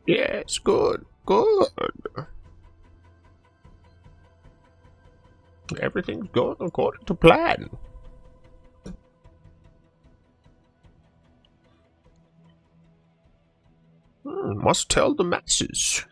Yes, good, good. Everything's going according to plan. Must tell the masses.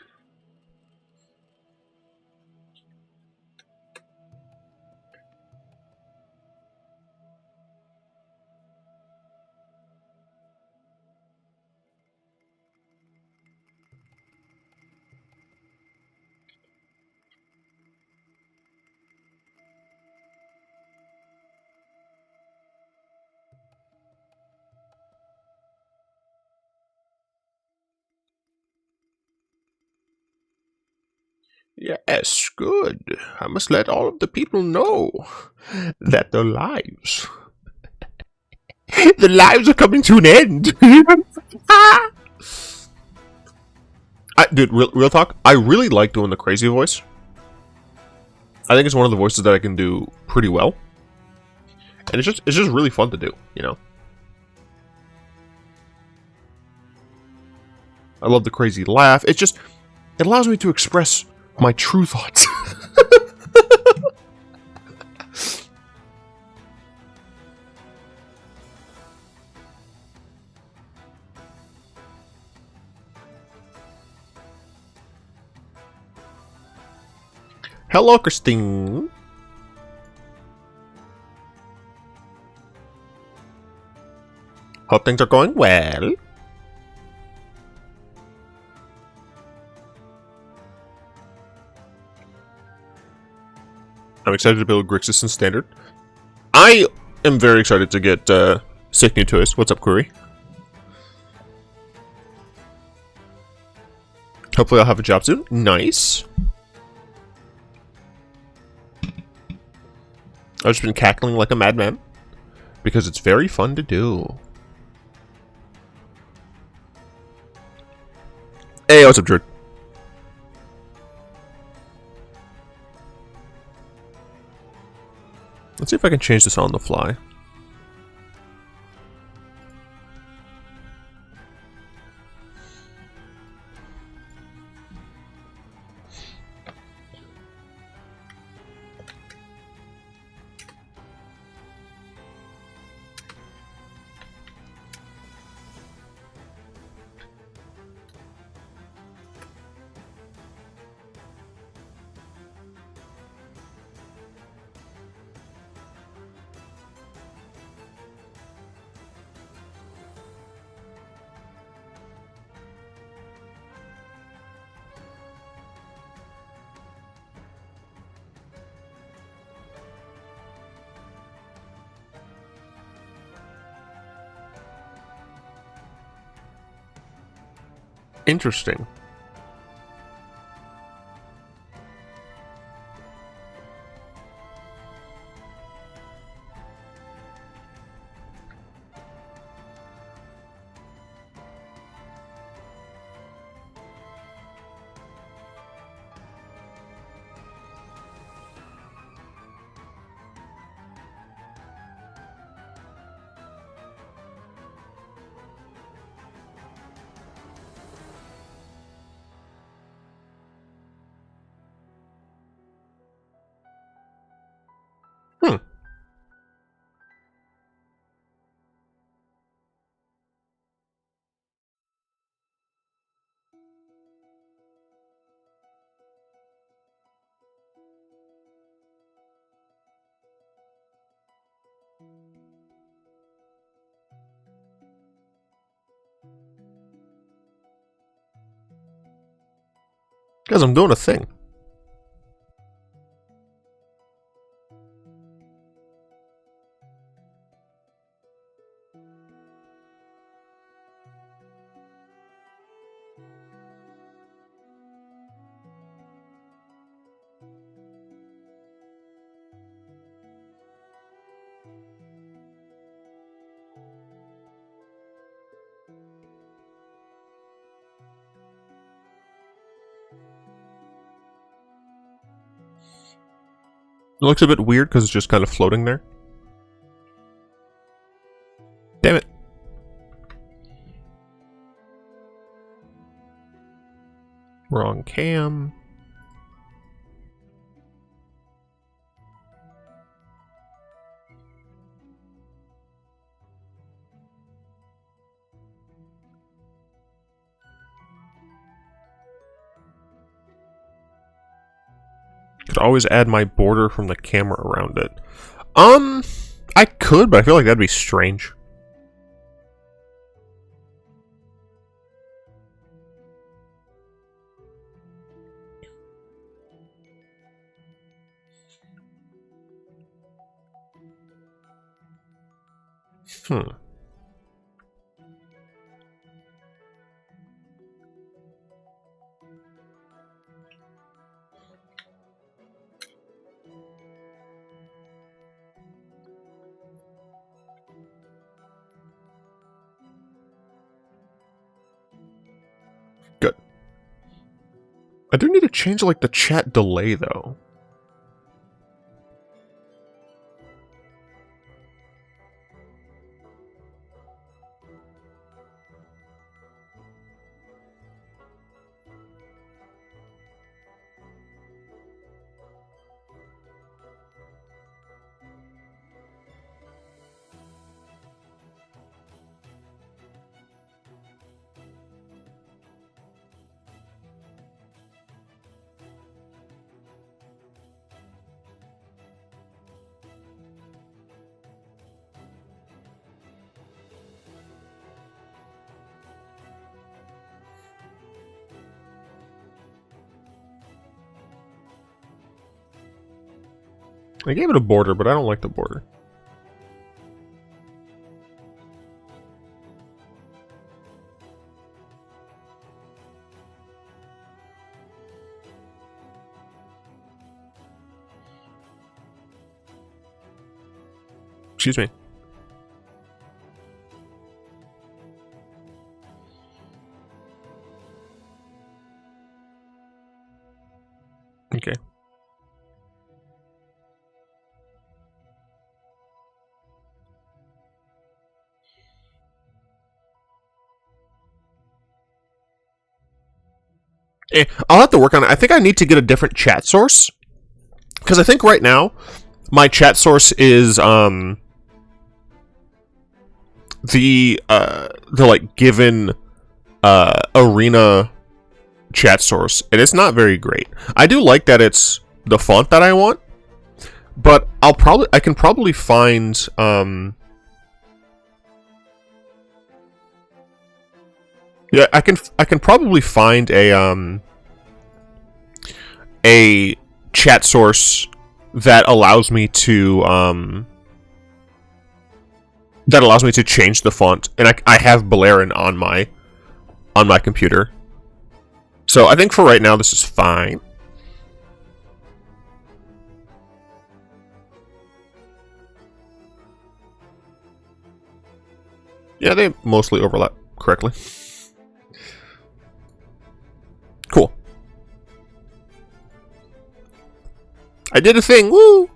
Yes, good. I must let all of the people know that their lives, are coming to an end. Dude, real talk. I really like doing the crazy voice. I think it's one of the voices that I can do pretty well, and it's just really fun to do. You know, I love the crazy laugh. It allows me to express my true thoughts. Hello, Christine. Hope things are going well. I'm excited to build Grixis in Standard. I am very excited to get sick new toys. What's up, Query? Hopefully I'll have a job soon. Nice. I've just been cackling like a madman because it's very fun to do. Hey, what's up, Drew? Let's see if I can change this on the fly. Interesting. Guys, I'm doing a thing. It looks a bit weird because it's just kind of floating there. Damn it. Wrong cam. Could always add my border from the camera around it. I could, but I feel like that'd be strange. Good. I do need to change, like, the chat delay, though. I gave it a border, but I don't like the border. Excuse me. Okay. I'll have to work on it. I think I need to get a different chat source. Because I think right now, my chat source is, the like, given, arena chat source. And it's not very great. I do like that it's the font that I want. But I can probably find, yeah, I can probably find a chat source that allows me to change the font, and I have Beleren on my computer. So I think for right now this is fine. Yeah, they mostly overlap correctly. Cool. I did a thing, woo!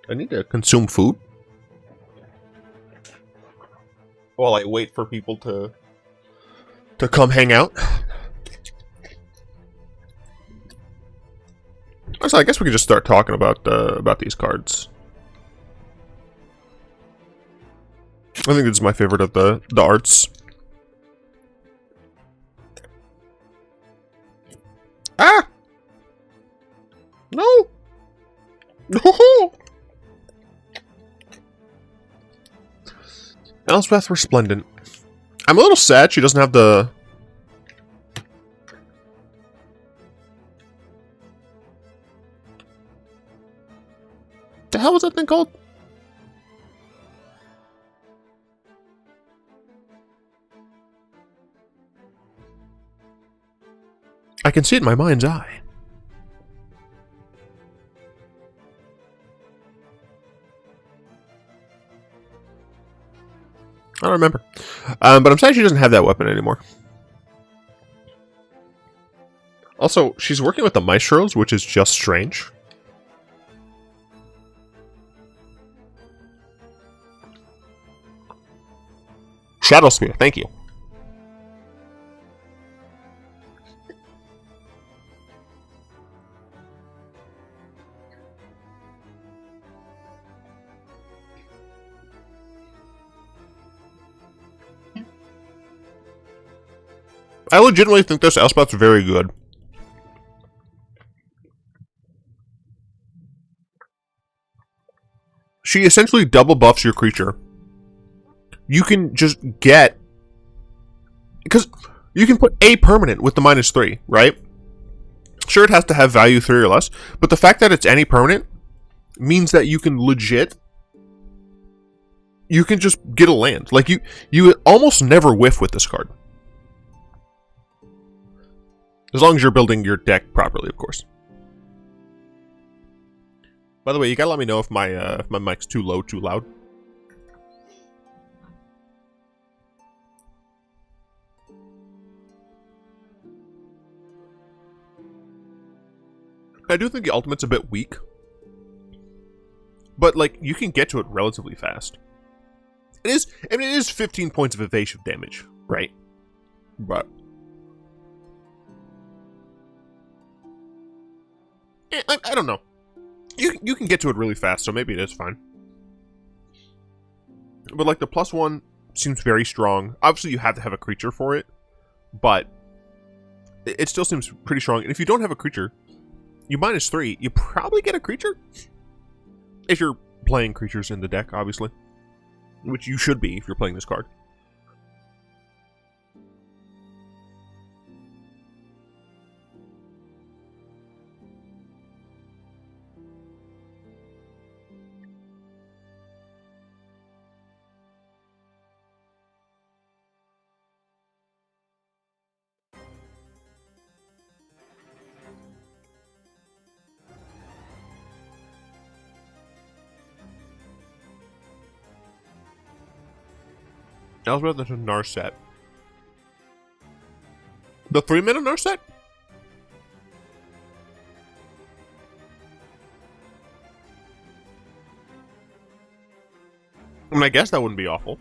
I need to consume food while I wait for people to come hang out. So I guess we could just start talking about these cards. I think this is my favorite of the arts. Ah! No! No! Elspeth Resplendent. I'm a little sad she doesn't have the... The hell was that thing called? I can see it in my mind's eye. I don't remember. But I'm sad she doesn't have that weapon anymore. Also, she's working with the maestros, which is just strange. Shadow Spear, thank you. I legitimately think this Elspeth's very good. She essentially double buffs your creature. You can just get... Because you can put a permanent with the -3, right? Sure, it has to have value 3 or less, but the fact that it's any permanent means that you can legit... You can just get a land. Like, you almost never whiff with this card. As long as you're building your deck properly, of course. By the way, you gotta let me know if my mic's too low, too loud. I do think the ultimate's a bit weak. But, like, you can get to it relatively fast. It is, I mean, it is 15 points of evasive damage, right? But... I don't know. You can get to it really fast, so maybe it is fine. But, like, the +1 seems very strong. Obviously, you have to have a creature for it, but it still seems pretty strong. And if you don't have a creature, you -3, you probably get a creature. If you're playing creatures in the deck, obviously. Which you should be if you're playing this card. Elspeth is a Narset. The 3-mana Narset? I mean, I guess that wouldn't be awful.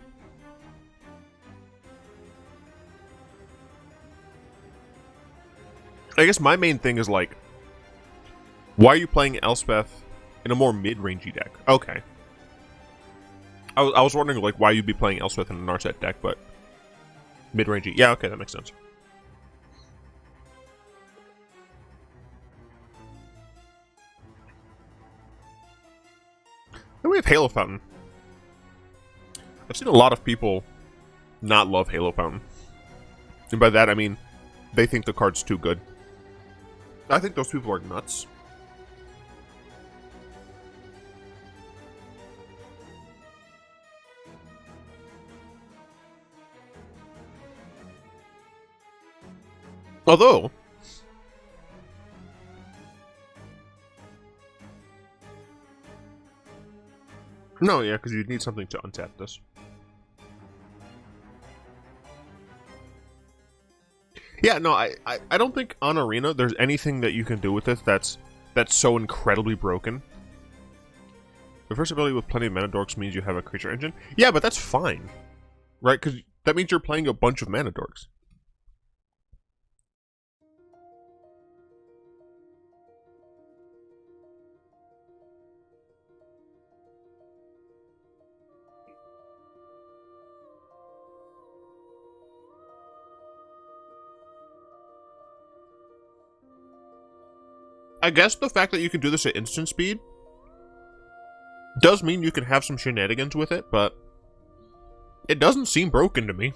I guess my main thing is, like, why are you playing Elspeth in a more mid-rangey deck? Okay. I was wondering, like, why you'd be playing Elspeth in a Narset deck, but mid-rangey. Yeah, okay, that makes sense. Then we have Halo Fountain. I've seen a lot of people not love Halo Fountain. And by that, I mean, they think the card's too good. I think those people are nuts. Although, no, yeah, because you'd need something to untap this. Yeah, no, I don't think on Arena there's anything that you can do with this that's so incredibly broken. The first ability with plenty of mana dorks means you have a creature engine. Yeah, but that's fine, right? Because that means you're playing a bunch of mana dorks. I guess the fact that you can do this at instant speed does mean you can have some shenanigans with it, but it doesn't seem broken to me.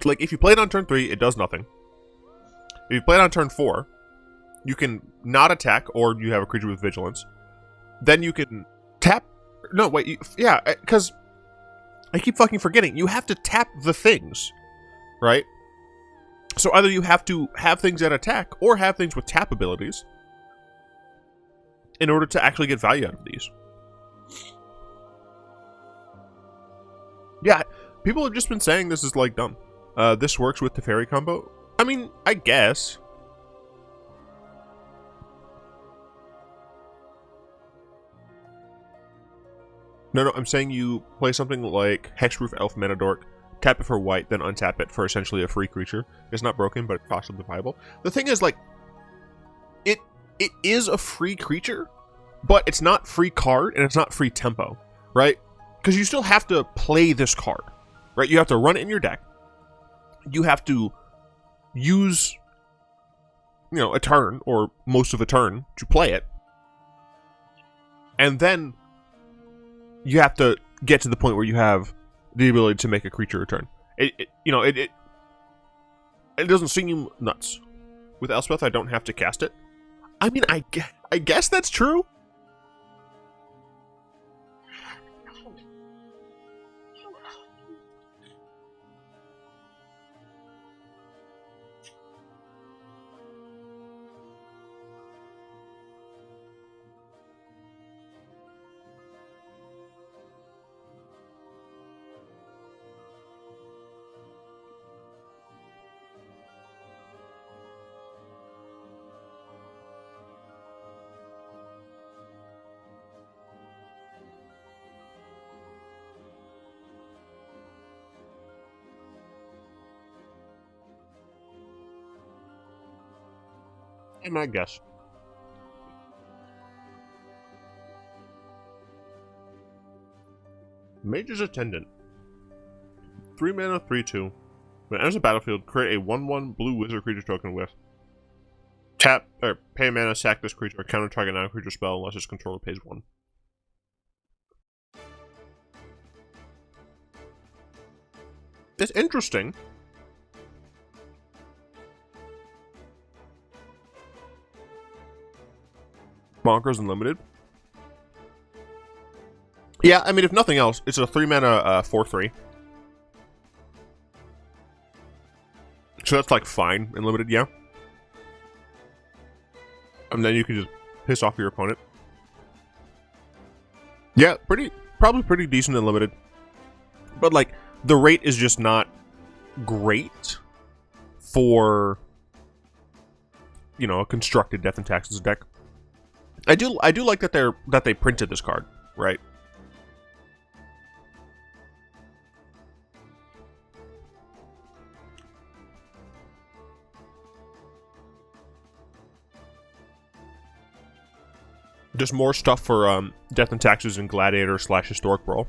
Like, if you play it on turn 3, it does nothing. If you play it on turn 4, you can not attack, or you have a creature with vigilance. Then you can tap... No, wait, yeah, because... I keep fucking forgetting. You have to tap the things, right? So either you have to have things that attack, or have things with tap abilities in order to actually get value out of these. Yeah, people have just been saying this is, like, dumb. This works with the fairy combo. I mean, I guess. No, I'm saying you play something like Hexproof Elf Mana Dork, tap it for white, then untap it for essentially a free creature. It's not broken, but it's possibly viable. The thing is, like, it is a free creature, but it's not free card, and it's not free tempo. right? Because you still have to play this card, right? You have to run it in your deck. You have to use, you know, a turn or most of a turn to play it. And then you have to get to the point where you have the ability to make a creature return. It doesn't seem nuts. With Elspeth, I don't have to cast it. I mean, I guess that's true. I might guess. Mage's Attendant. 3 mana, 3/2. When it enters the battlefield, create a 1/1 blue wizard creature token with tap or pay mana, sack this creature, or counter target non-creature spell unless its controller pays 1. It's interesting. Bonkers Unlimited. Yeah, I mean, if nothing else, it's a 3 mana 4/3. So that's like fine in limited, yeah. And then you can just piss off your opponent. Yeah, probably pretty decent in limited. But like, the rate is just not great for, you know, a constructed Death and Taxes deck. I do like that they printed this card, right? Just more stuff for Death and Taxes and Gladiator / Historic Brawl.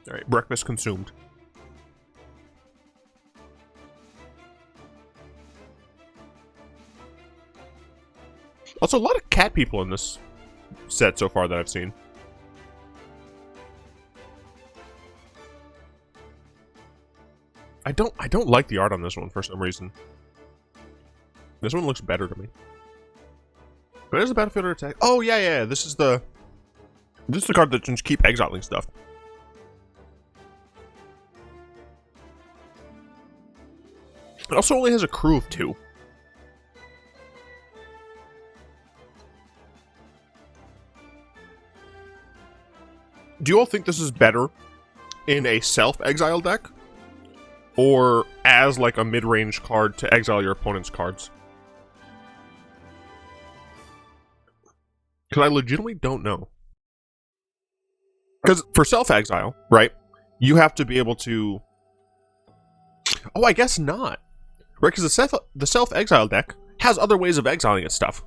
Alright, breakfast consumed. Also, a lot of cat people in this set so far that I've seen. I don't like the art on this one for some reason. This one looks better to me. Where's the battlefield attack? Oh yeah. This is the card that can just keep exiling stuff. It also only has a crew of 2. Do you all think this is better in a self-exile deck? Or as, like, a mid-range card to exile your opponent's cards? Because I legitimately don't know. Because for self-exile, right, you have to be able to... Oh, I guess not. Right, because the self-exile deck has other ways of exiling its stuff.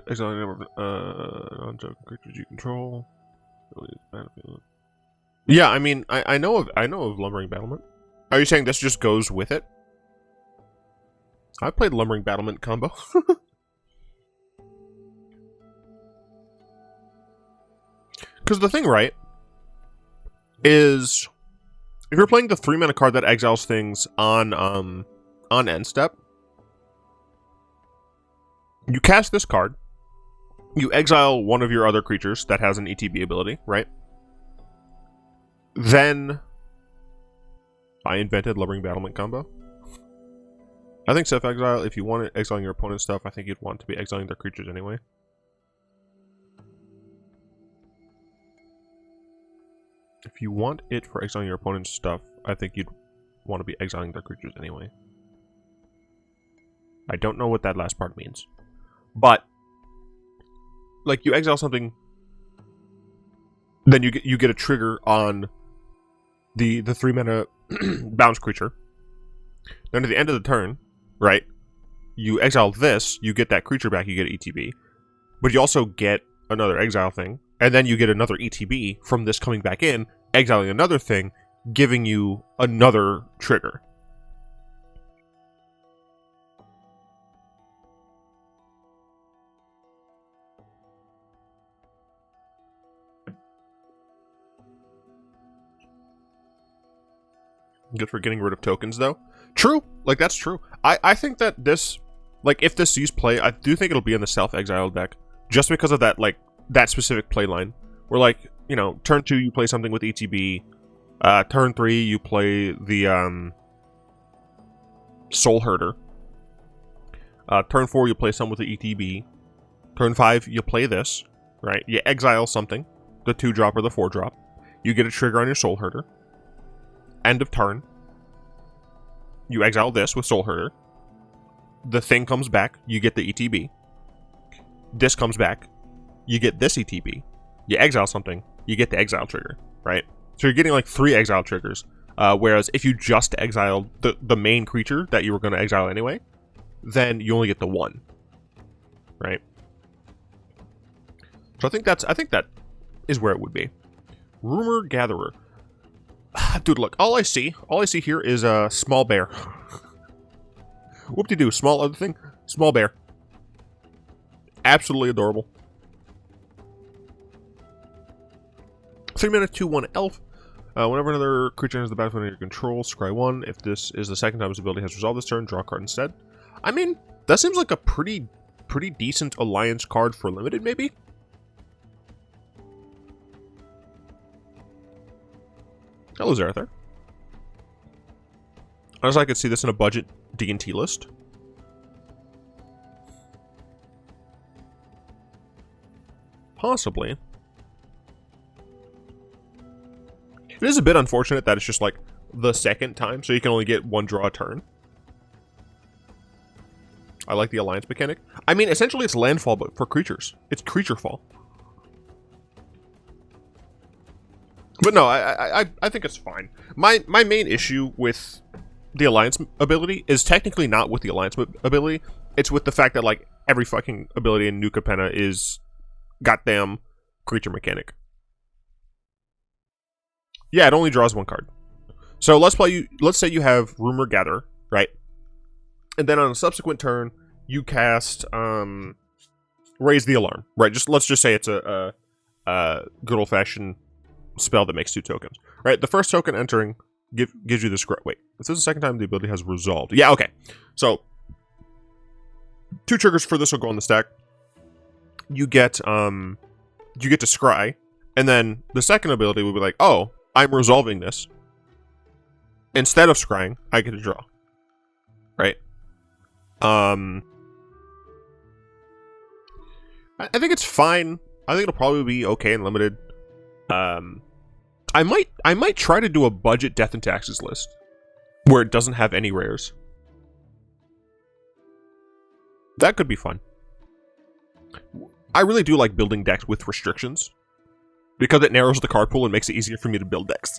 Exiling number of non-token creatures you control. Yeah, I mean, I know of Lumbering Battlement. Are you saying this just goes with it? I played Lumbering Battlement combo. Because the thing, right, is if you're playing the 3 mana card that exiles things on end step, you cast this card, you exile one of your other creatures that has an ETB ability, right? Then I invented Lumbering Battlement combo. I think self-exile, if you want it exiling your opponent's stuff, I think you'd want to be exiling their creatures anyway. If you want it for exiling your opponent's stuff, I think you'd want to be exiling their creatures anyway. I don't know what that last part means. But, like, you exile something then you get a trigger on the 3 mana bounce creature. Then at the end of the turn, right, you exile this, you get that creature back, you get ETB. But you also get another exile thing, and then you get another ETB from this coming back in, exiling another thing, giving you another trigger. Good for getting rid of tokens, though. True. Like, that's true. I think that this, like, if this sees play, I do think it'll be in the self-exiled deck. Just because of that, like, that specific play line. Where, like, you know, turn 2, you play something with ETB. Turn 3, you play the, Soul Herder. Turn 4, you play some with the ETB. Turn 5, you play this, right? You exile something. The 2-drop or the 4-drop. You get a trigger on your Soul Herder. End of turn. You exile this with Soul Herder. The thing comes back, you get the ETB. This comes back, you get this ETB. You exile something, you get the exile trigger, right? So you're getting like 3 exile triggers. Whereas if you just exiled the main creature that you were going to exile anyway, then you only get the 1, right? So I think that is where it would be. Rumor Gatherer. Dude, look, all I see here is a small bear. Whoop-de-doo, small other thing, small bear. Absolutely adorable. 3 mana, 2/1 elf. Whenever another creature enters the battlefield under your control, scry 1. If this is the second time his ability has resolved this turn, draw a card instead. I mean, that seems like a pretty decent alliance card for limited, maybe? Hello, Zarather. Honestly, I could see this in a budget D&T list. Possibly. It is a bit unfortunate that it's just like the second time, so you can only get 1 draw a turn. I like the alliance mechanic. I mean, essentially it's landfall, but for creatures. It's creature fall. But no, I think it's fine. My main issue with the alliance ability is technically not with the alliance ability. It's with the fact that like every fucking ability in New Capenna is goddamn creature mechanic. Yeah, it only draws 1 card. So let's say you have Rumor Gatherer, right? And then on a subsequent turn, you cast Raise the Alarm, right? Let's just say it's a good old fashioned spell that makes 2 tokens, right? The first token entering gives you this. Wait, if this is the second time the ability has resolved. Yeah, okay. So 2 triggers for this will go on the stack. You get to scry, and then the second ability will be like, oh, I'm resolving this. Instead of scrying, I get to draw. Right? I think it's fine. I think it'll probably be okay and limited. I might try to do a budget Death and Taxes list where it doesn't have any rares. That could be fun. I really do like building decks with restrictions because it narrows the card pool and makes it easier for me to build decks.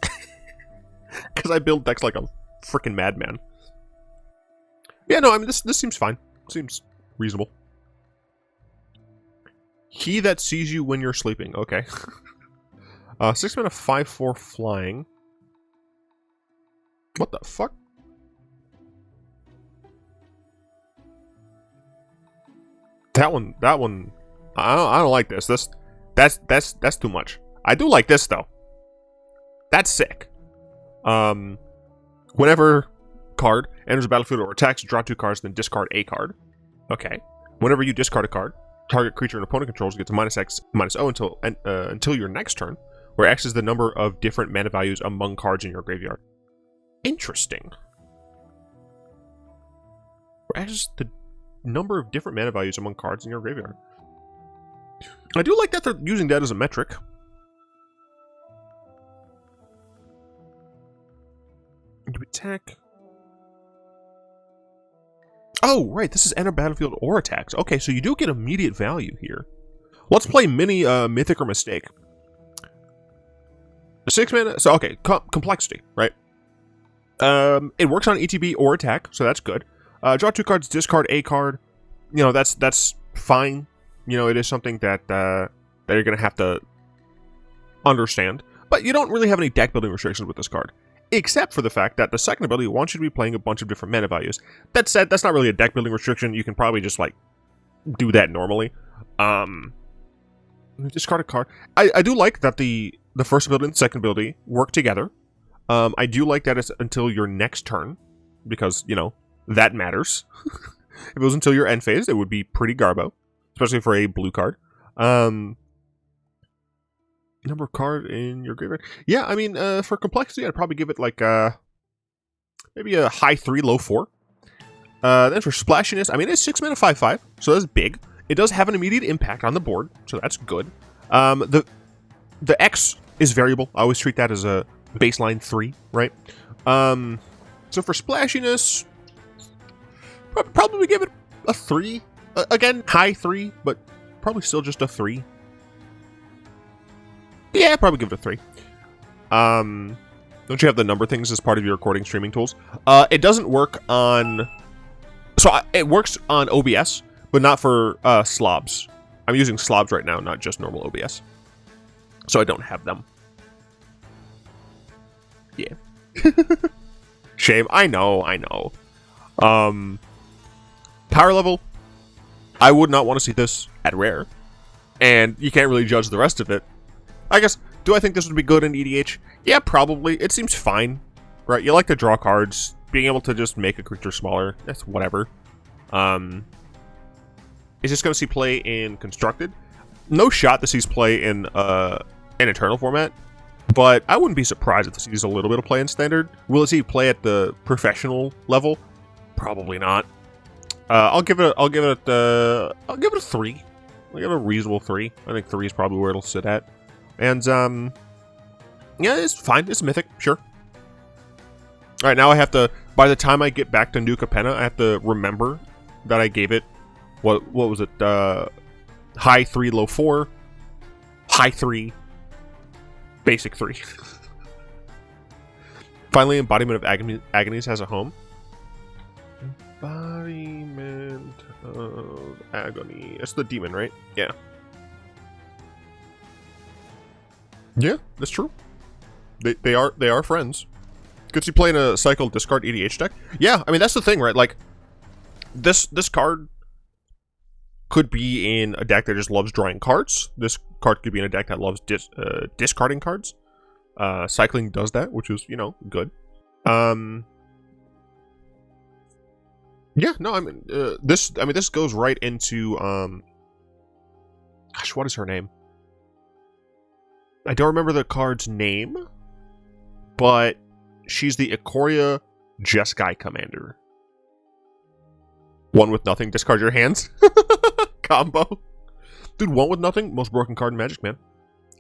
Because I build decks like a freaking madman. Yeah, no, I mean, this seems fine. Seems reasonable. He that sees you when you're sleeping. Okay. 6 mana, 5/4 flying. What the fuck? That one. I don't like this. That's too much. I do like this though. That's sick. Whenever card enters the battlefield or attacks, draw 2 cards, then discard a card. Okay. Whenever you discard a card, target creature an opponent controls gets a -X, -O until your next turn, where X is the number of different mana values among cards in your graveyard. Interesting. Where X is the number of different mana values among cards in your graveyard. I do like that they're using that as a metric. You attack. Oh, right, this is enter battlefield or attacks. Okay, so you do get immediate value here. Let's play mini Mythic or Mistake. 6 mana. So okay, complexity, right? It works on ETB or attack, so that's good. Draw 2 cards, discard a card. You know, that's fine. You know, it is something that you're gonna have to understand. But you don't really have any deck building restrictions with this card, except for the fact that the second ability wants you to be playing a bunch of different mana values. That said, that's not really a deck building restriction. You can probably just like do that normally. Discard a card. I do like that the first ability and the second ability work together. I do like that it's until your next turn, because, you know, that matters. If it was until your end phase, it would be pretty garbo, especially for a blue card. Number of card in your graveyard. Yeah, I mean, for complexity, I'd probably give it like maybe a high 3, low 4. Then for splashiness, I mean, it's 6 mana 5/5, so that's big. It does have an immediate impact on the board, so that's good. The X is variable. I always treat that as a baseline 3, right? So for splashiness, probably give it a 3. Again, high 3, but probably still just a 3. Yeah, probably give it a 3. Don't you have the number things as part of your recording streaming tools? It doesn't work on... So it works on OBS, but not for slobs. I'm using slobs right now, not just normal OBS. So I don't have them. Yeah. Shame. I know. Power level. I would not want to see this at rare. And you can't really judge the rest of it. I guess, do I think this would be good in EDH? Yeah, probably. It seems fine, right? You like to draw cards. Being able to just make a creature smaller, that's whatever. Is this going to see play in Constructed? No shot this sees play in an Eternal format, but I wouldn't be surprised if this sees a little bit of play in Standard. Will it see play at the professional level? Probably not. I'll give it a 3. I'll give it a reasonable 3. I think 3 is probably where it'll sit at. And, yeah, it's fine. It's mythic, sure. Alright, now I have to, by the time I get back to New Capenna, I have to remember that I gave it, what was it, high 3, low 4, high 3, basic 3. Finally, Embodiment of Agonies has a home. Embodiment of Agony. It's the demon, right? Yeah. Yeah, that's true. They are friends. Could you play in a cycle discard EDH deck? Yeah, I mean that's the thing, right? Like this card could be in a deck that just loves drawing cards. This card could be in a deck that loves discarding cards. Cycling does that, which is, you know, good. Yeah, no, I mean this goes right into gosh, what is her name? I don't remember the card's name, but she's the Ikoria Jeskai commander. 1 with nothing, discard your hands. Combo. Dude, 1 with nothing, most broken card in Magic, man.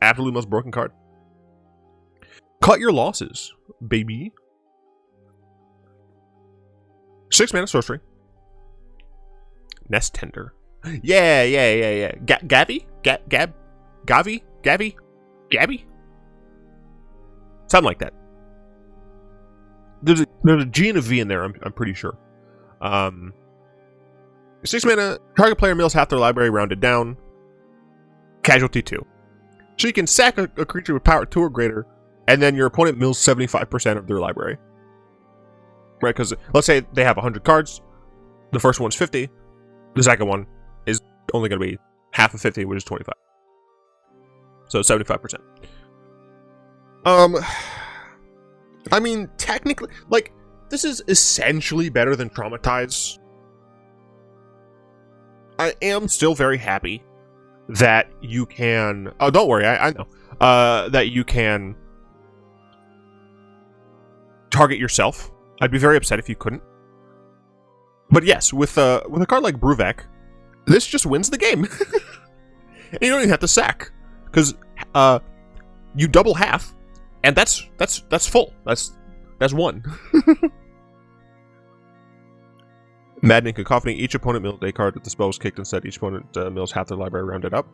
Absolutely most broken card. Cut your losses, baby. 6 mana sorcery. Nest Tender. Yeah. Gabby? Something like that. There's a G and a V in there, I'm pretty sure. 6 mana, target player mills half their library rounded down. Casualty 2. So you can sack a creature with power 2 or greater, and then your opponent mills 75% of their library. Right, because let's say they have 100 cards. The first one's 50. The second one is only going to be half of 50, which is 25. So 75%. I mean, technically, like, this is essentially better than Traumatize. I am still very happy that you can... Oh, don't worry, I know. That you can target yourself. I'd be very upset if you couldn't. But yes, with a card like Bruvek, this just wins the game. And you don't even have to sack. Because you double half, and that's full. That's 1. Maddening Cacophony. Each opponent mills a card if the spell was kicked instead. Each opponent mills half their library rounded up.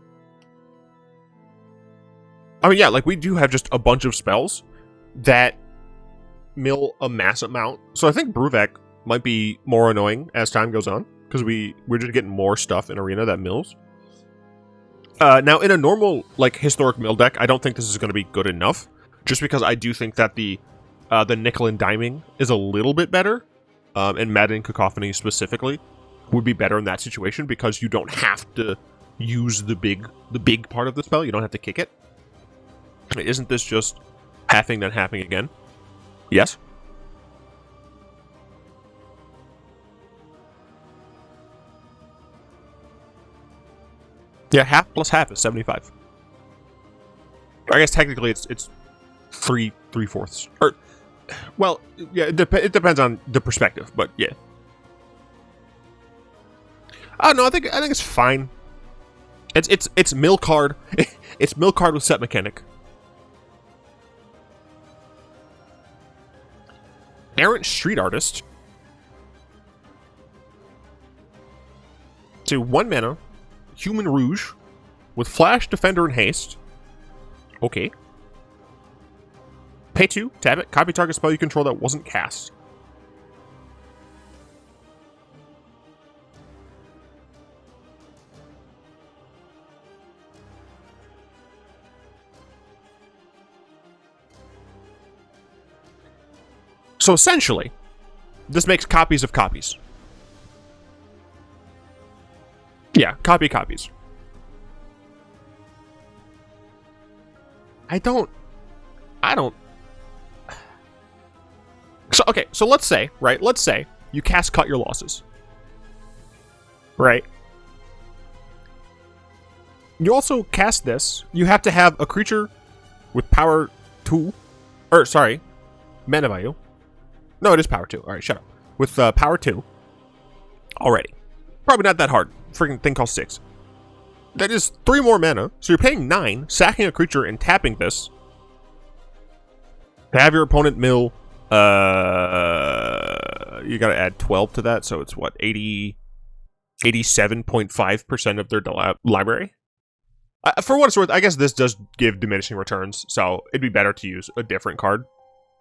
I mean, yeah, like, we do have just a bunch of spells that mill a mass amount. So I think Bruvek might be more annoying as time goes on, because we're just getting more stuff in Arena that mills. Now, in a normal, like, historic mill deck, I don't think this is going to be good enough, just because I do think that the nickel and diming is a little bit better, and Maddening Cacophony specifically would be better in that situation, because you don't have to use the big part of the spell. You don't have to kick it. Isn't this just halving then halving again? Yes? Yeah, half plus half is 75. I guess technically it's 3/4. Or, well, yeah, it depends on the perspective, but yeah. Oh no, I think it's fine. It's mill card. It's mill card with set mechanic. Errant Street Artist. To 1 mana, Human Rouge, with Flash, Defender, and Haste. Okay. Pay 2, tap it, copy target spell you control that wasn't cast. So essentially, this makes copies of copies. Yeah, copy copies. I don't. So, okay, so let's say, right, you cast Cut Your Losses. Right? You also cast this, you have to have a creature with power 2, or sorry, mana value. No, it is power 2. Alright, shut up. With power 2 already. Probably not that hard. Freaking thing costs 6. That is 3 more mana, so you're paying 9, sacking a creature and tapping this to have your opponent mill. You gotta add 12 to that, so it's what, 87.5% of their library? For what it's worth, I guess this does give diminishing returns, so it'd be better to use a different card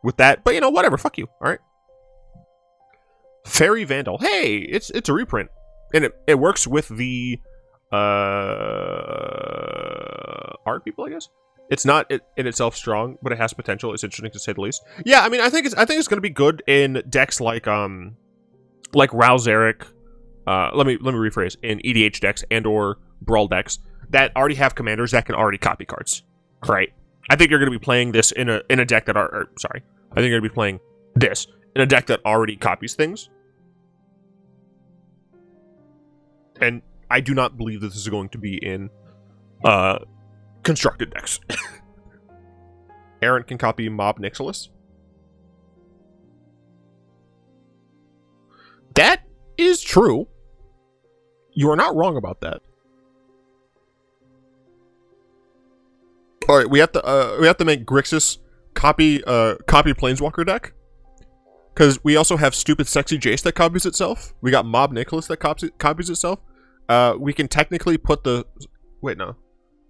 with that. But, you know, whatever, fuck you, alright? Fairy Vandal. Hey, it's a reprint. And it works with the art people, I guess. It's not in itself strong, but it has potential. It's interesting to say the least. Yeah, I mean, I think it's going to be good in decks like Rouse Eric. Let me rephrase, in EDH decks and or Brawl decks that already have commanders that can already copy cards. Right? I think you're going to be playing this in a deck that I think you're going to be playing this in a deck that already copies things. And I do not believe that this is going to be in constructed decks. Errant can copy Mob Nixilis. That is true. You are not wrong about that. All right, we have to make Grixis copy Planeswalker deck, because we also have stupid sexy Jace that copies itself. We got Mob Nixilis that copies itself. We can technically put the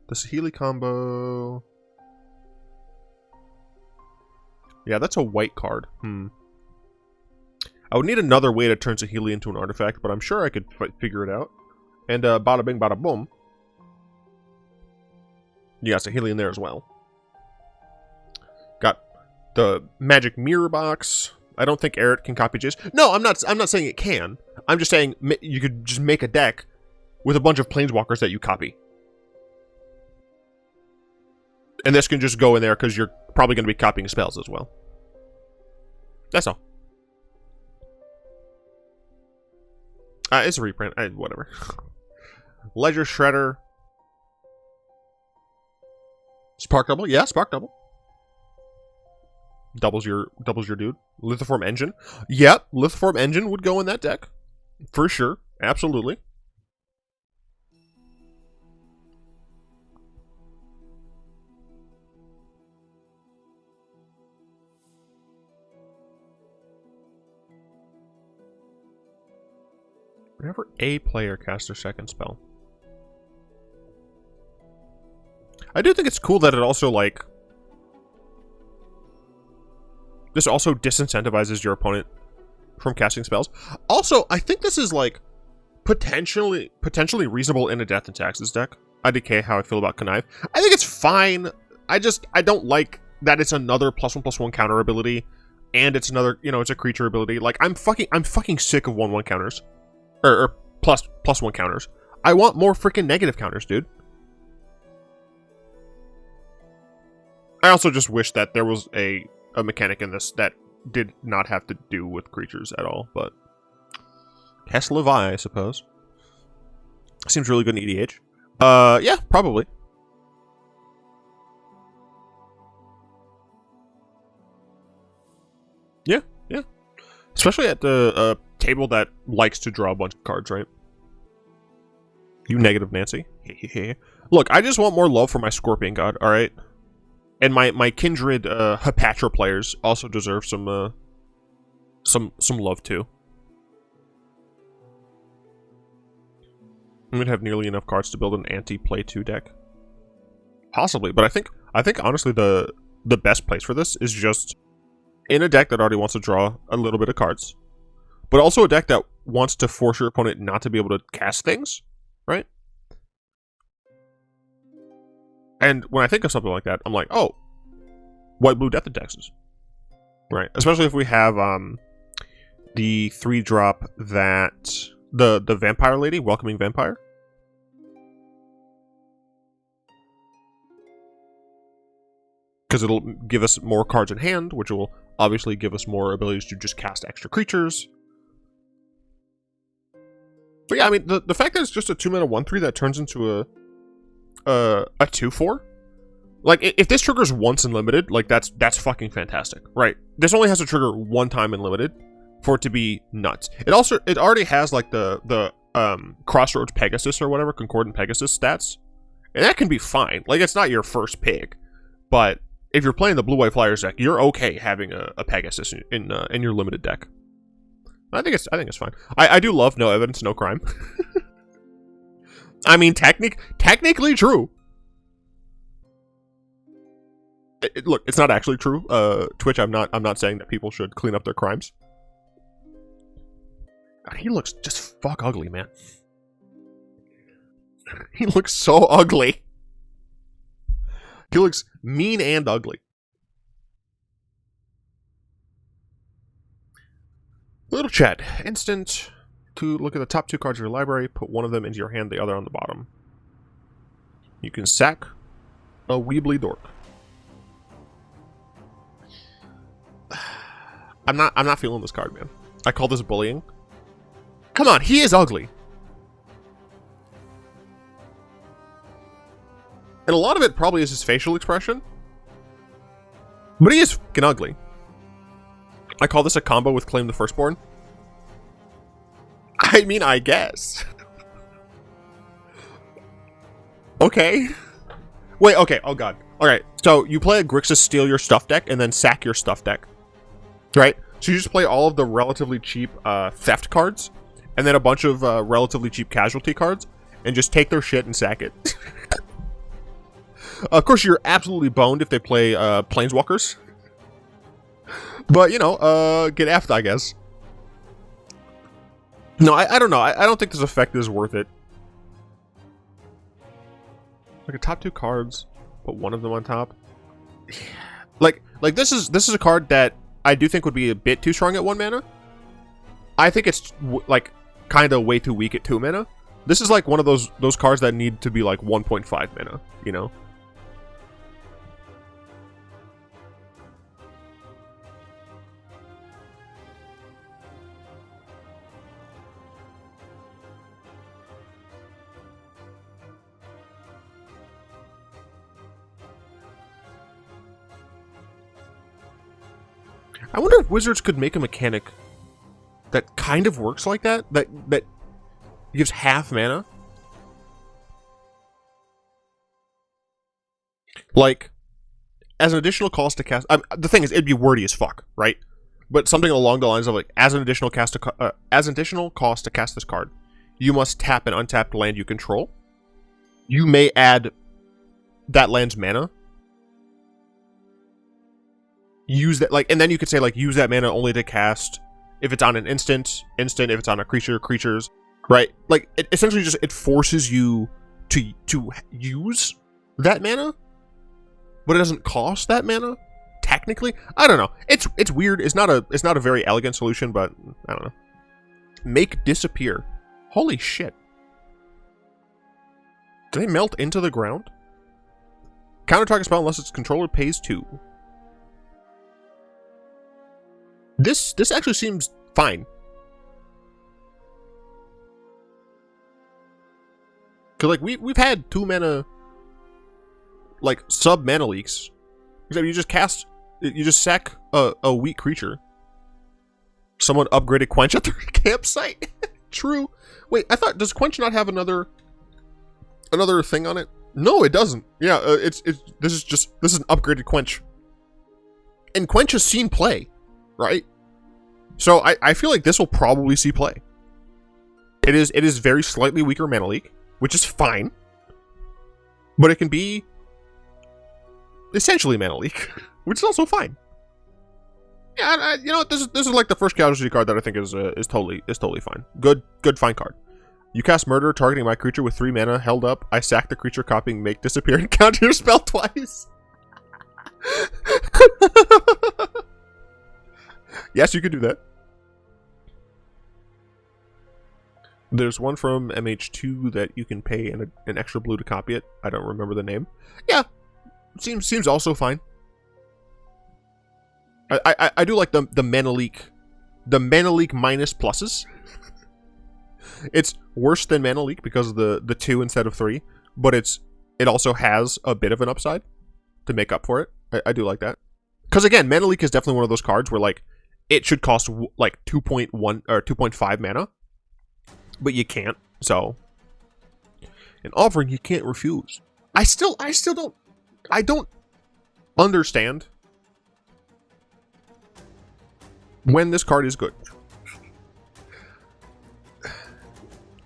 the Sahili combo. Yeah, that's a white card. I would need another way to turn Sahili into an artifact, but I'm sure I could figure it out. And bada bing, bada boom. You got Sahili in there as well. Got the magic mirror box. I don't think Errant can copy Jace. No, I'm not saying it can. I'm just saying you could just make a deck with a bunch of Planeswalkers that you copy. And this can just go in there because you're probably going to be copying spells as well. That's all. It's a reprint. Whatever. Ledger Shredder. Spark Double. Yeah, Spark Double. Doubles your dude. Lithoform Engine. Yep, Lithoform Engine would go in that deck. For sure. Absolutely. Whenever a player casts their second spell. I do think it's cool that it also, like... This also disincentivizes your opponent from casting spells. Also, I think this is, like, potentially reasonable in a Death and Taxes deck. I decay how I feel about Connive. I think it's fine. I don't like that it's another +1/+1 counter ability, and it's another, you know, it's a creature ability. Like, I'm fucking sick of 1/1 counters. Or +1 counters. I want more freaking negative counters, dude. I also just wish that there was a mechanic in this that did not have to do with creatures at all, but Tesla Vi, I suppose. Seems really good in EDH. Yeah, probably. Yeah. Especially at the table that likes to draw a bunch of cards, right? You negative Nancy. Look, I just want more love for my Scorpion God, alright? And my kindred Hepatra players also deserve some love too. I'm gonna have nearly enough cards to build an anti-play 2 deck. Possibly, but I think honestly the best place for this is just in a deck that already wants to draw a little bit of cards, but also a deck that wants to force your opponent not to be able to cast things, right? And when I think of something like that, I'm like, oh, white-blue Death and Taxes. Right. Especially if we have the 3-drop that... The Vampire Lady, Welcoming Vampire. Because it'll give us more cards in hand, which will obviously give us more abilities to just cast extra creatures. But yeah, I mean, the fact that it's just a 2-mana 1/3 that turns into a 2/4, like, if this triggers once in limited, like, that's fucking fantastic, right? This only has to trigger one time in limited for it to be nuts. It already has, like, the Crossroads Pegasus or whatever, Concordant Pegasus stats, and that can be fine. Like, it's not your first pick, but if you're playing the Blue-White Flyers deck, you're okay having a Pegasus in your limited deck. I think it's fine. I do love no evidence, no crime. I mean, technically true. Look, it's not actually true. Twitch, I'm not saying that people should clean up their crimes. God, he looks just fuck ugly, man. He looks so ugly. He looks mean and ugly. Little chat. Instant to look at the top 2 cards of your library, put one of them into your hand, the other on the bottom. You can sack a Weebly Dork. I'm not feeling this card, man. I call this bullying. Come on, he is ugly. And a lot of it probably is his facial expression. But he is fucking ugly. I call this a combo with Claim the Firstborn. I mean, I guess. Okay. Wait, okay, oh god. Alright, so you play a Grixis Steal Your Stuff deck and then sack your stuff deck. Right? So you just play all of the relatively cheap theft cards, and then a bunch of relatively cheap casualty cards, and just take their shit and sack it. Of course, you're absolutely boned if they play Planeswalkers. But, you know, get effed, I guess. No, I don't know. I don't think this effect is worth it. Like a top 2 cards, put one of them on top. Like this is a card that I do think would be a bit too strong at 1 mana. I think it's like kind of way too weak at 2 mana. This is like one of those cards that need to be like 1.5 mana, you know? I wonder if Wizards could make a mechanic that kind of works like that? That gives half mana? Like, as an additional cost to cast... the thing is, it'd be wordy as fuck, right? But something along the lines of, like, as an additional cost to cast this card, you must tap an untapped land you control. You may add that land's mana. Use that, like, and then you could say, like, use that mana only to cast if it's on an instant, if it's on a creature, creatures, right? Like, it essentially just, it forces you to use that mana, but it doesn't cost that mana, technically. I don't know. It's weird. It's not a very elegant solution, but I don't know. Make disappear. Holy shit. Do they melt into the ground? Counter target spell unless its controller pays 2. This actually seems fine. Cause like we've had 2 mana, like sub mana leaks. Except you just sack a weak creature. Someone upgraded Quench at their campsite. True. Wait, I thought, does Quench not have another thing on it? No, it doesn't. Yeah, this is an upgraded Quench. And Quench has seen play, right? So I feel like this will probably see play. It is very slightly weaker mana leak, which is fine. But it can be essentially mana leak, which is also fine. Yeah, you know, this is like the first casualty card that I think is totally fine. Good fine card. You cast Murder, targeting my creature with 3 mana, held up. I sack the creature, copying Make Disappear, and counter your spell twice. Yes, you could do that. There's one from MH2 that you can pay an extra blue to copy it. I don't remember the name. Yeah, seems also fine. I do like the mana leak minus pluses. It's worse than mana leak because of the 2 instead of 3, but it also has a bit of an upside to make up for it. I do like that. Because again, mana leak is definitely one of those cards where like it should cost like 2.1 or 2.5 mana, but you can't. So an offering you can't refuse. I don't understand when this card is good.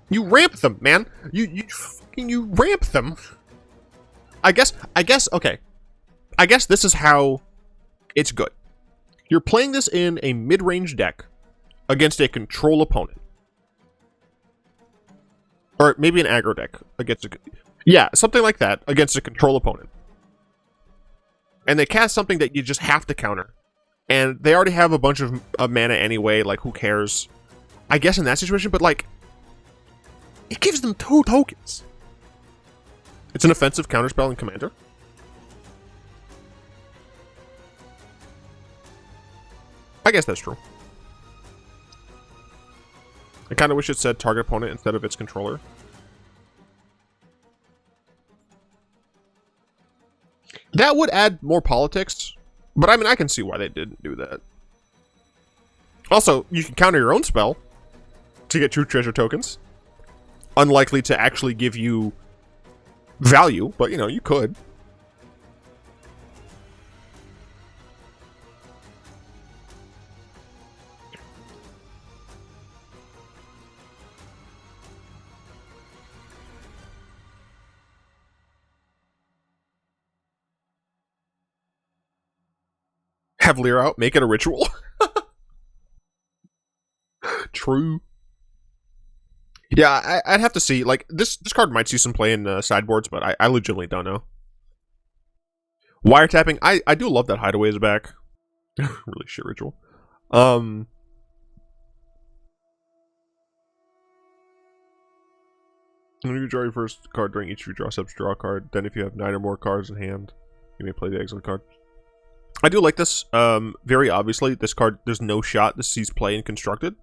You ramp them, man. You ramp them. I guess, okay. I guess this is how it's good. You're playing this in a mid-range deck against a control opponent. Or maybe an aggro deck against a... Yeah, something like that against a control opponent. And they cast something that you just have to counter. And they already have a bunch of mana anyway, like who cares? I guess in that situation, but like... It gives them 2 tokens. It's an offensive counterspell in Commander. I guess that's true. I kind of wish it said target opponent instead of its controller. That would add more politics, but I mean, I can see why they didn't do that. Also, you can counter your own spell to get true treasure tokens. Unlikely to actually give you value, but you know, you could. Have Lear out, make it a ritual. True. Yeah, I'd have to see. Like, this card might see some play in sideboards, but I legitimately don't know. Wiretapping, I do love that Hideaway is back. Really shit ritual. When you draw your first card during each of your draw steps, draw a card. Then if you have 9 or more cards in hand, you may play the exile card. I do like this. Very obviously, this card, there's no shot this sees play in Constructed.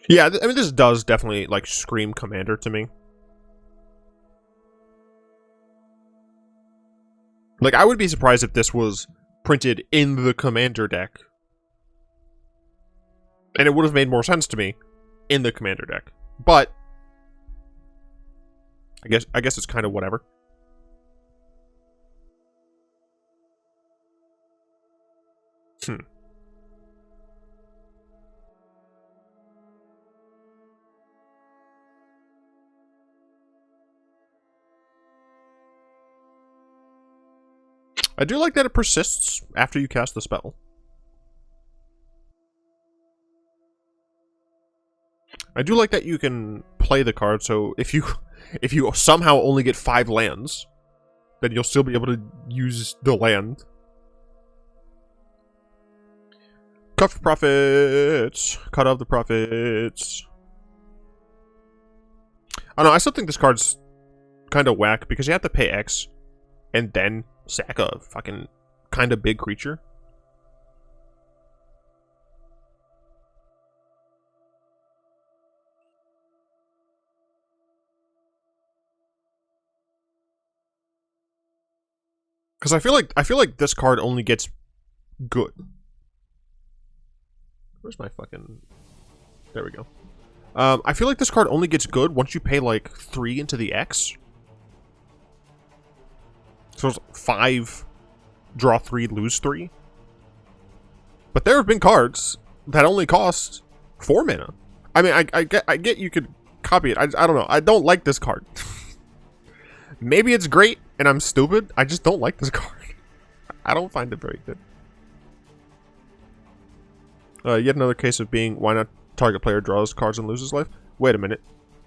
Yeah, I mean, this does definitely, like, scream Commander to me. Like, I would be surprised if this was printed in the Commander deck. And it would have made more sense to me in the Commander deck. But I guess it's kind of whatever. I do like that it persists after you cast the spell. I do like that you can play the card, so if you somehow only get 5 lands, then you'll still be able to use the land. Cut for profits. Cut off the profits. I don't know, I still think this card's kind of whack because you have to pay X and then sack a fucking kind of big creature. Because I feel like this card only gets good. Where's my fucking... There we go. I feel like this card only gets good once you pay like 3 into the X. So it's 5, draw 3, lose 3. But there have been cards that only cost 4 mana. I mean, I get you could copy it. I don't know. I don't like this card. Maybe it's great and I'm stupid. I just don't like this card. I don't find it very good. Yet another case of being, why not target player draws cards and loses life? Wait a minute.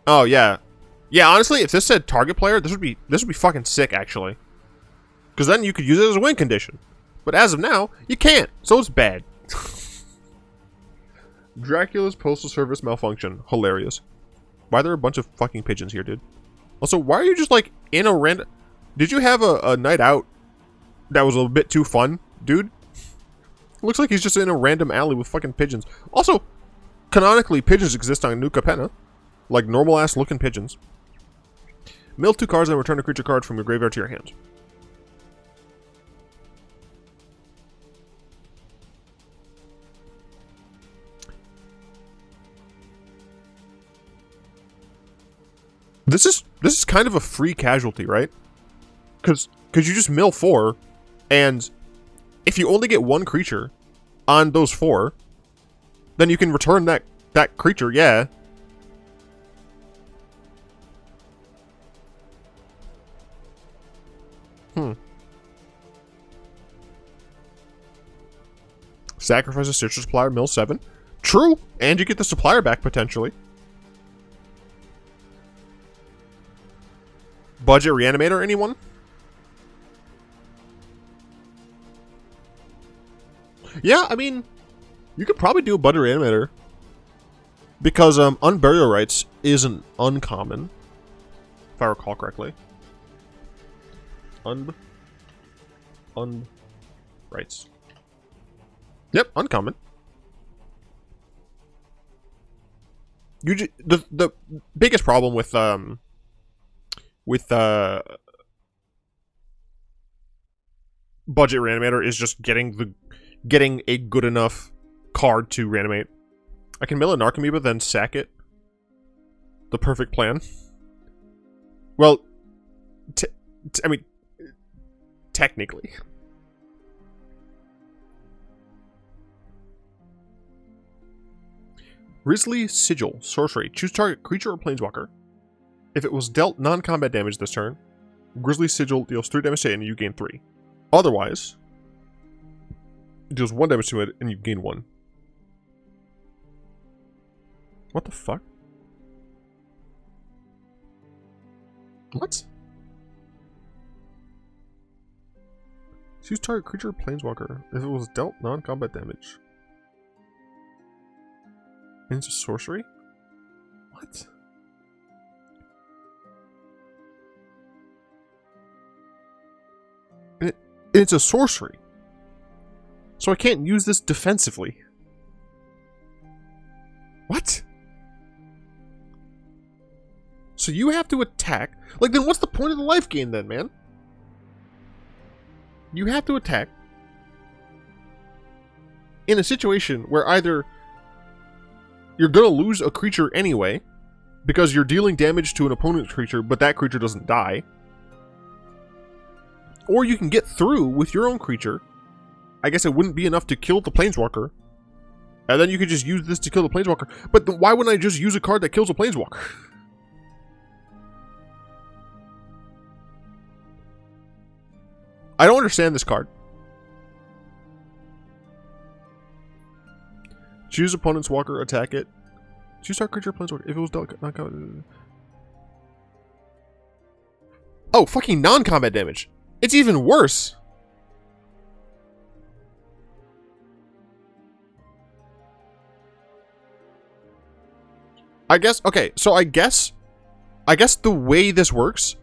Oh yeah. Yeah, honestly, if this said target player, this would be fucking sick actually. Because then you could use it as a win condition. But as of now, you can't. So it's bad. Dracula's postal service malfunction. Hilarious. Why are there a bunch of fucking pigeons here, dude? Also, why are you just like in a random... Did you have a night out that was a bit too fun, dude? Looks like he's just in a random alley with fucking pigeons. Also, canonically, pigeons exist on New Capenna. Like normal-ass looking pigeons. Mill 2 cards and return a creature card from your graveyard to your hand. This is kind of a free casualty, right? Because you just mill 4, and if you only get 1 creature on those 4, then you can return that creature, yeah. Sacrifice a Citrus Supplier, mill 7. True, and you get the supplier back potentially. Budget Reanimator, anyone? Yeah, I mean, you could probably do a Budget Reanimator. Because Unburial Rites isn't uncommon. If I recall correctly. Rites. Yep, uncommon. The biggest problem with Budget Reanimator is just getting a good enough card to reanimate. I can mill an Archamoeba, then sack it. The perfect plan. Well, I mean, technically. Grizzly Sigil, sorcery. Choose target creature or planeswalker. If it was dealt non-combat damage this turn, Grizzly Sigil deals 3 damage to it and you gain 3. Otherwise, it deals 1 damage to it and you gain 1. What the fuck? What? Choose target creature or planeswalker. If it was dealt non-combat damage. And it's a sorcery? What? It's a sorcery. So I can't use this defensively. What? So you have to attack? Like, then what's the point of the life gain then, man? You have to attack in a situation where either you're gonna lose a creature anyway, because you're dealing damage to an opponent's creature, but that creature doesn't die. Or you can get through with your own creature. I guess it wouldn't be enough to kill the Planeswalker. And then you could just use this to kill the Planeswalker. But why wouldn't I just use a card that kills a Planeswalker? I don't understand this card. Choose opponent's walker, attack it. Choose our creature, planeswalker. If it was not combat. Oh, fucking non-combat damage. It's even worse. I guess, okay, so I guess the way this works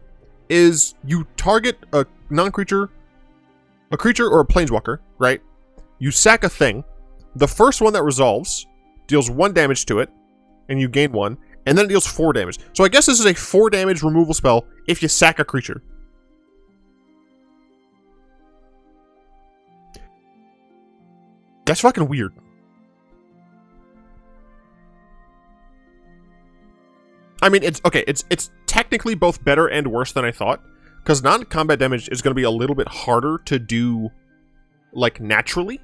is you target a non-creature, a creature or a planeswalker, right? You sack a thing. The first one that resolves deals 1 damage to it, and you gain 1, and then it deals 4 damage. So I guess this is a 4 damage removal spell if you sack a creature. That's fucking weird. I mean, it's okay. It's technically both better and worse than I thought, because non-combat damage is going to be a little bit harder to do, like, naturally.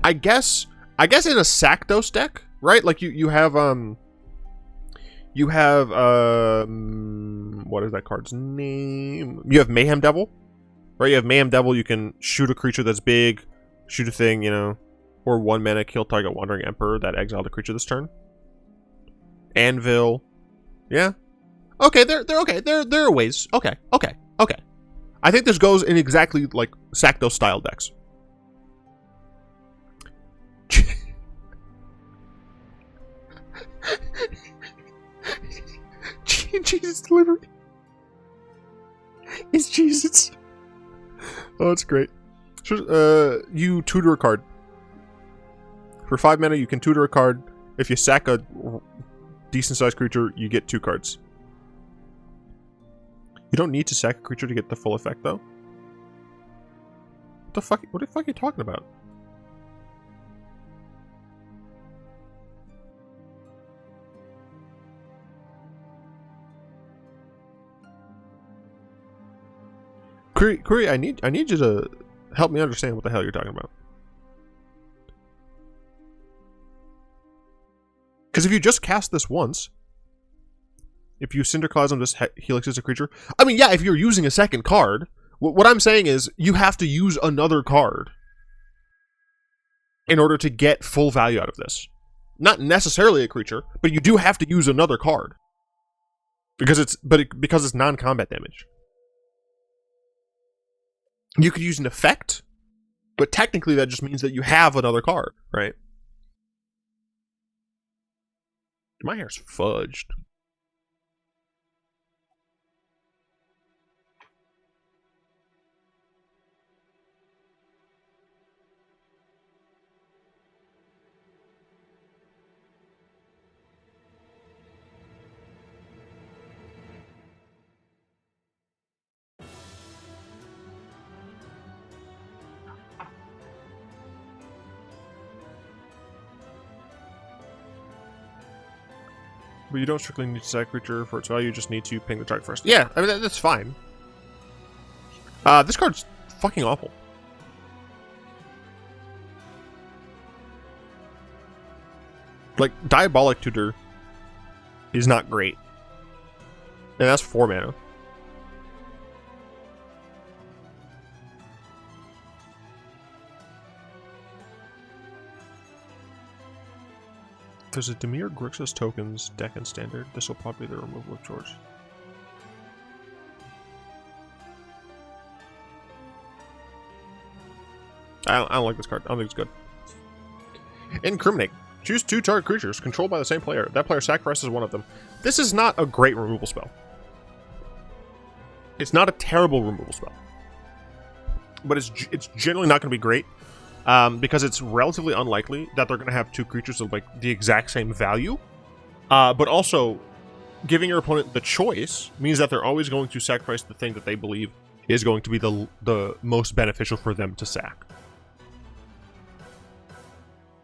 I guess in a Sakdos deck, right? Like you have what is that card's name? You have Mayhem Devil, right? You have Mayhem Devil. You can shoot a creature that's big, shoot a thing, you know, or 1 mana, kill target Wandering Emperor that exiled a creature this turn. Anvil, yeah. Okay, they're okay. There are ways. Okay. I think this goes in exactly like Sakdos style decks. Jesus delivery. It's Jesus. Oh, it's great. You tutor a card. For 5 mana, you can tutor a card. If you sack a decent-sized creature, you get 2 cards. You don't need to sack a creature to get the full effect, though. What the fuck are you talking about? Query, I need you to help me understand what the hell you're talking about. Because if you just cast this once, if you Cinderclasm this Helix is a creature, I mean, yeah, if you're using a second card, what I'm saying is you have to use another card in order to get full value out of this. Not necessarily a creature, but you do have to use another card because it's non-combat damage. You could use an effect, but technically that just means that you have another card, right? My hair's fudged. But you don't strictly need to sack a creature for its value, you just need to ping the target first. Yeah, I mean, that's fine. This card's fucking awful. Like, Diabolic Tutor is not great. And that's 4 mana. There's a demure Grixis tokens deck and standard. This will probably be the removal of George. I don't like this card. I don't think it's good. Incriminate. Choose 2 target creatures controlled by the same player. That player sacrifices one of them. This is not a great removal spell. It's not a terrible removal spell. But it's generally not going to be great. Because it's relatively unlikely that they're going to have 2 creatures of like the exact same value. But also, giving your opponent the choice means that they're always going to sacrifice the thing that they believe is going to be the most beneficial for them to sack.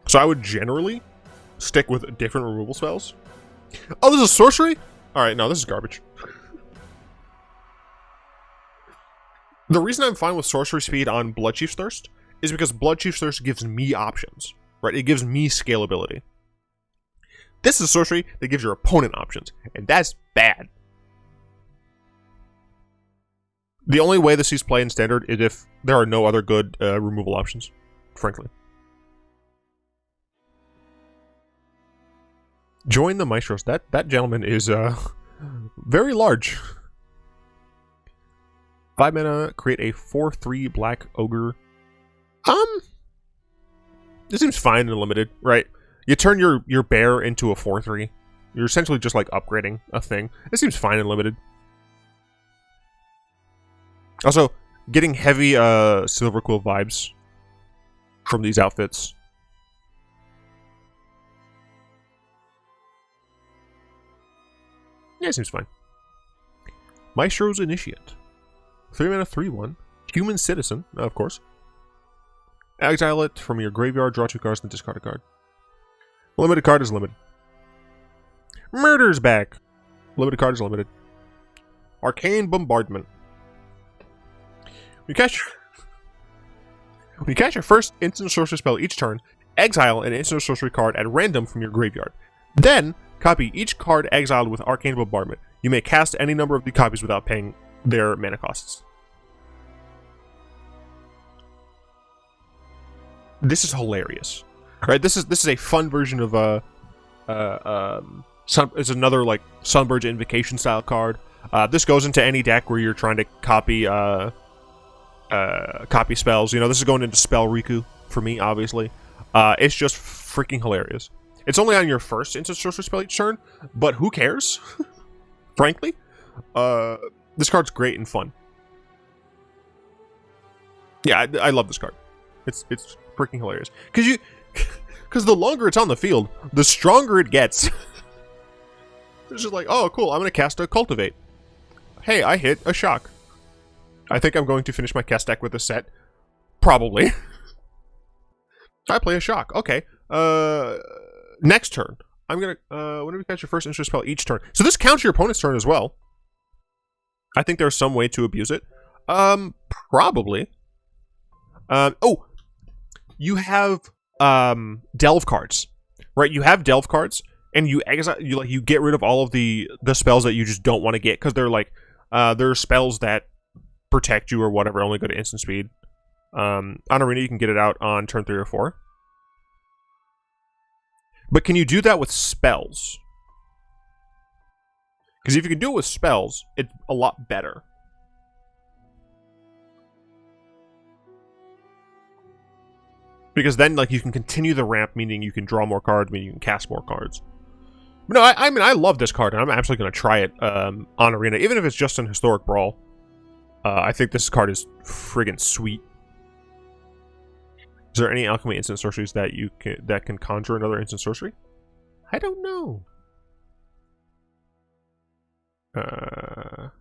So I would generally stick with different removal spells. Oh, this is sorcery? Alright, no, this is garbage. The reason I'm fine with sorcery speed on Bloodchief's Thirst is because Bloodchief's Thirst gives me options, right? It gives me scalability. This is a sorcery that gives your opponent options, and that's bad. The only way this sees play in Standard is if there are no other good removal options, frankly. Join the Maestros. That gentleman is very large. 5 mana, create a 4/3 black ogre. This seems fine and limited, right? You turn your bear into a 4/3. You're essentially just like upgrading a thing. This seems fine and limited. Also, getting heavy Silver Quill vibes from these outfits. Yeah, it seems fine. Maestro's Initiate. 3 mana, 3/1. Human Citizen, of course. Exile it from your graveyard, draw 2 cards, and discard a card. Limited card is limited. Murder's back. Limited card is limited. Arcane Bombardment. When you cast your first instant sorcery spell each turn, exile an instant sorcery card at random from your graveyard. Then, copy each card exiled with Arcane Bombardment. You may cast any number of the copies without paying their mana costs. This is hilarious, right? This is a fun version of it's another like Sunbird's Invocation style card. This goes into any deck where you're trying to copy copy spells. You know, this is going into Spell Riku for me, obviously. It's just freaking hilarious. It's only on your first instant sorcery spell each turn, but who cares? Frankly, this card's great and fun. Yeah, I love this card. It's freaking hilarious because the longer it's on the field, the stronger it gets. It's just like, oh, cool. I'm gonna cast a Cultivate. Hey, I hit a Shock. I think I'm going to finish my cast deck with a set. Probably. I play a Shock. Okay. Next turn, I'm gonna whenever you cast your first instant spell each turn. So this counts your opponent's turn as well. I think there's some way to abuse it. Probably. Oh, you have delve cards, right? You have delve cards, and you exile. You get rid of all of the spells that you just don't want to get because they're like they're spells that protect you or whatever. Only go to instant speed. On Arena, you can get it out on turn 3 or 4. But can you do that with spells? Because if you can do it with spells, it's a lot better. Because then, like, you can continue the ramp, meaning you can draw more cards, meaning you can cast more cards. No, I mean, I love this card, and I'm absolutely going to try it on Arena, even if it's just an Historic Brawl. I think this card is friggin' sweet. Is there any alchemy instant sorceries that can conjure another instant sorcery? I don't know. I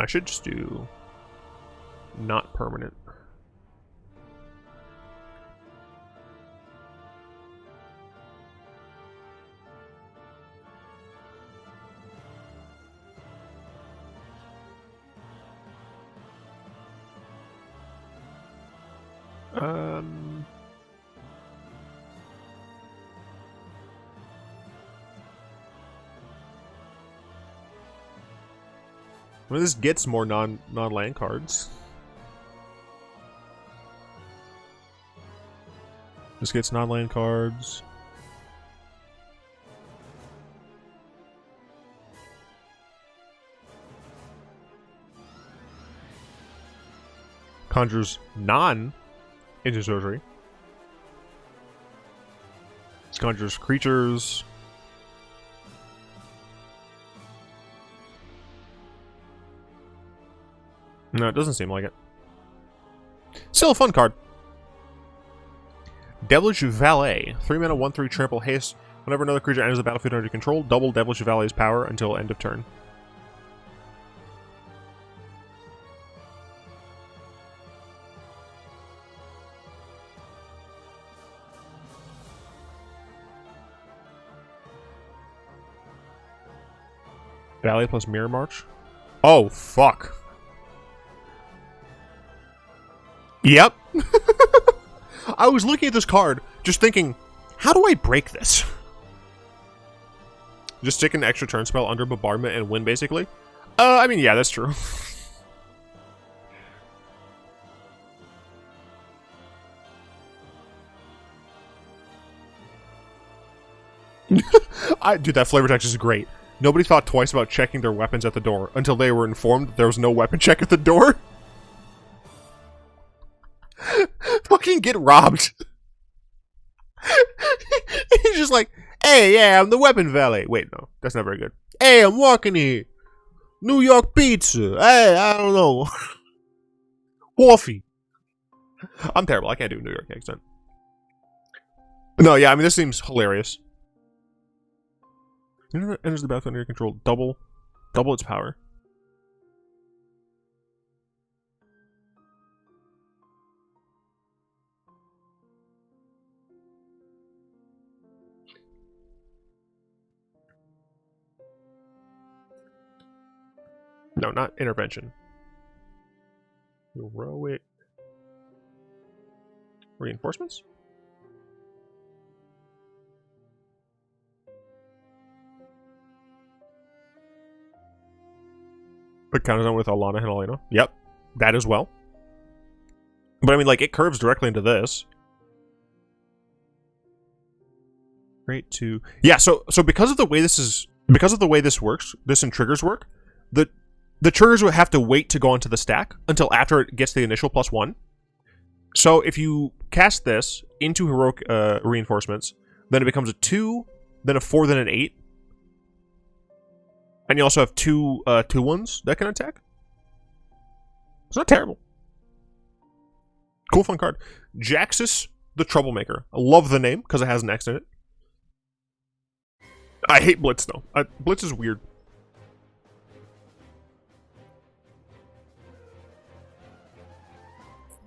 should just do not permanent. Well, this gets more non-land cards. This gets non-land cards. Conjures non-instant sorcery. This conjures creatures. No, it doesn't seem like it. Still a fun card. Devilish Valet. 3 mana, 1/3 trample haste. Whenever another creature enters the battlefield under your control, double Devilish Valet's power until end of turn. Valet plus Mirror March. Oh, fuck. Yep. I was looking at this card, just thinking, how do I break this? Just stick an extra turn spell under bombardment and win, basically? I mean, yeah, that's true. Dude, that flavor text is great. Nobody thought twice about checking their weapons at the door until they were informed that there was no weapon check at the door. Fucking get robbed. He's just like, hey, yeah, I'm the weapon valet. Wait, no, that's not very good. Hey, I'm walking here. New York pizza. Hey, I don't know. Coffee. I'm terrible. I can't do a New York accent. No, yeah, I mean, this seems hilarious. Enters the battlefield under your control. Double its power. No, not intervention. Heroic reinforcements? It counters on with Alana and Helena. Yep, that as well. But I mean, like, it curves directly into this. Great to yeah. So because of the way this works, this and triggers work, the triggers would have to wait to go into the stack until after it gets the initial +1. So if you cast this into heroic reinforcements, then it becomes a 2, then a 4, then an 8. And you also have two 2/1s that can attack. It's not terrible. Cool, fun card. Jaxus the Troublemaker. I love the name because it has an X in it. I hate Blitz though. Blitz is weird.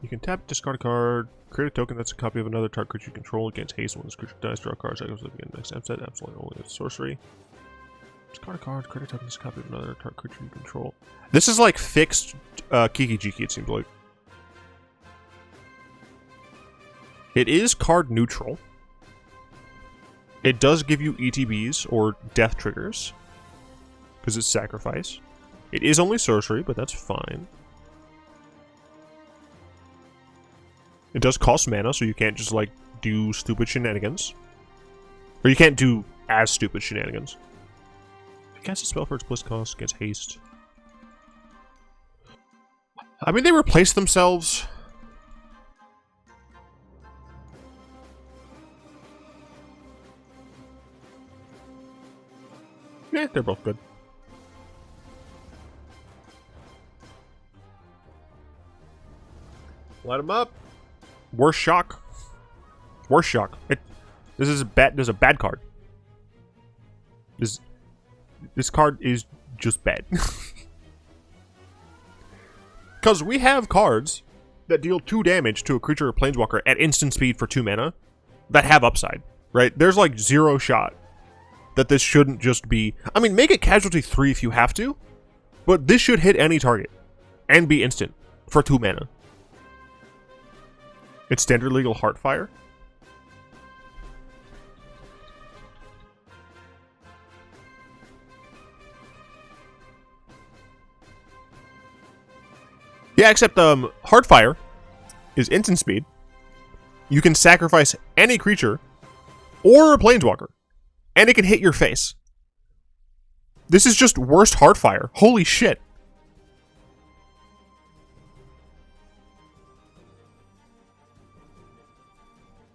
You can tap, discard a card, create a token that's a copy of another target creature you control against haste. When this creature dies, draw a card. So I goes again next set. Absolutely only a sorcery. Discard a card, create a token that's a copy of another target creature you control. This is like fixed Kiki Jiki, it seems like. It is card neutral. It does give you ETBs or death triggers because it's sacrifice. It is only sorcery, but that's fine. It does cost mana, so you can't just, like, do stupid shenanigans. Or you can't do as stupid shenanigans. Cast a spell for its bliss cost, gets haste. I mean, they replace themselves. Yeah, they're both good. Light them up. Worst shock. Worst shock. This is a bad. There's a bad card. This card is just bad. Because we have cards that deal 2 damage to a creature or planeswalker at instant speed for 2 mana that have upside, right? There's like 0 shot that this shouldn't just be... I mean, make it casualty 3 if you have to, but this should hit any target and be instant for 2 mana. It's standard legal Heartfire. Yeah, except Heartfire is instant speed. You can sacrifice any creature or a planeswalker, and it can hit your face. This is just worst Heartfire. Holy shit.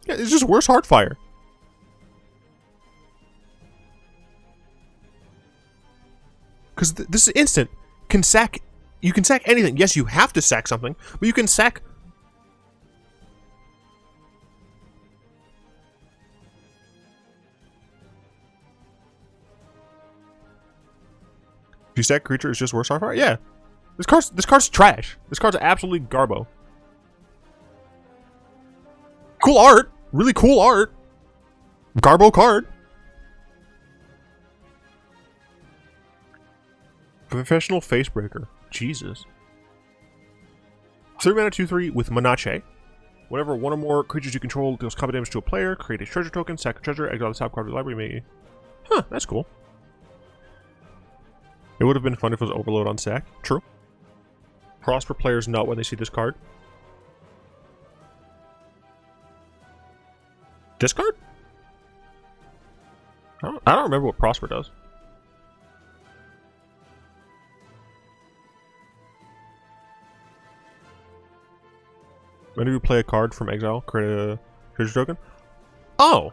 Yeah, it's just worse Heartfire. Because this is instant. You can sack anything. Yes, you have to sack something, but you can sack... If you sack creature, it's just worse Heartfire? Yeah. This card's trash. This card's absolutely garbo. Cool art. Really cool art. Garbo card. Professional Facebreaker. Jesus. 3 mana 2/3 with Menace. Whenever one or more creatures you control deals combat damage to a player, create a treasure token, sack a treasure, exile the top card of the library. May... Huh, that's cool. It would have been fun if it was Overload on sack. True. Prosper players not when they see this card. Discard? I don't remember what Prosper does. Whenever you play a card from exile, create a treasure token. Oh!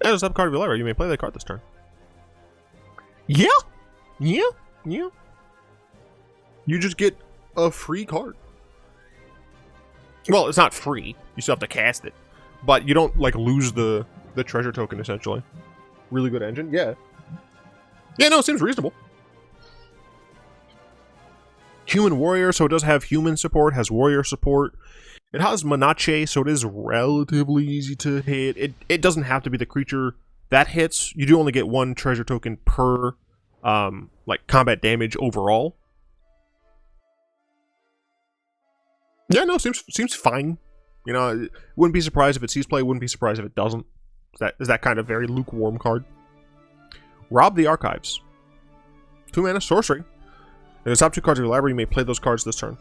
That is a card of your library. You may play that card this turn. Yeah! Yeah! Yeah! You just get a free card. Well, it's not free. You still have to cast it. But you don't, like, lose the treasure token, essentially. Really good engine. Yeah. Yeah, no, it seems reasonable. Human warrior, so it does have human support, has warrior support. It has Menace, so it is relatively easy to hit. It doesn't have to be the creature that hits. You do only get 1 treasure token per, like, combat damage overall. Yeah, no, seems fine. You know, wouldn't be surprised if it sees play, wouldn't be surprised if it doesn't. Is that kind of very lukewarm card. Rob the Archives. 2 mana, sorcery. And the top 2 cards of your library, you may play those cards this turn.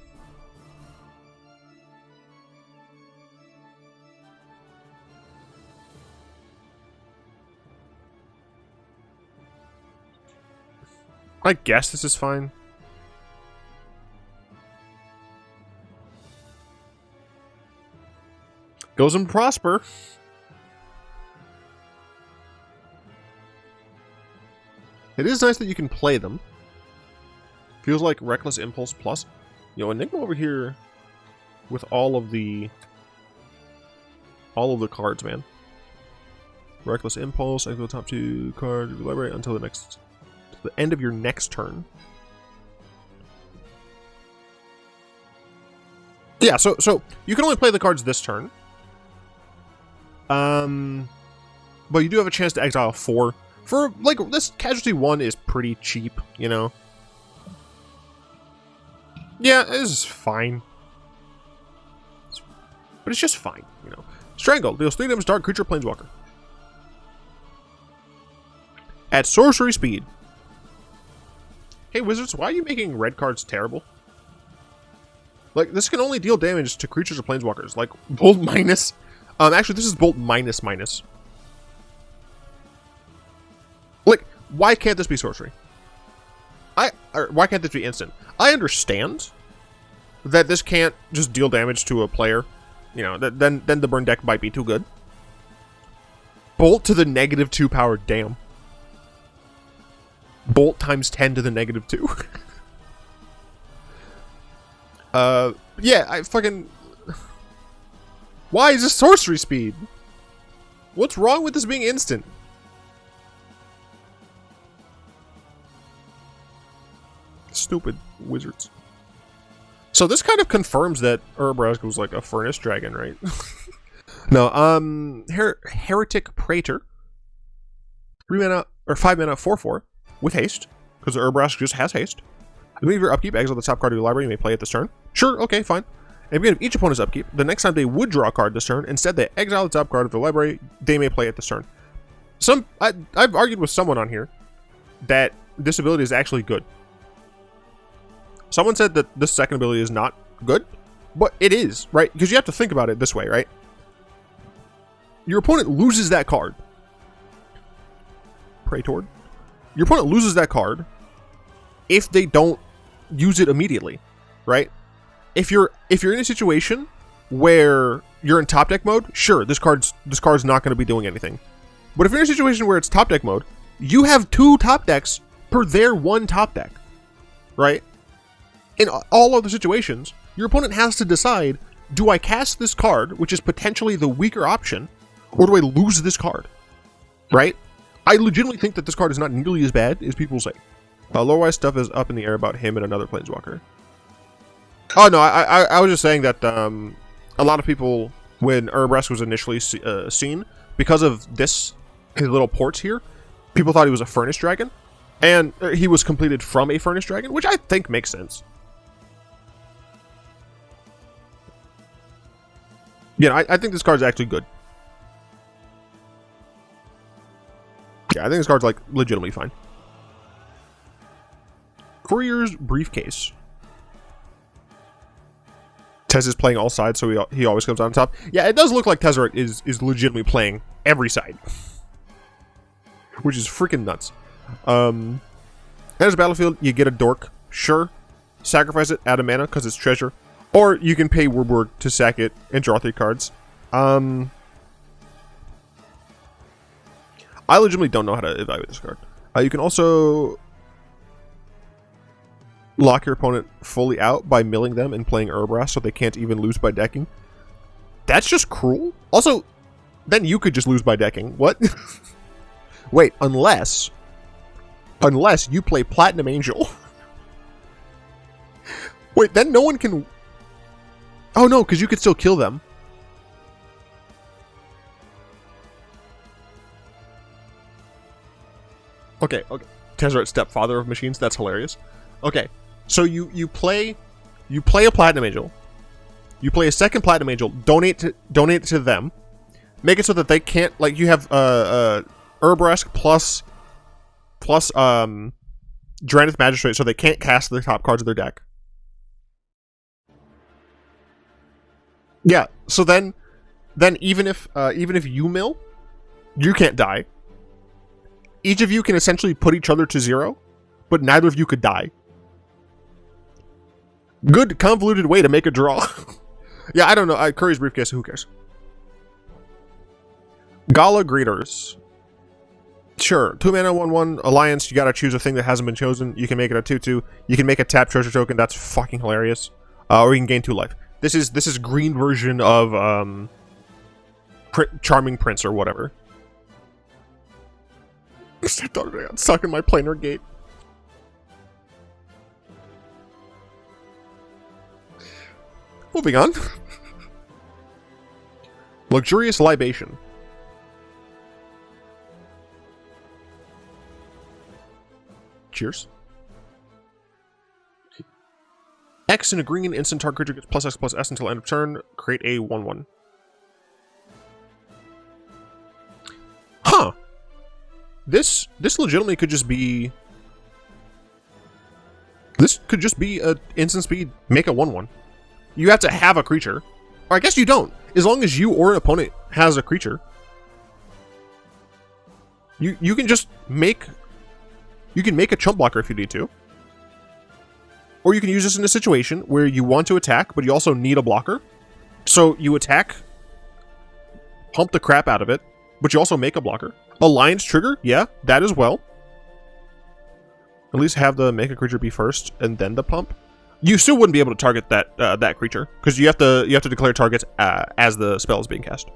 I guess this is fine. Goes and Prosper. It is nice that you can play them. Feels like Reckless Impulse Plus. You know, Enigma over here with all of the cards, man. Reckless Impulse, exile the top 2 cards of your library until the end of your next turn. Yeah, so you can only play the cards this turn. But you do have a chance to exile 4. For, like, this Casualty 1 is pretty cheap, you know? Yeah, this is fine. But it's just fine, you know? Strangle. Deals 3 damage to target creature planeswalker. At sorcery speed. Hey, Wizards, why are you making red cards terrible? Like, this can only deal damage to creatures or planeswalkers. Like, Bolt minus. Actually, this is Bolt minus minus. Like, why can't this be sorcery? Why can't this be instant? I understand that this can't just deal damage to a player. You know, then the burn deck might be too good. Bolt to the -2 power, damn. Bolt times 10 to the -2. Yeah, I fucking... Why is this sorcery speed? What's wrong with this being instant? Stupid Wizards. So this kind of confirms that Urabrask was like a furnace dragon, right? No, Heretic Praetor. 3 mana, or 5 mana, 4/4, with haste, because Urabrask just has haste. At the beginning of your upkeep, exile the top card of your library, you may play it this turn. Sure, okay, fine. At the beginning of each opponent's upkeep, the next time they would draw a card this turn, instead they exile the top card of the library, they may play it this turn. I've argued with someone on here that this ability is actually good. Someone said that this second ability is not good, but it is, right? Because you have to think about it this way, right? Your opponent loses that card. Praetor. Your opponent loses that card if they don't use it immediately, right? If you're in a situation where you're in top deck mode, sure, this card's not going to be doing anything. But if you're in a situation where it's top deck mode, you have 2 top decks per their 1 top deck, right? In all other situations, your opponent has to decide, do I cast this card, which is potentially the weaker option, or do I lose this card, right? I legitimately think that this card is not nearly as bad as people say. Lore-wise stuff is up in the air about him and another planeswalker. Oh no, I was just saying that a lot of people, when Urabrask was initially seen, because of his little ports here, People thought he was a furnace dragon, and he was completed from a furnace dragon, which I think makes sense. Yeah, I think this card's actually good. Yeah, I think this card's like legitimately fine. Courier's Briefcase. Tez is playing all sides, so he always comes on top. Yeah, it does look like Tezzeret is legitimately playing every side. Which is freaking nuts. Enters battlefield, you get a dork. Sure. Sacrifice it, add a mana, because it's treasure. Or you can pay Warburg to sack it and draw 3 cards. I legitimately don't know how to evaluate this card. You can also lock your opponent fully out by milling them and playing Urbrass so they can't even lose by decking. That's just cruel. Also, then you could just lose by decking. What? Wait, unless you play Platinum Angel. Wait, then no one can... Oh no, because you could still kill them. Okay. Tezzeret, stepfather of machines. That's hilarious. Okay, so you play a Platinum Angel. You play a second Platinum Angel. Donate it to them. Make it so that they can't, like, you have Urbrask plus Drannith Magistrate, so they can't cast the top cards of their deck. Yeah. So then even if you mill, you can't die. Each of you can essentially put each other to 0, but neither of you could die. Good convoluted way to make a draw. Yeah, I don't know. Curry's Briefcase, who cares? Gala Greeters. Sure. 2 mana, 1/1 Alliance. You gotta choose a thing that hasn't been chosen. You can make it a 2/2. You can make a tap treasure token. That's fucking hilarious. Or you can gain 2 life. This is green version of Charming Prince or whatever. I thought I got stuck in my planar gate. Moving on. Luxurious Libation. Cheers. X in a green instant target creature gets +X+S until end of turn. Create a 1/1. Huh. This legitimately could just be... This could just be a instant speed, make a 1/1. You have to have a creature. Or I guess you don't. As long as you or an opponent has a creature. You can just make... You can make a chump blocker if you need to. Or you can use this in a situation where you want to attack, but you also need a blocker. So you attack, pump the crap out of it, but you also make a blocker. Alliance trigger, yeah, that as well. At least have the make a creature be first, and then the pump. You still wouldn't be able to target that creature because you have to declare targets as the spell is being cast.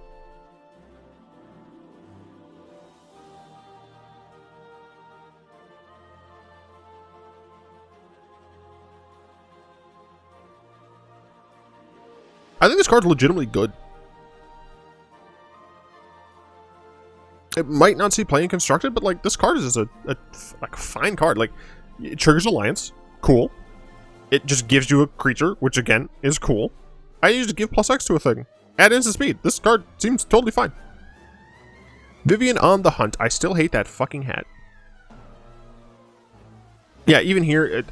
I think this card's legitimately good. It might not see playing constructed, but like this card is a fine card. Like it triggers Alliance, cool. It just gives you a creature, which again is cool. I used to give +X to a thing. Add instant speed. This card seems totally fine. Vivian on the Hunt. I still hate that fucking hat. Yeah, even here,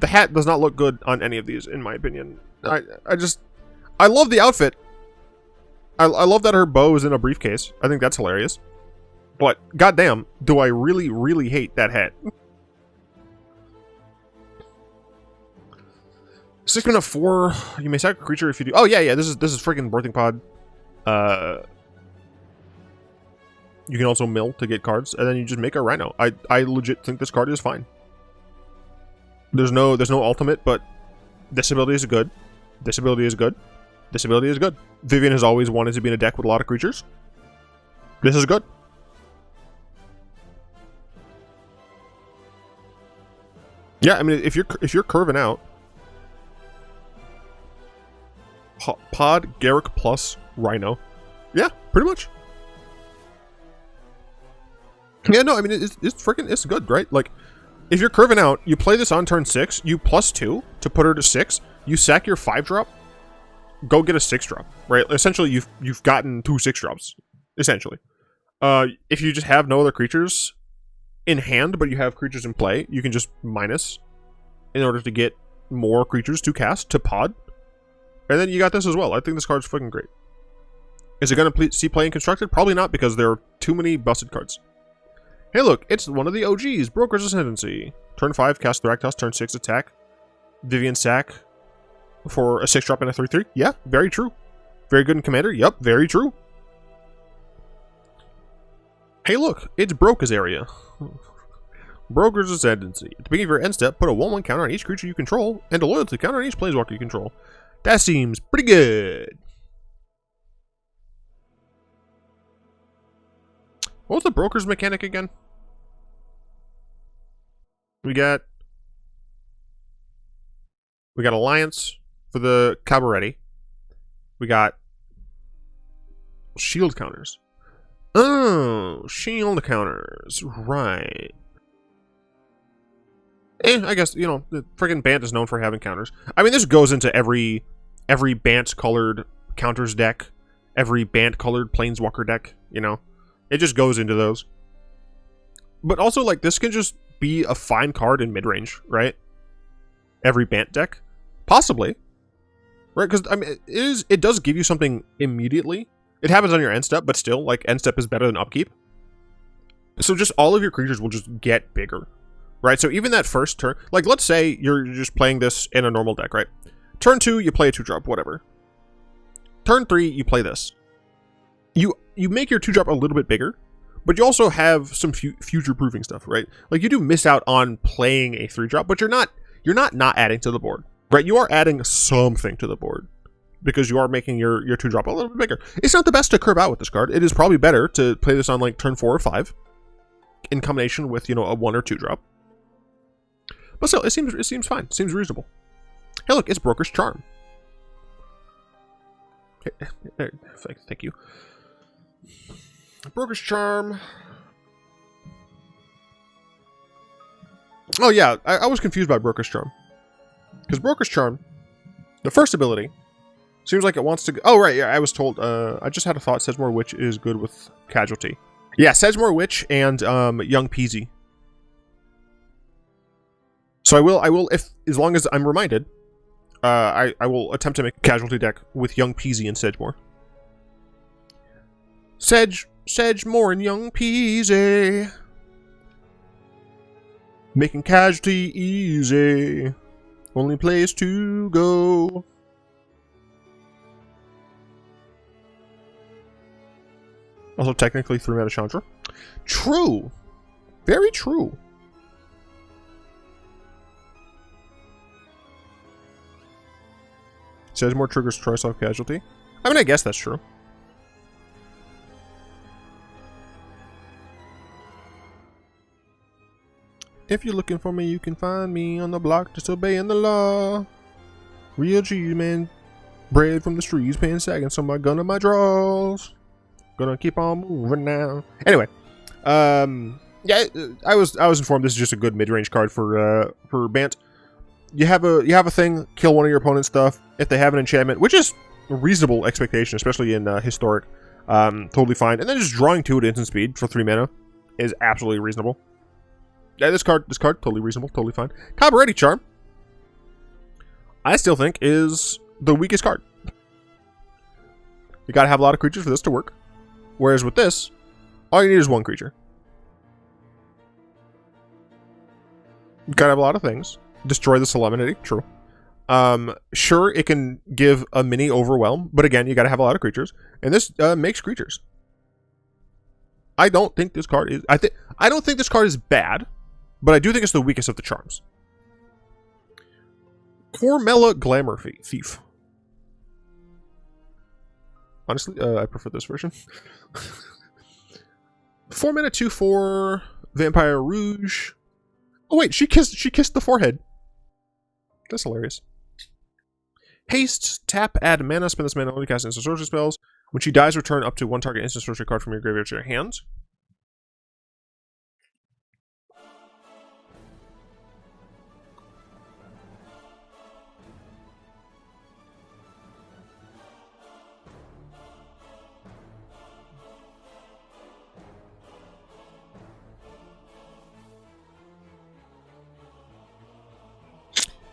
the hat does not look good on any of these, in my opinion. I love the outfit. I love that her bow is in a briefcase. I think that's hilarious. But, goddamn, do I really, really hate that hat. 6 mana 4. You may sack a creature if you do. Oh yeah, this is freaking Birthing Pod. You can also mill to get cards, and then you just make a Rhino. I legit think this card is fine. There's no ultimate, but this ability is good. This ability is good. This ability is good. Vivian has always wanted to be in a deck with a lot of creatures. This is good. Yeah, I mean, if you're curving out, Pod, Garrick plus Rhino. Yeah, pretty much. Yeah, no, I mean, it's good, right? Like, if you're curving out, you play this on turn 6, you +2 to put her to 6, you sack your 5-drop, go get a 6-drop, right? Essentially, you've gotten 2 6-drops, essentially. If you just have no other creatures in hand, but you have creatures in play, you can just minus in order to get more creatures to cast, to pod. And then you got this as well. I think this card's fucking great. Is it going to see play in Constructed? Probably not, because there are too many busted cards. Hey look, it's one of the OGs, Broker's Ascendancy. Turn 5, cast Thraktos, turn 6, attack. Vivian Sack for a 6-drop and a 3/3. Yeah, very true. Very good in Commander. Yup, very true. Hey look, it's Broca's area. Broker's Ascendancy. At the beginning of your end step, put a 1/1 counter on each creature you control, and a loyalty counter on each planeswalker you control. That seems pretty good. What was the Broker's mechanic again? We got Alliance for the Cabaretti. We got shield counters. Oh, shield counters. Right. I guess, you know, the friggin' Bant is known for having counters. I mean, this goes into every Bant-colored counters deck, every Bant-colored Planeswalker deck, you know? It just goes into those. But also, like, this can just be a fine card in mid-range, right? Every Bant deck? Possibly. Right, because, I mean, it does give you something immediately. It happens on your end step, but still, like, end step is better than upkeep. So just all of your creatures will just get bigger. Right, so even that first turn, like, let's say you're just playing this in a normal deck, right? Turn 2, you play a 2-drop, whatever. Turn 3, you play this. You make your 2-drop a little bit bigger, but you also have some future-proofing stuff, right? Like, you do miss out on playing a 3-drop, but you're not adding to the board, right? You are adding something to the board because you are making your 2-drop a little bit bigger. It's not the best to curve out with this card. It is probably better to play this on, like, turn 4 or 5 in combination with, you know, a 1 or 2-drop. But still, it seems fine. It seems reasonable. Hey, look, it's Broker's Charm. Okay, thank you. Broker's Charm. Oh, yeah, I was confused by Broker's Charm. Because Broker's Charm, the first ability, seems like it wants to go... Oh, right, yeah, I was told... I just had a thought. Sedgemoor Witch is good with Casualty. Yeah, Sedgemoor Witch and Young Peasy. So I will, if as long as I'm reminded, I will attempt to make a Casualty deck with Young Peasy and Sedgemoor. Sedgemoor and Young Peasy. Making Casualty easy. Only place to go. Also technically 3-mana Chandra. True. Very true. Sedgemoor triggers choice off Casualty. I mean, I guess that's true. If you're looking for me, you can find me on the block disobeying the law. Real G-man, bread from the streets, pants sagging, so my gun on my draws. Gonna keep on moving now. Anyway, yeah, I was informed this is just a good mid-range card for Bant. You have a thing, kill one of your opponent's stuff. If they have an enchantment, which is a reasonable expectation, especially in historic, totally fine. And then just drawing 2 at instant speed for 3 mana is absolutely reasonable. Yeah, this card, totally reasonable, totally fine. Cabaretti Charm, I still think is the weakest card. You gotta have a lot of creatures for this to work. Whereas with this, all you need is 1 creature. You gotta have a lot of things. Destroy the Solemnity, true. Sure, it can give a mini overwhelm, but again, you gotta have a lot of creatures. And this makes creatures. I don't think this card is... I don't think this card is bad, but I do think it's the weakest of the charms. Cormella Glamour Thief. Honestly, I prefer this version. 4 mana 2/4 Vampire Rouge. Oh wait, she kissed the forehead. That's hilarious. Haste, tap, add mana, spend this mana only cast instant sorcery spells. When she dies, return up to 1 target instant sorcery card from your graveyard to your hand.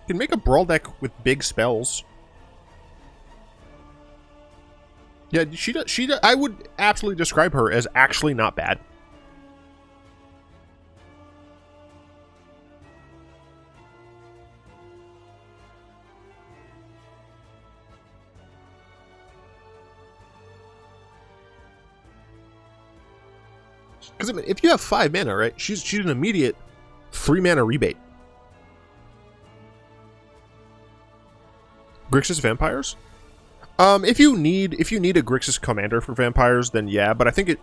can make a brawl deck with big spells. Yeah, she does. I would absolutely describe her as actually not bad. Because I mean, if you have 5 mana, right? She's an immediate 3 mana rebate. Grixis vampires. If you need a Grixis commander for vampires, then yeah. But I think it.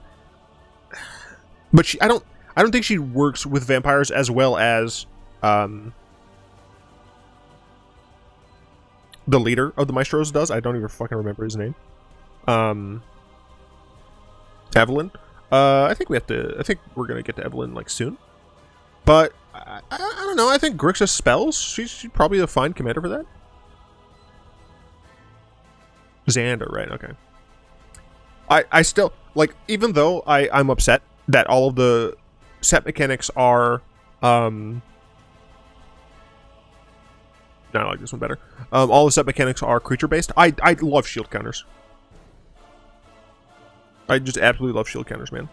But I don't think she works with vampires as well as the leader of the maestros does. I don't even fucking remember his name. Evelyn. I think we're gonna get to Evelyn like soon. But I don't know. I think Grixis spells. She's probably a fine commander for that. Xander, right? Okay. I still like, even though I'm upset that all of the set mechanics are no, I like this one better. All the set mechanics are creature based. I love shield counters. I just absolutely love shield counters, man.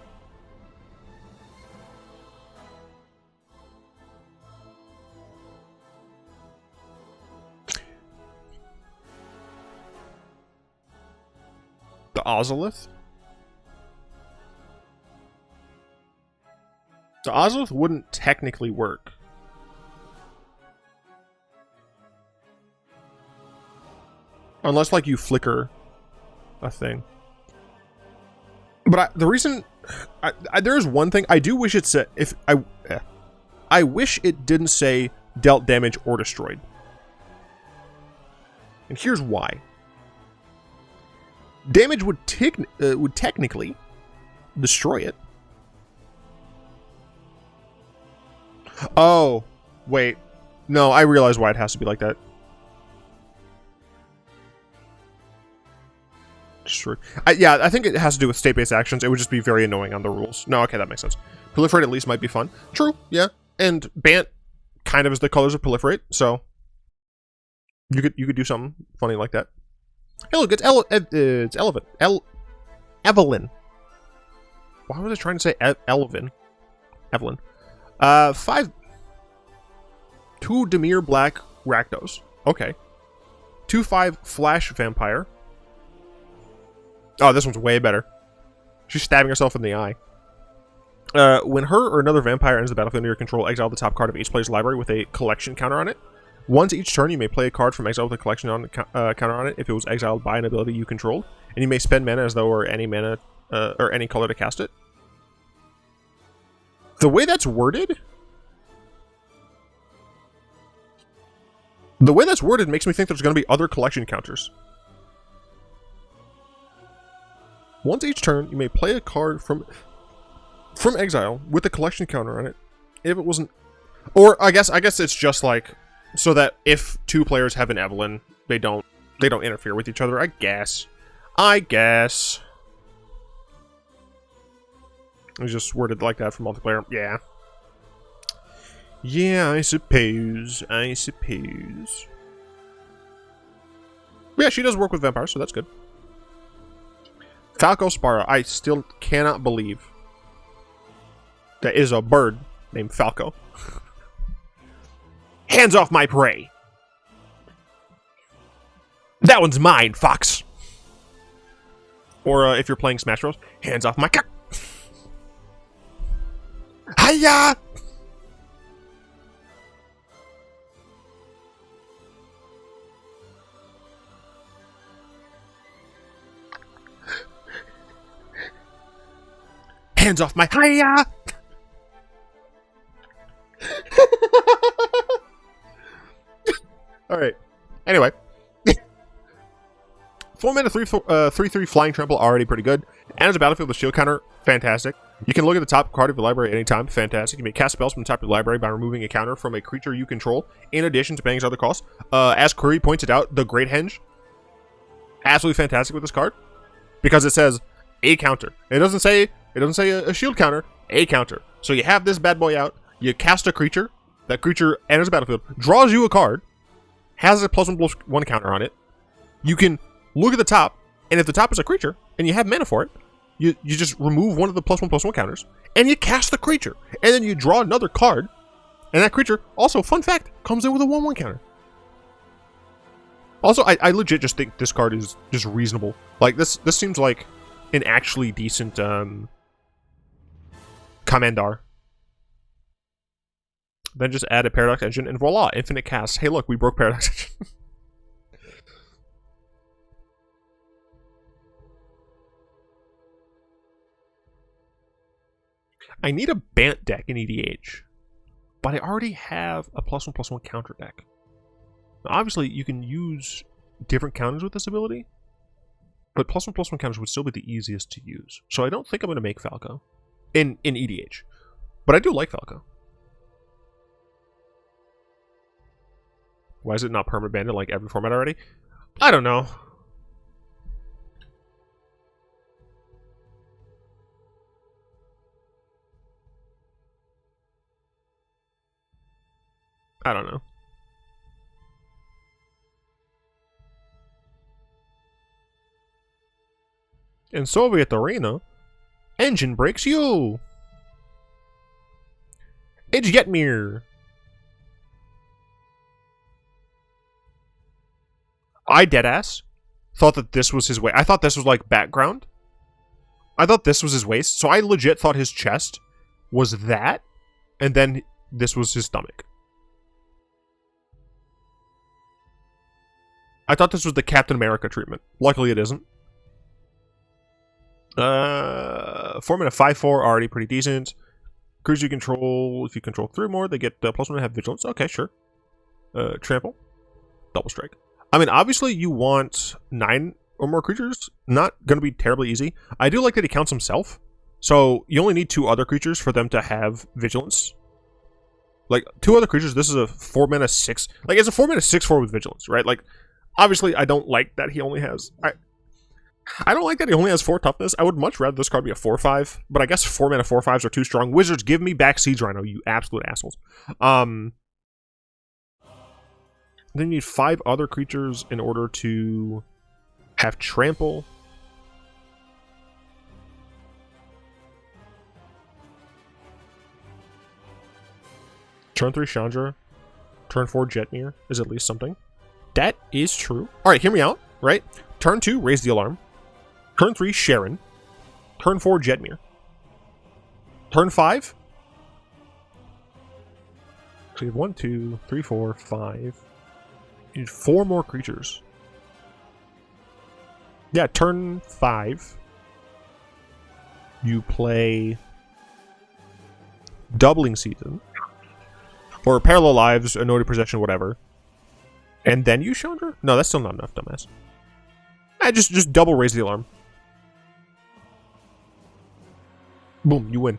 The Ozolith? The Ozolith wouldn't technically work. Unless, like, you flicker a thing. But the reason... there's one thing. I do wish it said... I wish it didn't say dealt damage or destroyed. And here's why. Damage would technically destroy it. Oh, wait. No, I realize why it has to be like that. Yeah, I think it has to do with state-based actions. It would just be very annoying on the rules. No, okay, that makes sense. Proliferate at least might be fun. True, yeah. And Bant kind of is the colors of Proliferate, so you could do something funny like that. Hey, look, it's Evelyn. Why was I trying to say Evelyn? 2 demure black Rakdos. Okay. 2/5 flash vampire. Oh, this one's way better. She's stabbing herself in the eye. When her or another vampire enters the battlefield under your control, exile the top card of each player's library with a collection counter on it. Once each turn, you may play a card from exile with a collection counter on it if it was exiled by an ability you controlled, and you may spend mana as though or any mana or any color to cast it. The way that's worded makes me think there's going to be other collection counters. Once each turn, you may play a card from exile with a collection counter on it. If it wasn't, or I guess it's just like so that if 2 players have an Evelyn, they don't interfere with each other. I guess. It's just worded like that for multiplayer. Yeah. Yeah, I suppose. Yeah, she does work with vampires, so that's good. Falco Spara. I still cannot believe there is a bird named Falco. Hands off my prey! That one's mine, Fox! Or if you're playing Smash Bros, hands off my cock! Hiya! Hands off my hiya! Alright. Anyway. 4 mana 3/3 flying trample, already pretty good. And as a battlefield with shield counter, fantastic. You can look at the top card of your library at any time, fantastic. You may cast spells from the top of your library by removing a counter from a creature you control, in addition to paying its other costs. As Curry pointed out, the Great Henge, absolutely fantastic with this card, because it says a counter. It doesn't say a shield counter, a counter. So you have this bad boy out, you cast a creature, that creature enters the battlefield, draws you a card, has a +1/+1 counter on it. You can look at the top, and if the top is a creature, and you have mana for it, you just remove one of the +1/+1 counters, and you cast the creature. And then you draw another card, and that creature, also, fun fact, comes in with a 1/1 counter. Also, I legit just think this card is just reasonable. Like, this seems like an actually decent, Commander. Then just add a Paradox Engine, and voila, infinite cast. Hey, look, we broke Paradox Engine. I need a Bant deck in EDH, but I already have a +1/+1 counter deck. Now, obviously, you can use different counters with this ability, but +1/+1 counters would still be the easiest to use. So I don't think I'm going to make Falco in EDH, but I do like Falco. Why is it not permanent banned in like every format already? I don't know. I don't know. In Soviet Arena, engine breaks you. It's Yetmir. I deadass thought that this was his waist. I thought this was like background. I thought this was his waist, so I legit thought his chest was that, and then this was his stomach. I thought this was the Captain America treatment. Luckily, it isn't. 4 mana 5/4, already pretty decent. Creatures you control, if you control 3 or more, they get +1 to have vigilance. Okay, sure. Trample. Double strike. I mean, obviously, you want 9 or more creatures. Not going to be terribly easy. I do like that he counts himself. So, you only need 2 other creatures for them to have vigilance. Like, 2 other creatures, this is a 4 mana 6. Like, it's a 4 mana 6/4 with vigilance, right? Like, obviously, I don't like that he only has... I don't like that he only has 4 toughness. I would much rather this card be a 4/5, but I guess 4 mana 4/5s are too strong. Wizards, give me back Siege Rhino, you absolute assholes. Then you need 5 other creatures in order to have trample. Turn 3 Chandra, turn 4 Jetmir is at least something. That is true. Alright, hear me out, right? Turn 2, Raise the Alarm. Turn 3, Sharon. Turn 4, Jetmir. Turn 5. So you have 1, 2, 3, 4, 5. You need 4 more creatures. Yeah, turn 5. You play Doubling Season. Or Parallel Lives, Annoyed Possession, whatever. And then you Chandra? No, that's still not enough, dumbass. Just double Raise the Alarm. Boom, you win.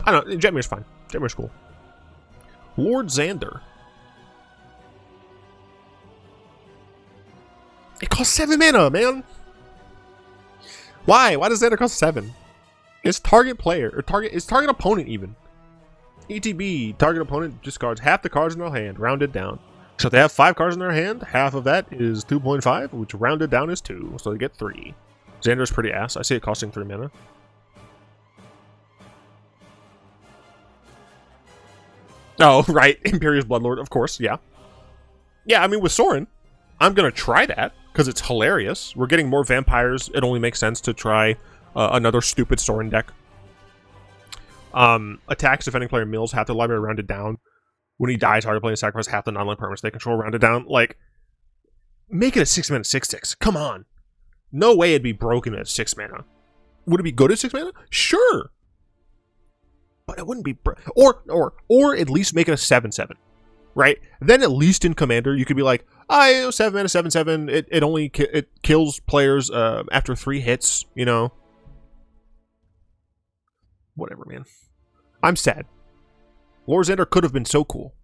I don't know, Jetmir's fine. Jetmir's cool. Lord Xander. It costs 7 mana, man! Why? Why does Xander cost 7? It's target player, or it's target opponent even. ETB, target opponent discards half the cards in their hand, rounded down. So if they have 5 cards in their hand, half of that is 2.5, which rounded down is 2, so they get 3. Xander's pretty ass. I see it costing 3 mana. Oh, right. Imperious Bloodlord, of course, yeah. Yeah, I mean, with Sorin, I'm going to try that, because it's hilarious. We're getting more vampires. It only makes sense to try another stupid Sorin deck. Attacks defending player mills half the library rounded down. When he dies, target player sacrifice half the non-land permanents they control rounded down. Like, make it a 6 mana 6/6. Come on. No way it'd be broken at 6 mana. Would it be good at 6 mana? Sure. But it wouldn't be... Or at least make it a 7/7. Right? Then at least in Commander, you could be like, 7 mana 7/7. It only kills players after 3 hits, you know? Whatever, man. I'm sad. Lord Xander could have been so cool.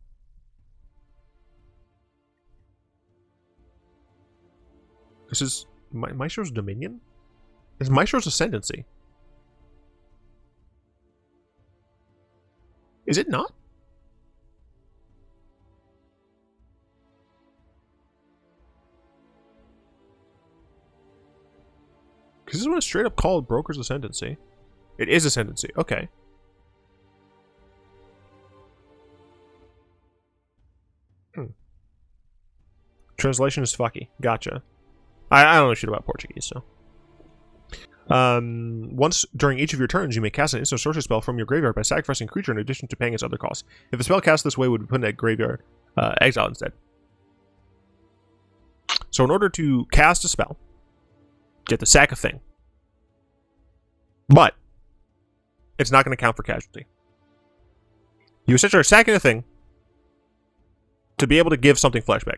This is Maestro's Dominion? This is Maestro's Ascendancy. Is it not? Because this one is straight up called Broker's Ascendancy. It is Ascendancy. Okay. Translation is fucky. Gotcha. I don't know shit about Portuguese, so. Once during each of your turns, you may cast an instant sorcery spell from your graveyard by sacrificing a creature in addition to paying its other costs. If a spell cast this way would be put in a graveyard, exile instead. So in order to cast a spell, you have to sack a thing. But it's not going to count for casualty. You essentially are sacking a thing to be able to give something flashback.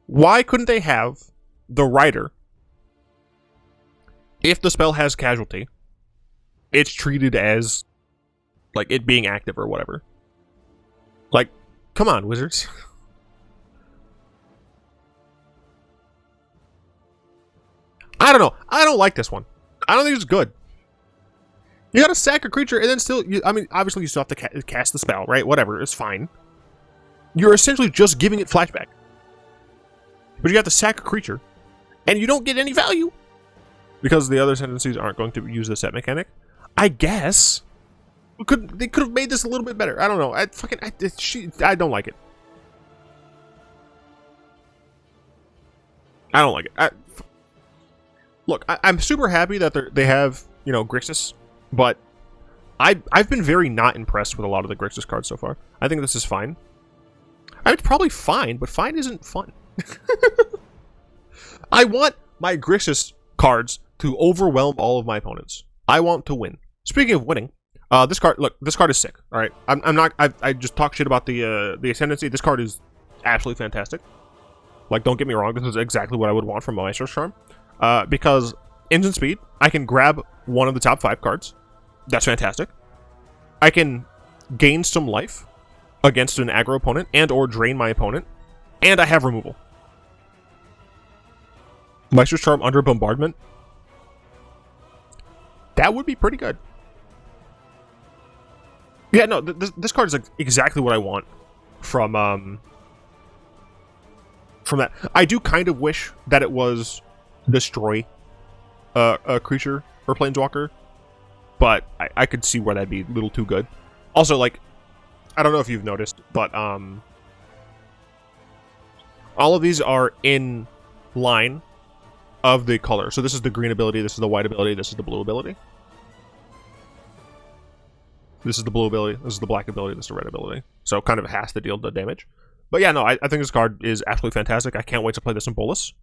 Why couldn't they have the writer, if the spell has casualty, it's treated as like it being active or whatever? Like, come on, Wizards. I don't know. I don't like this one. I don't think it's good. You gotta sack a creature and then still... I mean, obviously you still have to cast the spell, right? Whatever, it's fine. You're essentially just giving it flashback. But you have to sack a creature, and you don't get any value. Because the other sentences aren't going to use the set mechanic. I guess. They could have made this a little bit better. I don't know. I don't like it. I don't like it. Look, I'm super happy that they have, you know, Grixis, but I've been very not impressed with a lot of the Grixis cards so far. I think this is fine. I mean, it's probably fine, but fine isn't fun. I want my Grixis cards to overwhelm all of my opponents. I want to win. Speaking of winning, this card, look, this card is sick. All right, I just talk shit about the Ascendancy. This card is absolutely fantastic. Like, don't get me wrong, this is exactly what I would want from Maestro's Charm. Because instant speed, I can grab one of the top 5 cards. That's fantastic. I can gain some life against an aggro opponent and or drain my opponent. And I have removal. Maestro's Charm under bombardment. That would be pretty good. Yeah, no, this card is like exactly what I want from that. I do kind of wish that it was destroy a creature or planeswalker, but I could see where that'd be a little too good. Also, like, I don't know if you've noticed, but all of these are in line of the color. So this is the green ability, this is the white ability, this is the blue ability. This is the blue ability, this is the black ability, this is the red ability. So it kind of has to deal the damage. But yeah, no, I think this card is absolutely fantastic. I can't wait to play this in Bolas.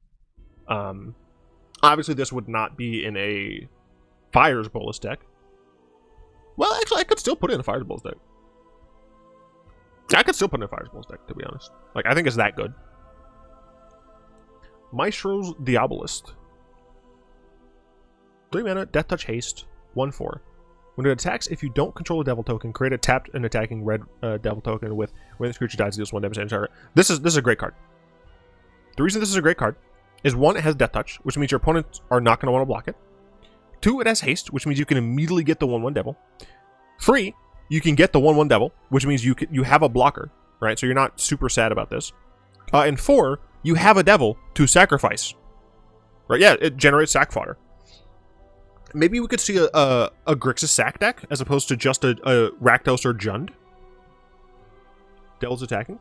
Obviously this would not be in a Fire's Bolas deck. Well, actually, I could still put it in a Fire's Bolas deck. I could still put it in a Fire's Bolas deck, to be honest. Like, I think it's that good. Maestro's Diabolist. 3 mana, Death Touch Haste, 1/4. When it attacks, if you don't control a devil token, create a tapped and attacking red devil token with when this creature dies, it deals 1 damage to target. This is a great card. The reason this is a great card is 1, it has Death Touch, which means your opponents are not going to want to block it. 2, it has Haste, which means you can immediately get the 1/1 devil. 3, you can get the 1/1 devil, which means you have a blocker, right? So you're not super sad about this. And 4, you have a devil to sacrifice. Right, yeah, it generates sack fodder. Maybe we could see a Grixis sack deck as opposed to just a Rakdos or Jund. Devil's attacking.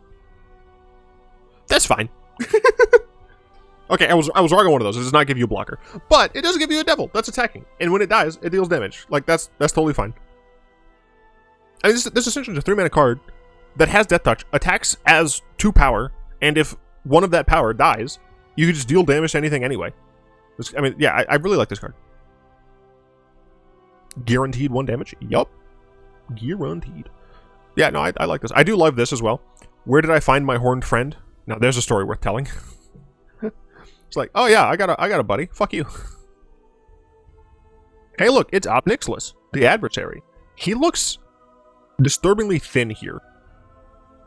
That's fine. Okay, I was wrong on one of those. It does not give you a blocker, but it does give you a devil that's attacking, and when it dies, it deals damage. Like that's totally fine. I mean, this essentially is a 3 mana card that has Death Touch, attacks as 2 power, and if one of that power dies, you can just deal damage to anything anyway. I mean, yeah, I really like this card. Guaranteed 1 damage. Yup. Guaranteed. Yeah, no, I like this. I do love this as well. Where did I find my horned friend? Now, there's a story worth telling. It's like, oh yeah, I got a buddy. Fuck you. Hey, look, it's Obnixilus, the adversary. He looks disturbingly thin here.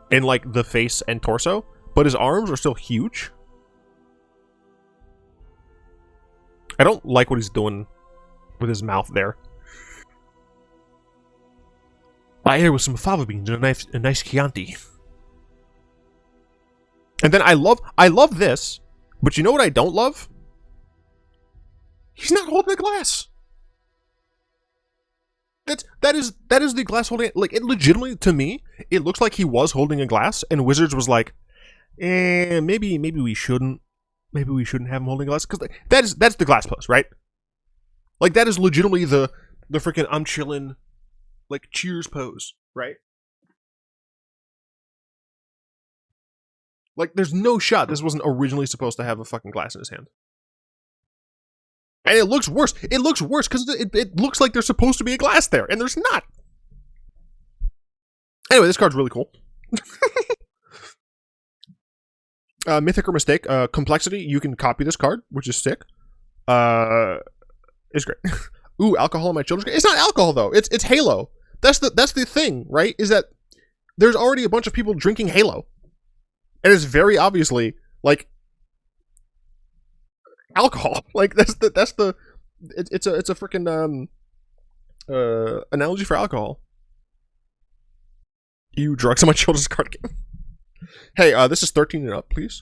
In, like, the face and torso. But his arms are still huge. I don't like what he's doing with his mouth there. I ate it with some fava beans and a nice Chianti. And then I love this, but you know what I don't love? He's not holding a glass. That is the glass holding. Like, it legitimately, to me, it looks like he was holding a glass, and Wizards was like, maybe we shouldn't. Maybe we shouldn't have him holding a glass, because that's the glass pose, right? Like, that is legitimately the freaking I'm chilling, like, cheers pose, right? Like, there's no shot this wasn't originally supposed to have a fucking glass in his hand. And it looks worse. It looks worse because it looks like there's supposed to be a glass there, and there's not. Anyway, this card's really cool. Mythic or Mistake. Complexity, you can copy this card, which is sick. It's great. Ooh, alcohol in my children's. It's not alcohol, though. It's Halo. That's the thing, right? Is that there's already a bunch of people drinking Halo. And it's very obviously, like, alcohol. Like, it's a freaking analogy for alcohol. You drugs on my children's card game. Hey, this is 13 and up, please.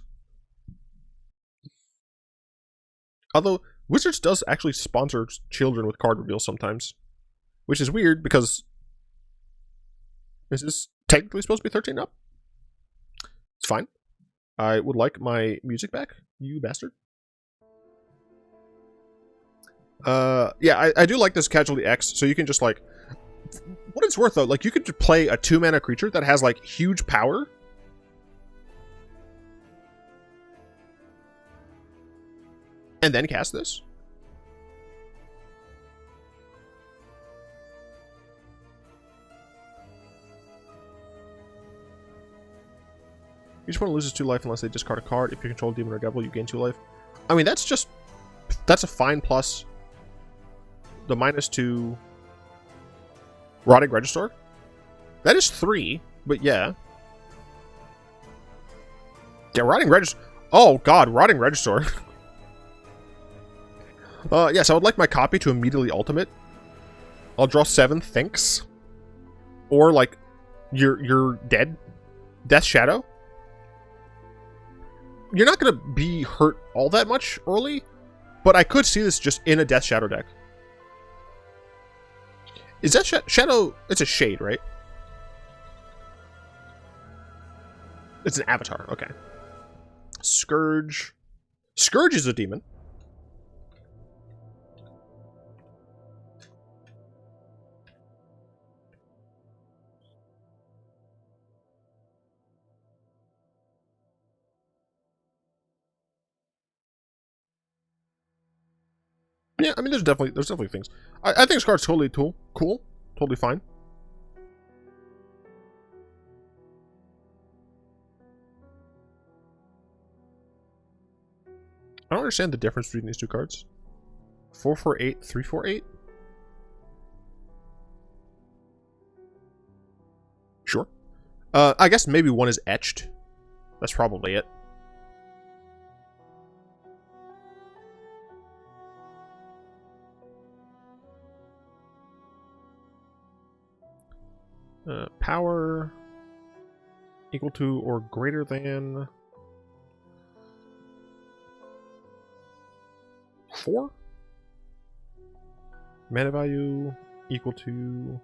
Although Wizards does actually sponsor children with card reveals sometimes, which is weird because is this technically supposed to be 13 and up? It's fine. I would like my music back, you bastard. Yeah, I do like this Casualty X, so you can just, like, what it's worth, though, like, you could play a 2-mana creature that has, like, huge power. And then cast this. Each one loses 2 life unless they discard a card. If you control demon or devil, you gain 2 life. I mean, that's a fine plus. The -2 Rotting Register. That is 3, but yeah. Yeah, Rotting Register. Oh god, Rotting Register. Yes, I would like my copy to immediately ultimate. I'll draw 7, thanks. Or, like, you're dead. Death Shadow. You're not going to be hurt all that much early, but I could see this just in a Death Shadow deck. Is that Shadow? It's a shade, right? It's an avatar, okay. Scourge. Scourge is a demon. Yeah, I mean, there's definitely things. I think this card's totally cool, totally fine. I don't understand the difference between these two cards. 4/8, 3/8. Sure. I guess maybe one is etched. That's probably it. Power equal to or greater than 4. Mana value equal to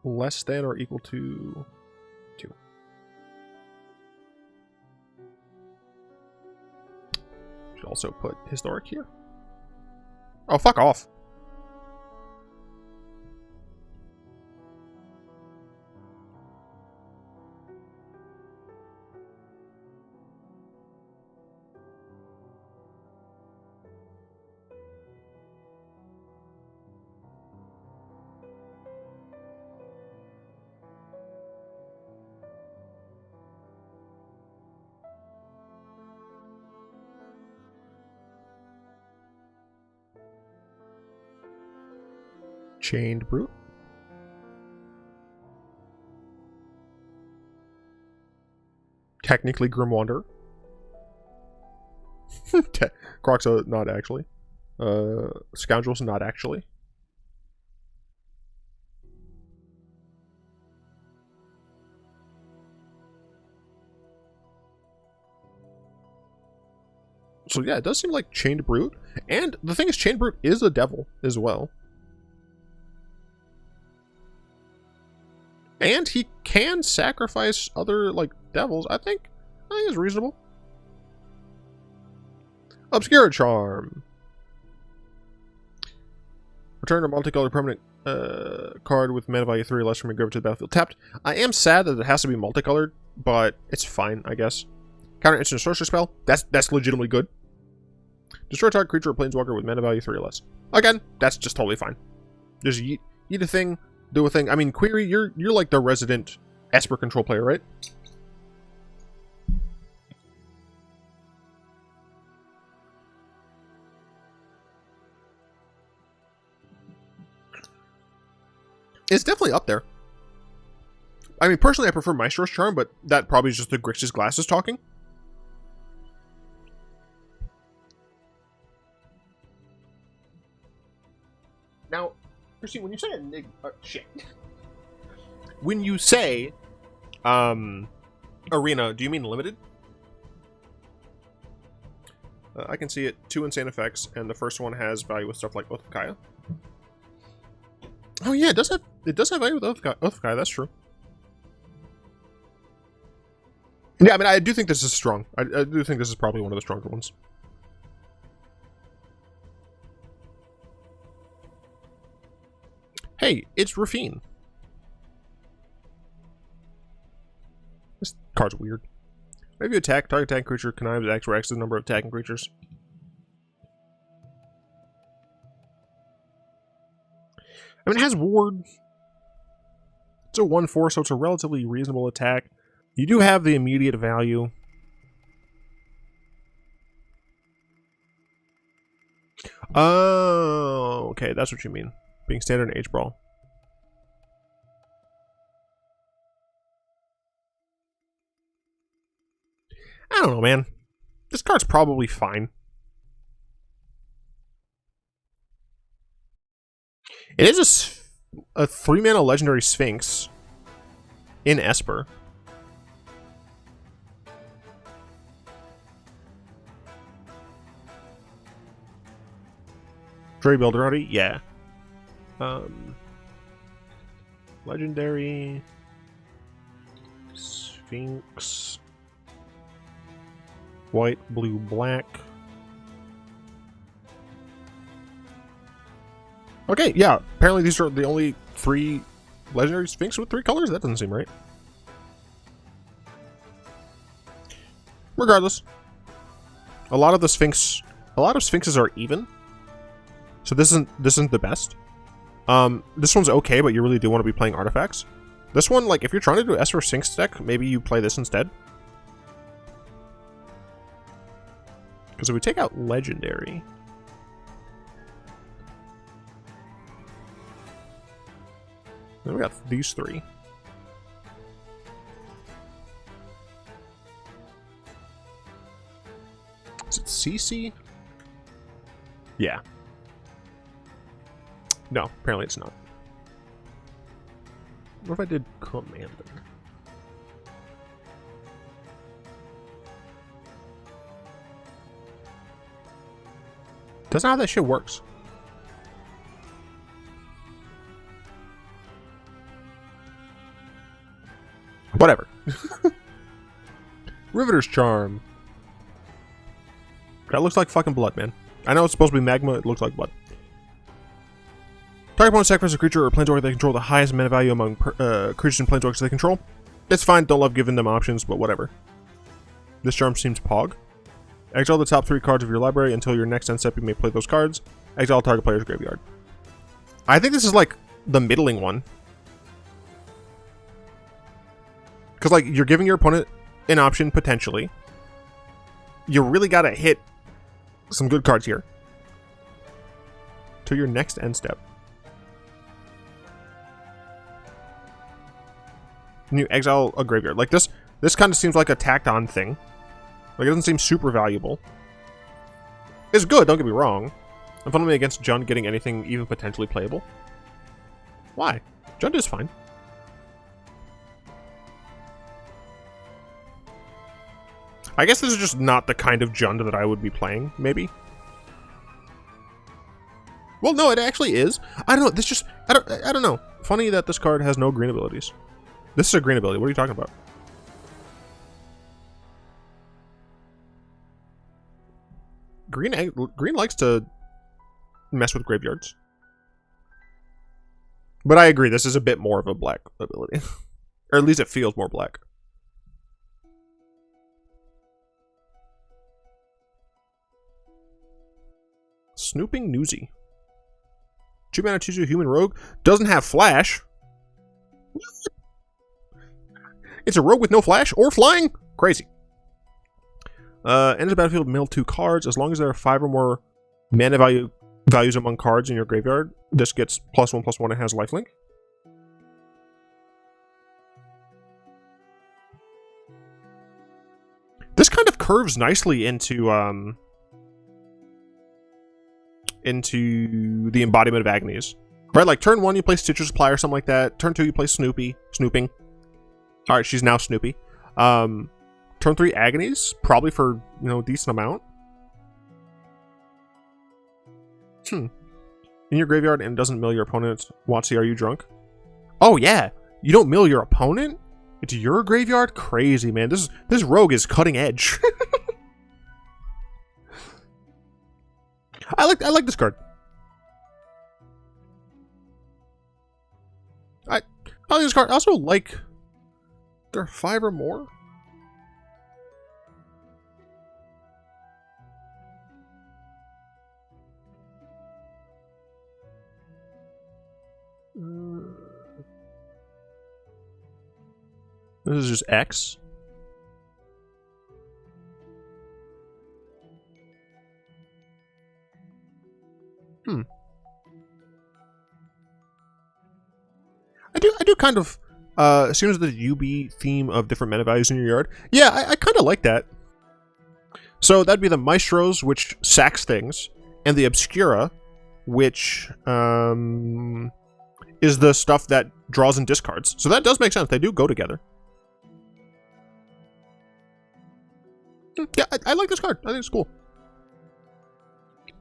less than or equal to 2. Should also put historic here. Oh, fuck off. Chained Brute. Technically Grim Wanderer. Croxa, not actually. Scoundrels, not actually. So yeah, it does seem like Chained Brute. And the thing is, Chained Brute is a devil as well. And he can sacrifice other, like, devils. I think it's reasonable. Obscure Charm. Return a multicolored permanent card with mana value 3 or less from your graveyard to the battlefield tapped. I am sad that it has to be multicolored, but it's fine, I guess. Counter instant sorcery spell. That's legitimately good. Destroy target creature or planeswalker with mana value 3 or less. Again, that's just totally fine. Just eat a thing, do a thing. I mean, Query, you're like the resident Esper control player, right? It's definitely up there. I mean, personally, I prefer Maestro's Charm, but that probably is just the Grix's glasses talking. Now, Christine, when you say shit. When you say arena, do you mean limited? I can see it. 2 insane effects, and the first one has value with stuff like Oath of Kaya. Oh yeah, it does have value with Oath of Kaya, that's true. Yeah, I mean, I do think this is strong. I do think this is probably one of the stronger ones. Hey, it's Rafine. This card's weird. Whenever you attack, target attacking creature connives X, where X is the number of attacking creatures. I mean, it has Ward. It's a 1/4, so it's a relatively reasonable attack. You do have the immediate value. Oh, okay, that's what you mean. Being standard in H-Brawl. I don't know, man. This card's probably fine. It is a 3-mana legendary Sphinx in Esper. Very builder already? Yeah. Legendary Sphinx. White, blue, black. Okay, yeah. Apparently these are the only 3 legendary Sphinx with 3 colors? That doesn't seem right. Regardless. A lot of Sphinxes are even. So this isn't the best. This one's okay, but you really do want to be playing artifacts. This one, like, if you're trying to do Esper Sphinx deck, maybe you play this instead. Because if we take out legendary, then we got these 3. Is it CC? Yeah. No, apparently it's not. What if I did Commander? That's not how that shit works. Whatever. Riveter's Charm. That looks like fucking blood, man. I know it's supposed to be magma, it looks like blood. Target opponent sacrifices a creature or planeswalker they control the highest mana value among creatures and planeswalkers they control. It's fine, don't love giving them options, but whatever. This charm seems pog. Exile the top 3 cards of your library until your next end step you may play those cards. Exile target player's graveyard. I think this is like the middling one. Because like you're giving your opponent an option potentially. You really gotta hit some good cards here. To your next end step. And you exile a graveyard. Like this kind of seems like a tacked on thing. Like it doesn't seem super valuable. It's good, don't get me wrong. I'm fundamentally against Jund getting anything even potentially playable. Why? Jund is fine. I guess this is just not the kind of Jund that I would be playing, maybe. Well, no, it actually is. I don't know. This just... I don't know. Funny that this card has no green abilities. This is a green ability. What are you talking about? Green likes to mess with graveyards. But I agree, this is a bit more of a black ability. Or at least it feels more black. Snooping Newsy. 2 mana, 2/2 human rogue. Doesn't have flash. It's a rogue with no flash or flying. Crazy. Enters the battlefield, mill 2 cards. As long as there are 5 or more mana values among cards in your graveyard, this gets +1/+1 and has lifelink. This kind of curves nicely into the embodiment of Agnes. Right, like turn 1 you play Stitcher's Supply or something like that. Turn 2 you play Snooping. Alright, she's now Snoopy. Turn 3 Agnes, probably for, you know, a decent amount. In your graveyard and doesn't mill your opponent. Watsy, are you drunk? Oh yeah, you don't mill your opponent? It's your graveyard? Crazy, man. This rogue is cutting edge. I like this card. I like this card. I also like... There are 5 or more? This is just X. I do kind of, as soon as the UB theme of different mana values in your yard. Yeah, I kind of like that. So that'd be the Maestros, which sacks things, and the Obscura, which is the stuff that draws and discards. So that does make sense. They do go together. Yeah, I like this card. I think it's cool.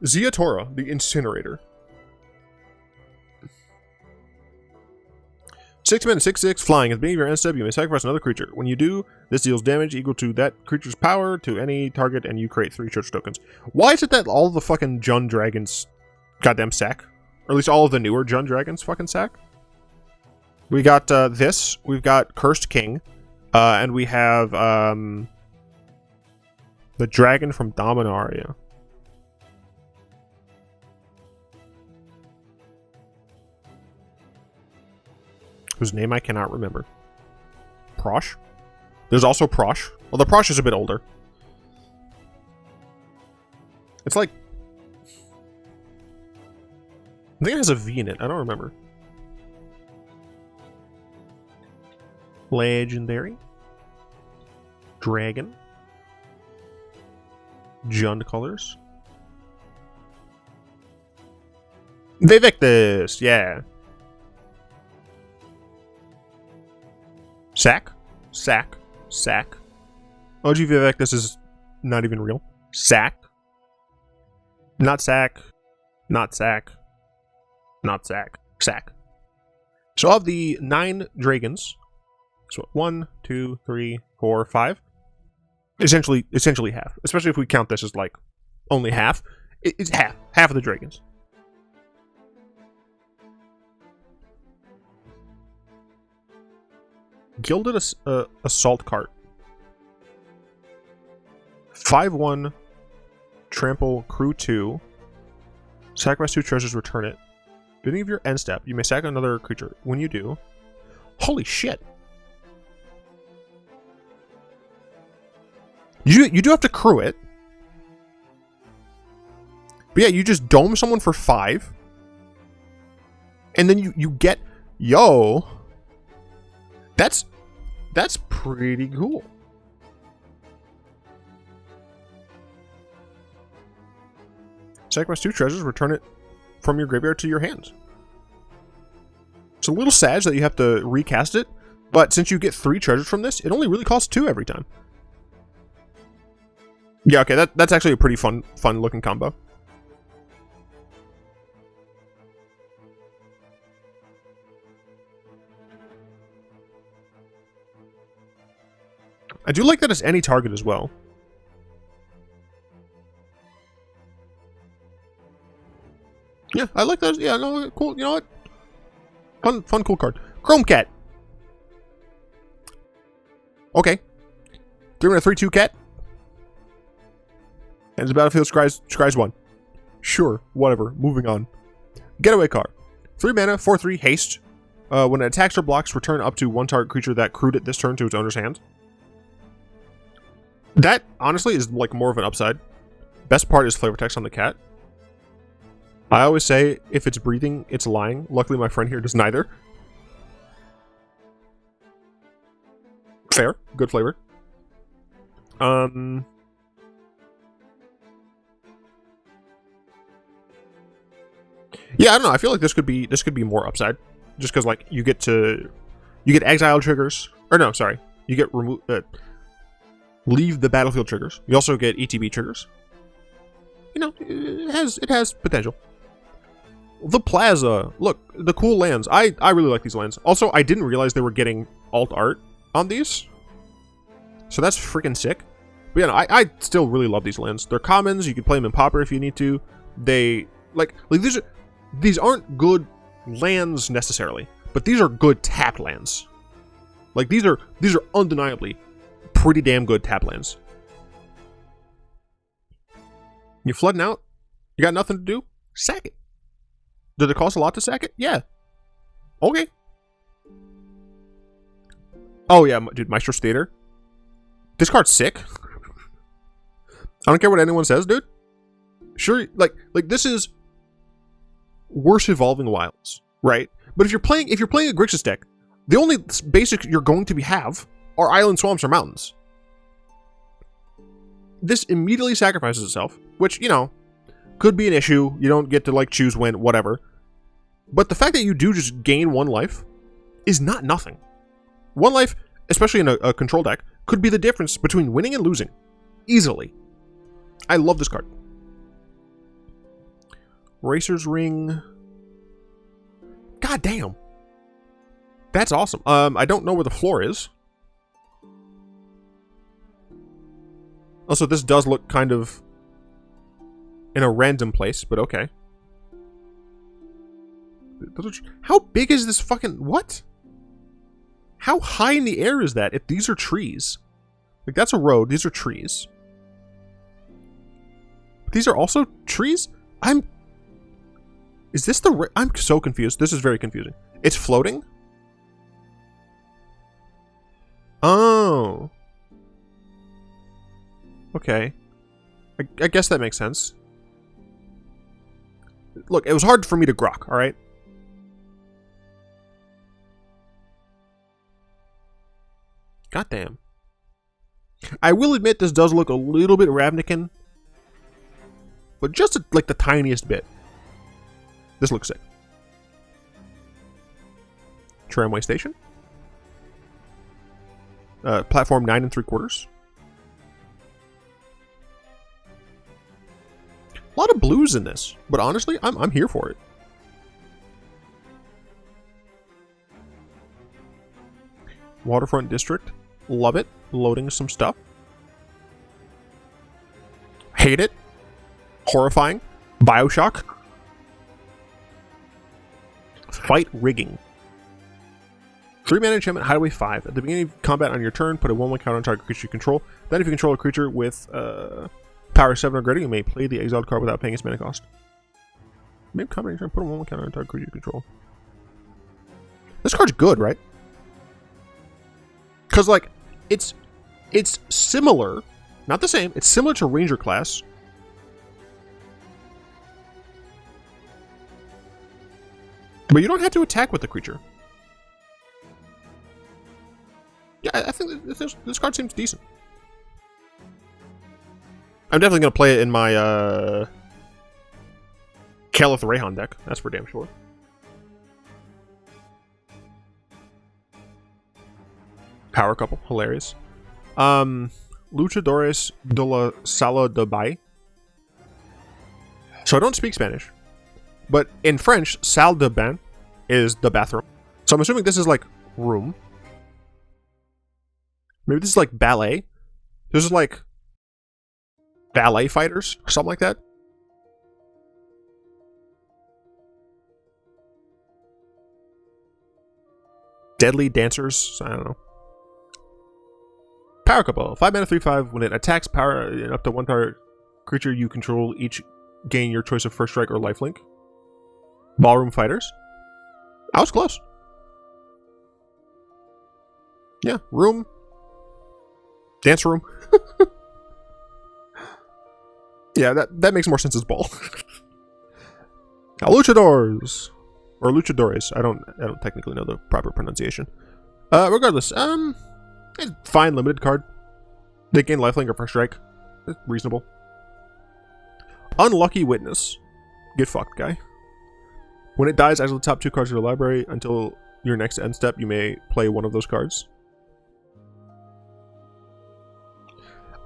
Ziatora, the Incinerator. 6 mana, 6/6, flying. At the beginning of your end step, you may sacrifice another creature. When you do, this deals damage equal to that creature's power to any target, and you create 3 church tokens. Why is it that all the fucking Jund dragons goddamn sack? Or at least all of the newer Jund dragons fucking sack? We got this. We've got Cursed King. And we have the dragon from Dominaria. Whose name I cannot remember. Prosh? There's also Prosh. Well, the Prosh is a bit older. It's like... I think it has a V in it. I don't remember. Legendary. Dragon. Jund colors. Vivictus! Yeah. Sack? Sack. Sack. OG Vivictus is not even real. Sack. Not sack. Not sack. Not sack. Sack. So of the 9 dragons, so 1, 2, 3, 4, 5. Essentially half. Especially if we count this as like only half. It's half. Half of the dragons. Gilded Assault Cart. 5/1. Trample Crew 2. Sacrifice 2 treasures, return it. Beginning of your end step, you may sack another creature. When you do... Holy shit! You do have to crew it. But yeah, you just dome someone for 5. And then you get... Yo! That's pretty cool. Sacrifice 2 treasures, return it from your graveyard to your hand. It's a little sad that you have to recast it, but since you get 3 treasures from this, it only really costs 2 every time. Yeah, okay, that's actually a pretty fun looking combo. I do like that it's any target as well. Yeah, I like that. Yeah, no, cool. You know what? Fun, cool card. Chrome Cat. Okay. 3 mana 3/2 cat. Ends the battlefield, scries 1. Sure, whatever. Moving on. Getaway card. 3 mana, 4/3 haste. When it attacks or blocks, return up to 1 target creature that crewed it this turn to its owner's hand. That, honestly, is like more of an upside. Best part is flavor text on the cat. I always say, if it's breathing, it's lying. Luckily, my friend here does neither. Fair. Good flavor. Yeah, I don't know. I feel like this could be more upside, just because like you get exile triggers, or no, sorry, you get leave the battlefield triggers. You also get ETB triggers. You know, it has potential. The Plaza, look, the cool lands. I really like these lands. Also, I didn't realize they were getting alt art on these, so that's freaking sick. But yeah, no, I still really love these lands. They're commons. You can play them in Pauper if you need to. They like these aren't good lands necessarily, but these are good tap lands. Like these are undeniably pretty damn good tap lands. You flooding out? You got nothing to do? Sack it. Does it cost a lot to sack it? Yeah. Okay. Oh yeah, dude, Maestro's Theater. This card's sick. I don't care what anyone says, dude. Sure, like this is worse Evolving Wilds, right? But if you're playing a Grixis deck, the only basic you're going to have are island, swamps, or mountains. This immediately sacrifices itself, which, you know, could be an issue. You don't get to like choose when, whatever. But the fact that you do just gain 1 life is not nothing. 1 life, especially in a control deck, could be the difference between winning and losing. Easily. I love this card. Racer's Ring. God damn. That's awesome. I don't know where the floor is. Also, this does look kind of in a random place, but okay. How big is this fucking... What? How high in the air is that if these are trees? Like, that's a road. These are trees. These are also trees? Is this the... I'm so confused. This is very confusing. It's floating? Oh. Okay. I guess that makes sense. Look, it was hard for me to grok, alright? Goddamn. I will admit this does look a little bit Ravnican. But just like the tiniest bit. This looks sick. Tramway Station. Platform 9 3/4. A lot of blues in this, but honestly, I'm here for it. Waterfront District. Love it. Loading some stuff. Hate it. Horrifying. Bioshock. Fight Rigging. 3 mana enchantment, Hideaway 5. At the beginning of combat on your turn, put a 1/1 counter on target creature you control. Then if you control a creature with power 7 or greater, you may play the exiled card without paying its mana cost. Maybe combat on your turn, put a 1/1 counter on target creature you control. This card's good, right? Because, like, it's similar, not the same, it's similar to Ranger class. But you don't have to attack with the creature. Yeah, I think this card seems decent. I'm definitely going to play it in my Caliph Rayhan deck. That's for damn sure. Power couple. Hilarious. Luchadores de la Sala de Baile. So I don't speak Spanish, but in French, salle de bain is the bathroom. So I'm assuming this is like room. Maybe this is like ballet. This is like ballet fighters or something like that. Deadly dancers. I don't know. Power couple. 5 mana, 3/5. When it attacks, power up to one target creature you control each gain your choice of first strike or lifelink. Ballroom fighters. I was close. Yeah, room. Dance room. Yeah, that makes more sense as ball. Now, luchadors. Or luchadores. I don't technically know the proper pronunciation. Regardless, it's fine limited card. They gain lifelink or first strike. It's reasonable. Unlucky Witness. Get fucked, guy. When it dies, exile the top 2 cards of your library. Until your next end step, you may play one of those cards.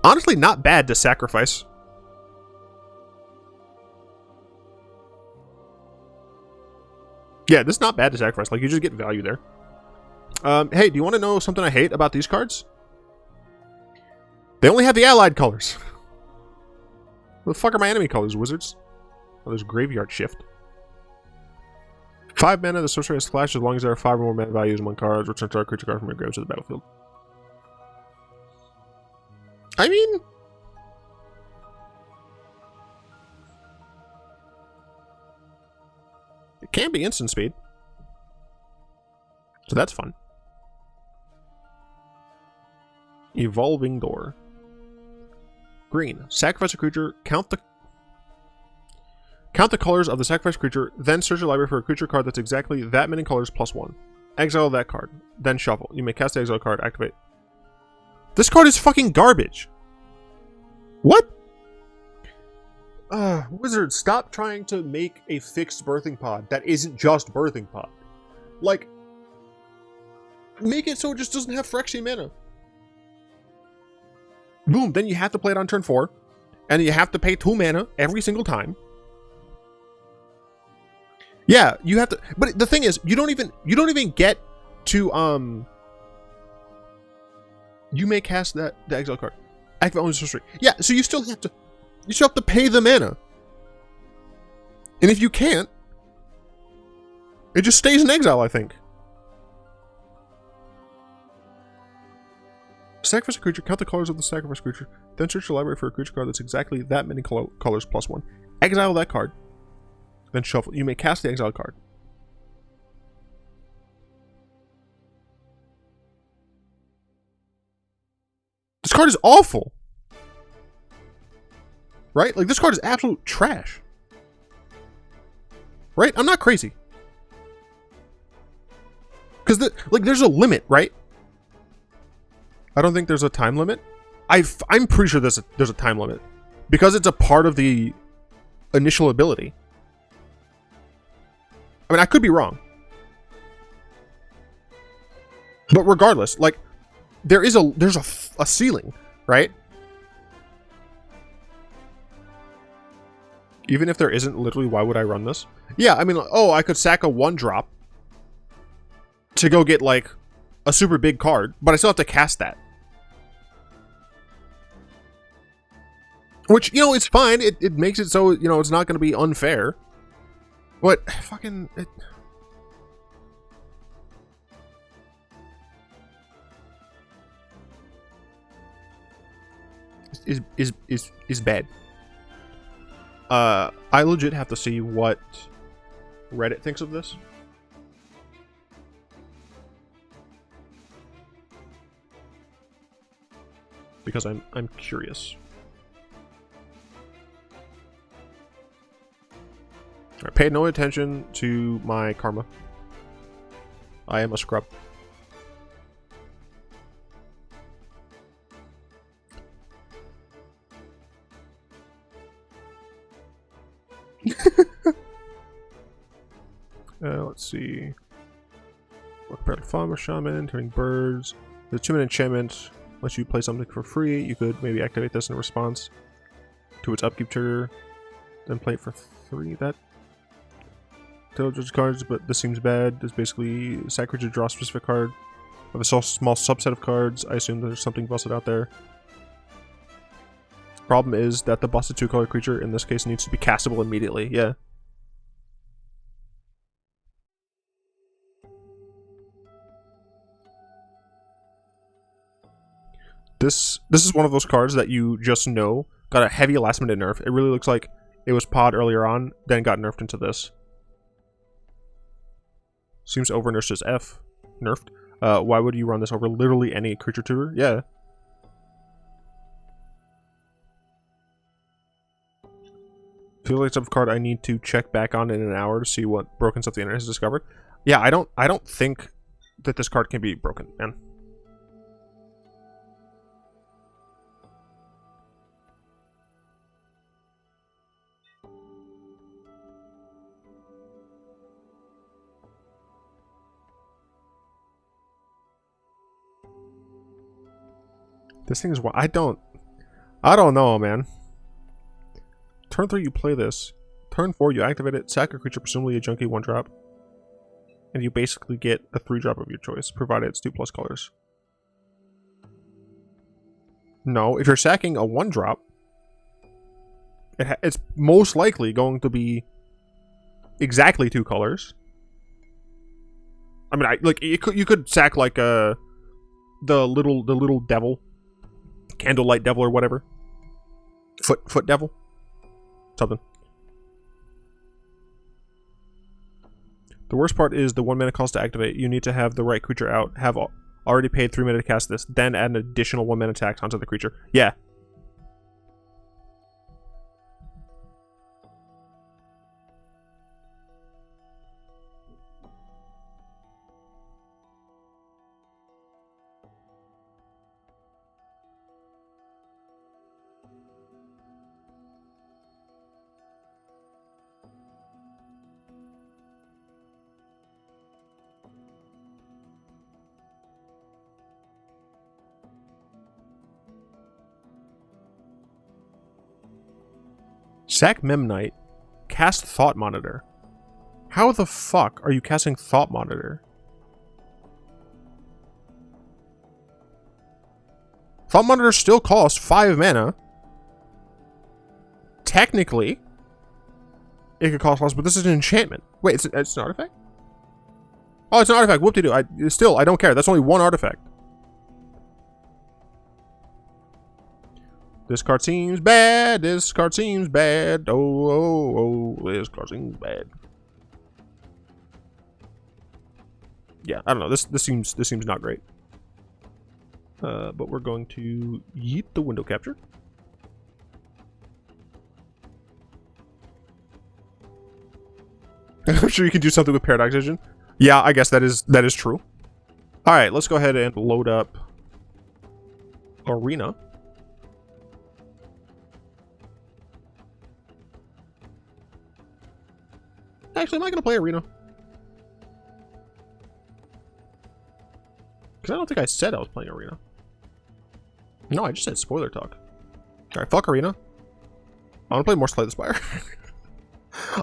Honestly, not bad to sacrifice. Yeah, this is not bad to sacrifice. Like, you just get value there. Hey, do you want to know something I hate about these cards? They only have the allied colors. What the fuck are my enemy colors, wizards? Oh, there's Graveyard Shift. 5 mana, the sorcery has flash as long as there are 5 or more mana values among cards. Return target creature card from your grave to the battlefield. I mean... it can be instant speed. So that's fun. Evolving Door. Green. Sacrifice a creature, count the colors of the sacrificed creature, then search your library for a creature card that's exactly that many colors plus 1. Exile that card, then shuffle. You may cast the exile card, activate. This card is fucking garbage. What? Wizard, stop trying to make a fixed birthing pod that isn't just birthing pod. Like, make it so it just doesn't have Phyrexian mana. Boom, then you have to play it on turn 4, and you have to pay 2 mana every single time. Yeah, you have to, but the thing is, you don't even get to, you may cast the exile card. Activate only sorcery. Yeah, so you still have to pay the mana. And if you can't, it just stays in exile, I think. Sacrifice a creature, count the colors of the sacrifice creature, then search your library for a creature card that's exactly that many colors plus 1. Exile that card, then shuffle. You may cast the exile card. This card is awful. Right? Like, this card is absolute trash. Right? I'm not crazy. Because, there's a limit, right? I don't think there's a time limit. I'm pretty sure there's a time limit. Because it's a part of the initial ability. I mean, I could be wrong. But regardless, like, there's a ceiling, right? Even if there isn't, literally, why would I run this? Yeah, I mean, oh, I could sack a 1-drop to go get, like, a super big card, but I still have to cast that. Which, you know, it's fine. It makes it so, you know, it's not going to be unfair. But, fucking... is bad. I legit have to see what Reddit thinks of this. Because I'm curious. I paid no attention to my karma. I am a scrub. Let's see. Work part of farmer, shaman, turning birds. The 2-minute enchantment. Once you play something for free, you could maybe activate this in response to its upkeep trigger, then play it for 3. That Tutors cards, but this seems bad. It's basically sack creature, draw a specific card of a small subset of cards. I assume there's something busted out there. Problem is that the busted 2-color creature in this case needs to be castable immediately. Yeah. This is one of those cards that you just know got a heavy last minute nerf. It really looks like it was pod earlier on, then got nerfed into this. Seems over nerfed as F. Nerfed. Why would you run this over literally any creature tutor? Yeah. Feels like some card I need to check back on in an hour to see what broken stuff the internet has discovered. Yeah, I don't think that this card can be broken, man. This thing is what I don't know, man. Turn 3, you play this. Turn 4, you activate it, sack a creature, presumably a junky 1-drop. And you basically get a 3-drop of your choice, provided it's 2+ colors. No, if you're sacking a 1-drop, it's most likely going to be exactly 2 colors. I mean, you could sack like the little devil, candlelight devil or whatever, foot devil, something. The worst part is the 1 mana cost to activate. You need to have the right creature out, have already paid 3 mana to cast this, then add an additional 1 mana tax onto the creature. Yeah. Sack Memnite, cast Thought Monitor. How the fuck are you casting Thought Monitor? Thought Monitor still costs 5 mana. Technically, it could cost less, but this is an enchantment. Wait, it's an artifact? Oh, it's an artifact. Whoop-de-doo. Still, I don't care. That's only 1 artifact. This card seems bad. This card seems bad. Oh. This card seems bad. Yeah, I don't know. This seems not great. But we're going to yeet the window capture. I'm sure you can do something with Paradox Vision. Yeah, I guess that is true. All right, let's go ahead and load up Arena. Actually, am I going to play Arena? Because I don't think I said I was playing Arena. No, I just said spoiler talk. Alright, fuck Arena. I want to play more Slay the Spire.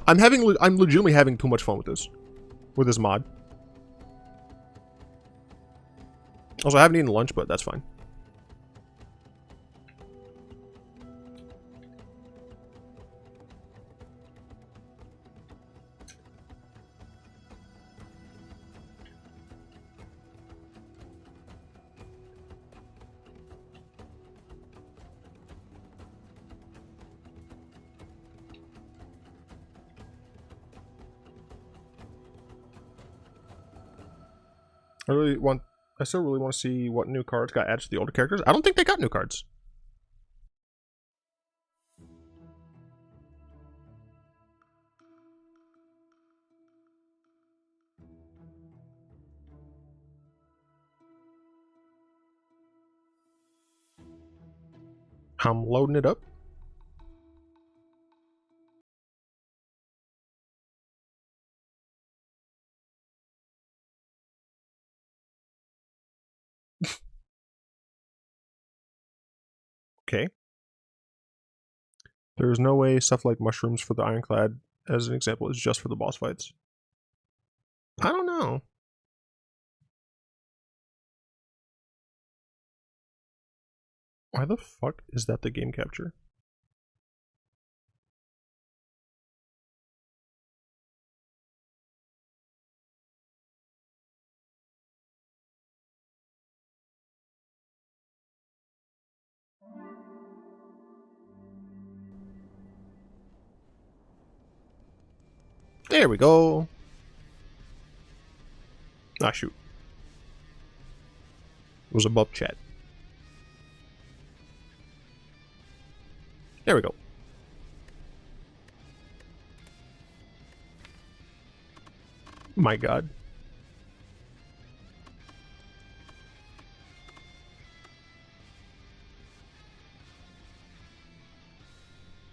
I'm legitimately having too much fun with this mod. Also, I haven't eaten lunch, but that's fine. I still really want to see what new cards got added to the older characters. I don't think they got new cards. I'm loading it up. Okay. There's no way stuff like mushrooms for the Ironclad, as an example, is just for the boss fights. I don't know. Why the fuck is that the game capture? There we go. Ah, shoot. It was above chat. There we go. My god.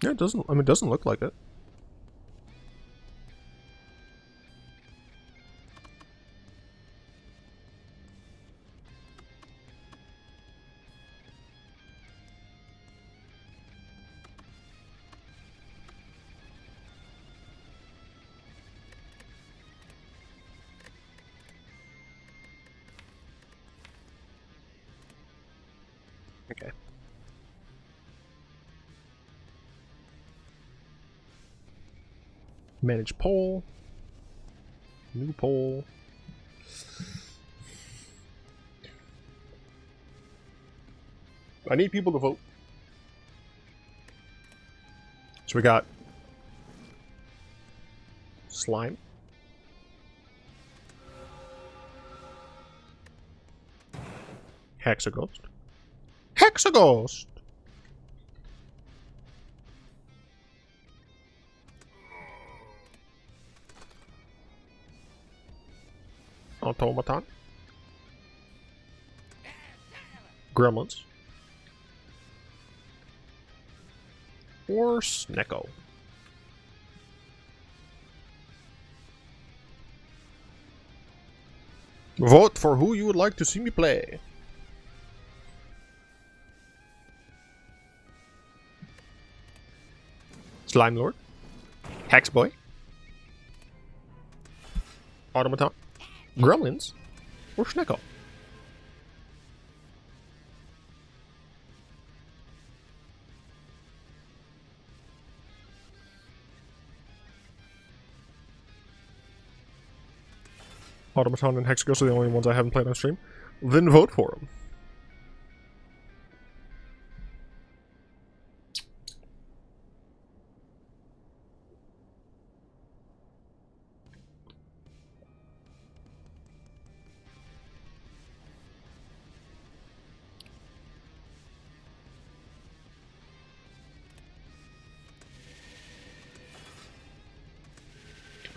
Yeah, it doesn't, I mean, it doesn't look like it. Okay. Manage poll. New poll. I need people to vote. So we got slime. Hexaghost. Hexaghost! Automaton. Gremlins. Or Snecko. Vote for who you would like to see me play. Slime Lord. Hex Boy. Automaton. Gremlins. Or Snecko. Automaton and Hexaghost are the only ones I haven't played on stream. Then vote for them.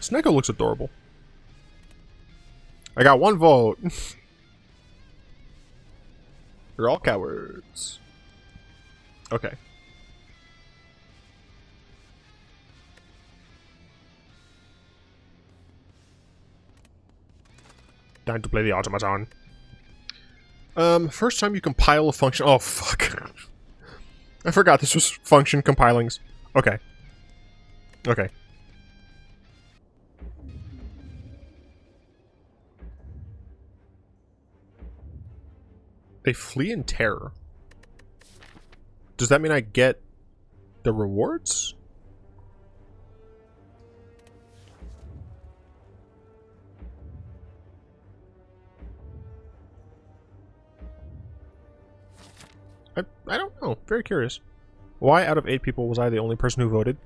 Snecko looks adorable. I got one vote. You're all cowards. Okay. Time to play the automaton. First time you compile a function. Oh, fuck. I forgot this was function compilings. Okay. Okay. They flee in terror. Does that mean I get the rewards? I don't know. Very curious. Why out of 8 people was I the only person who voted?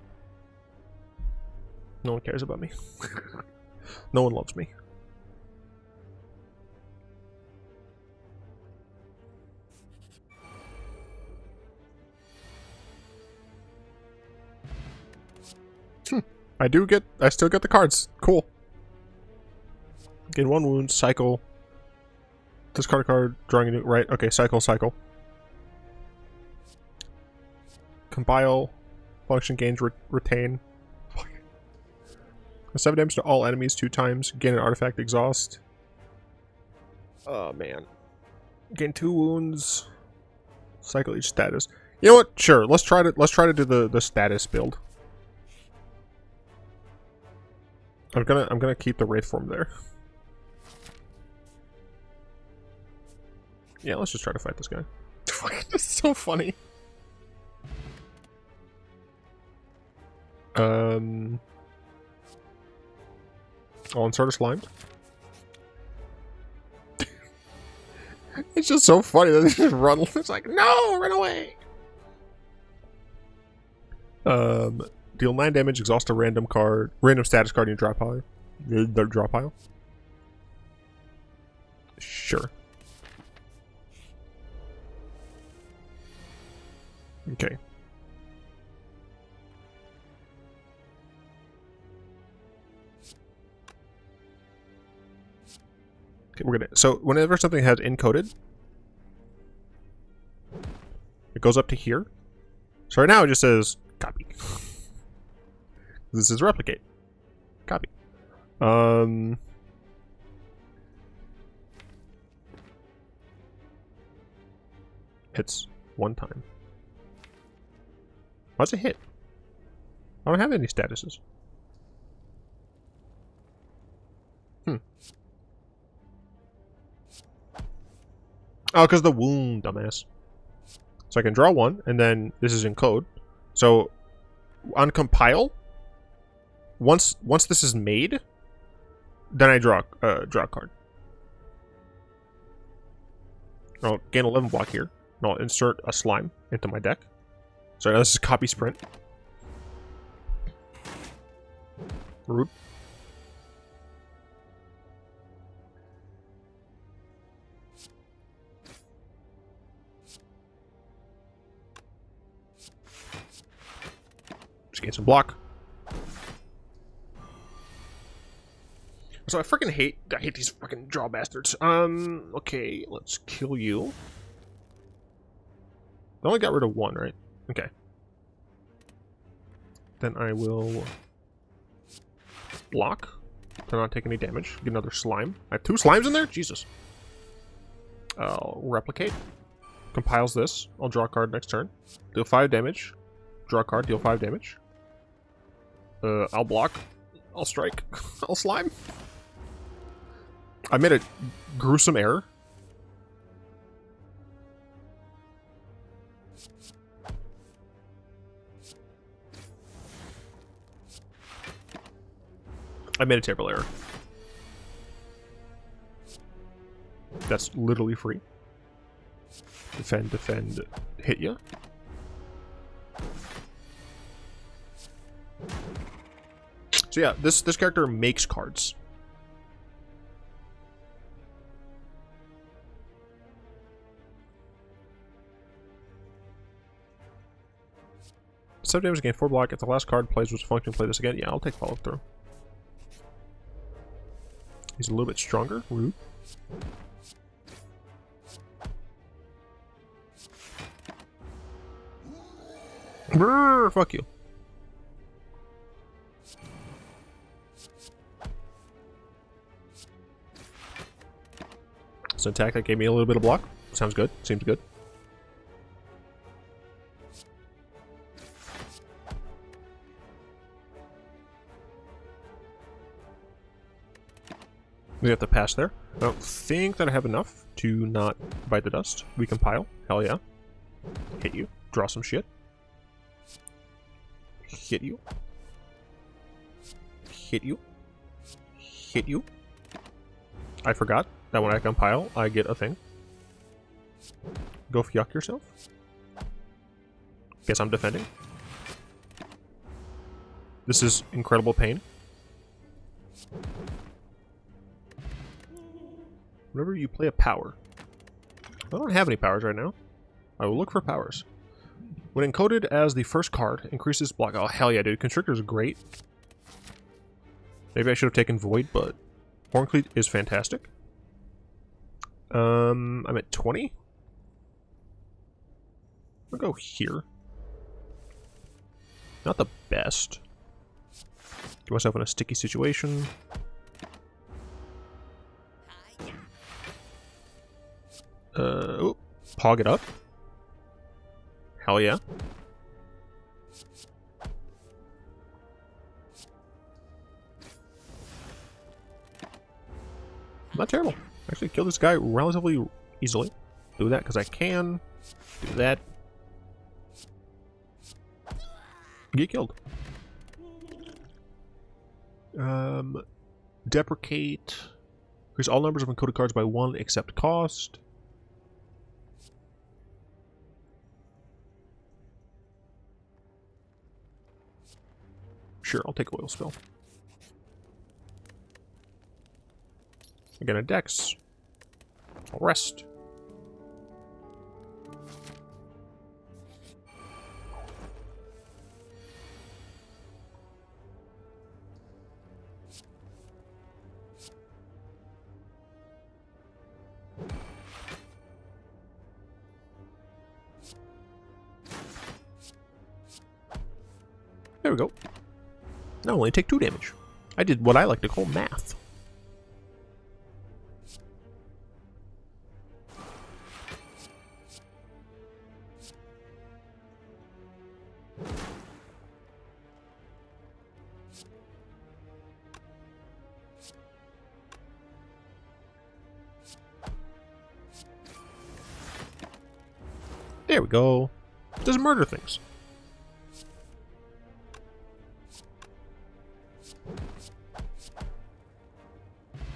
No one cares about me. No one loves me. I still get the cards. Cool. Gain 1 wound, cycle. Discard a card, drawing a new, right, okay, cycle. Compile, function gains, retain. Fuck. 7 damage to all enemies 2 times, gain an artifact, exhaust. Oh man. Gain 2 wounds. Cycle each status. You know what? Sure. Let's try to do the status build. I'm gonna keep the Wraith form there. Yeah, let's just try to fight this guy. This is so funny. I'll insert a slime. It's just so funny that they just run. It's like, no, run away. Deal 9 damage, exhaust a random status card in your draw pile. The draw pile. Sure. Okay. Okay, we're gonna. So whenever something has encoded, it goes up to here. So right now it just says copy. This is replicate. Copy. Hits one time. What's a hit? I don't have any statuses. Oh, because the wound, dumbass. So I can draw one, and then this is in code. So on compile, once this is made, then I draw a card. I'll gain 11 block here, and I'll insert a slime into my deck. So now this is copy sprint. Rude. Just gain some block. So I hate these fucking draw bastards. Okay, let's kill you. I only got rid of one, right? Okay. Then I will block to not take any damage. Get another slime. I have 2 slimes in there? Jesus. I'll replicate. Compiles this. I'll draw a card next turn. Deal 5 damage. Draw a card, deal 5 damage. I'll block. I'll strike. I'll slime. I made a gruesome error. I made a terrible error. That's literally free. Defend, defend, hit ya. So yeah, this character makes cards. Seven damage again, 4 block. If the last card plays which function, play this again. Yeah, I'll take follow through. He's a little bit stronger. Rude. Brrr, fuck you. So attack that gave me a little bit of block. Sounds good. Seems good. We have to pass there. I don't think that I have enough to not bite the dust. We compile. Hell yeah. Hit you. Draw some shit. Hit you. Hit you. Hit you. I forgot that when I compile, I get a thing. Go yuck yourself. Guess I'm defending. This is incredible pain. Whenever you play a power. I don't have any powers right now. I will look for powers. When encoded as the first card, increases block. Oh, hell yeah, dude. Constrictor is great. Maybe I should have taken Void, but Horncleat is fantastic. I'm at 20. I'll go here. Not the best. Get myself in a sticky situation. Oh, pog it up. Hell yeah. Not terrible. Actually killed this guy relatively easily. Do that because I can. Do that. Get killed. Deprecate. Increase all numbers of encoded cards by 1 except cost. Sure, I'll take oil spill. Again, a dex. I'll rest. There we go. Now only take 2 damage. I did what I like to call math. There we go. Does murder things.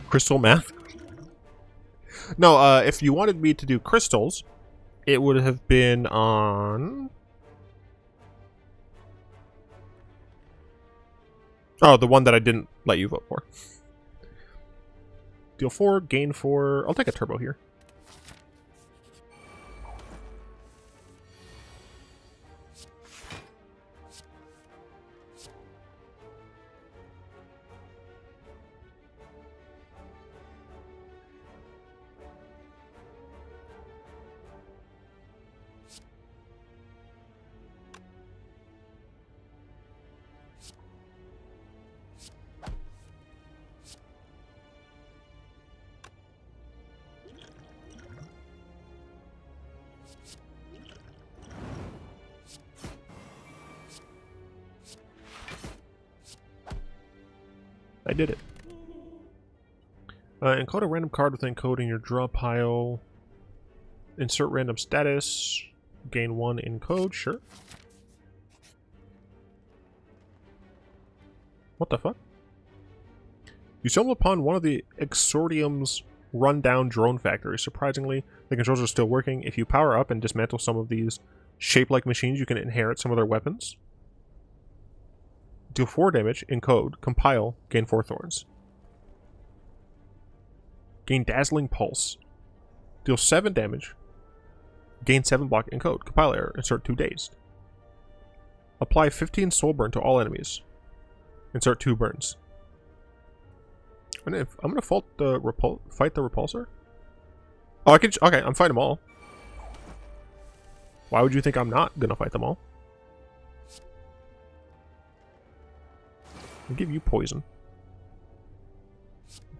Crystal math? No, if you wanted me to do crystals, it would have been on... Oh, the one that I didn't let you vote for. Deal 4, gain 4. I'll take a turbo here. I did it. Encode a random card with encoding your draw pile. Insert random status. Gain 1 encode, sure. What the fuck? You stumble upon one of the Exordium's run-down drone factories. Surprisingly, the controls are still working. If you power up and dismantle some of these shape-like machines, you can inherit some of their weapons. Deal 4 damage, encode, compile, gain 4 thorns. Gain dazzling pulse. Deal 7 damage, gain 7 block, encode, compile error, insert 2 dazed. Apply 15 soul burn to all enemies. Insert 2 burns. I'm gonna fight the repulsor. Oh, I can. Okay, I'm fighting them all. Why would you think I'm not gonna fight them all? I'll give you poison.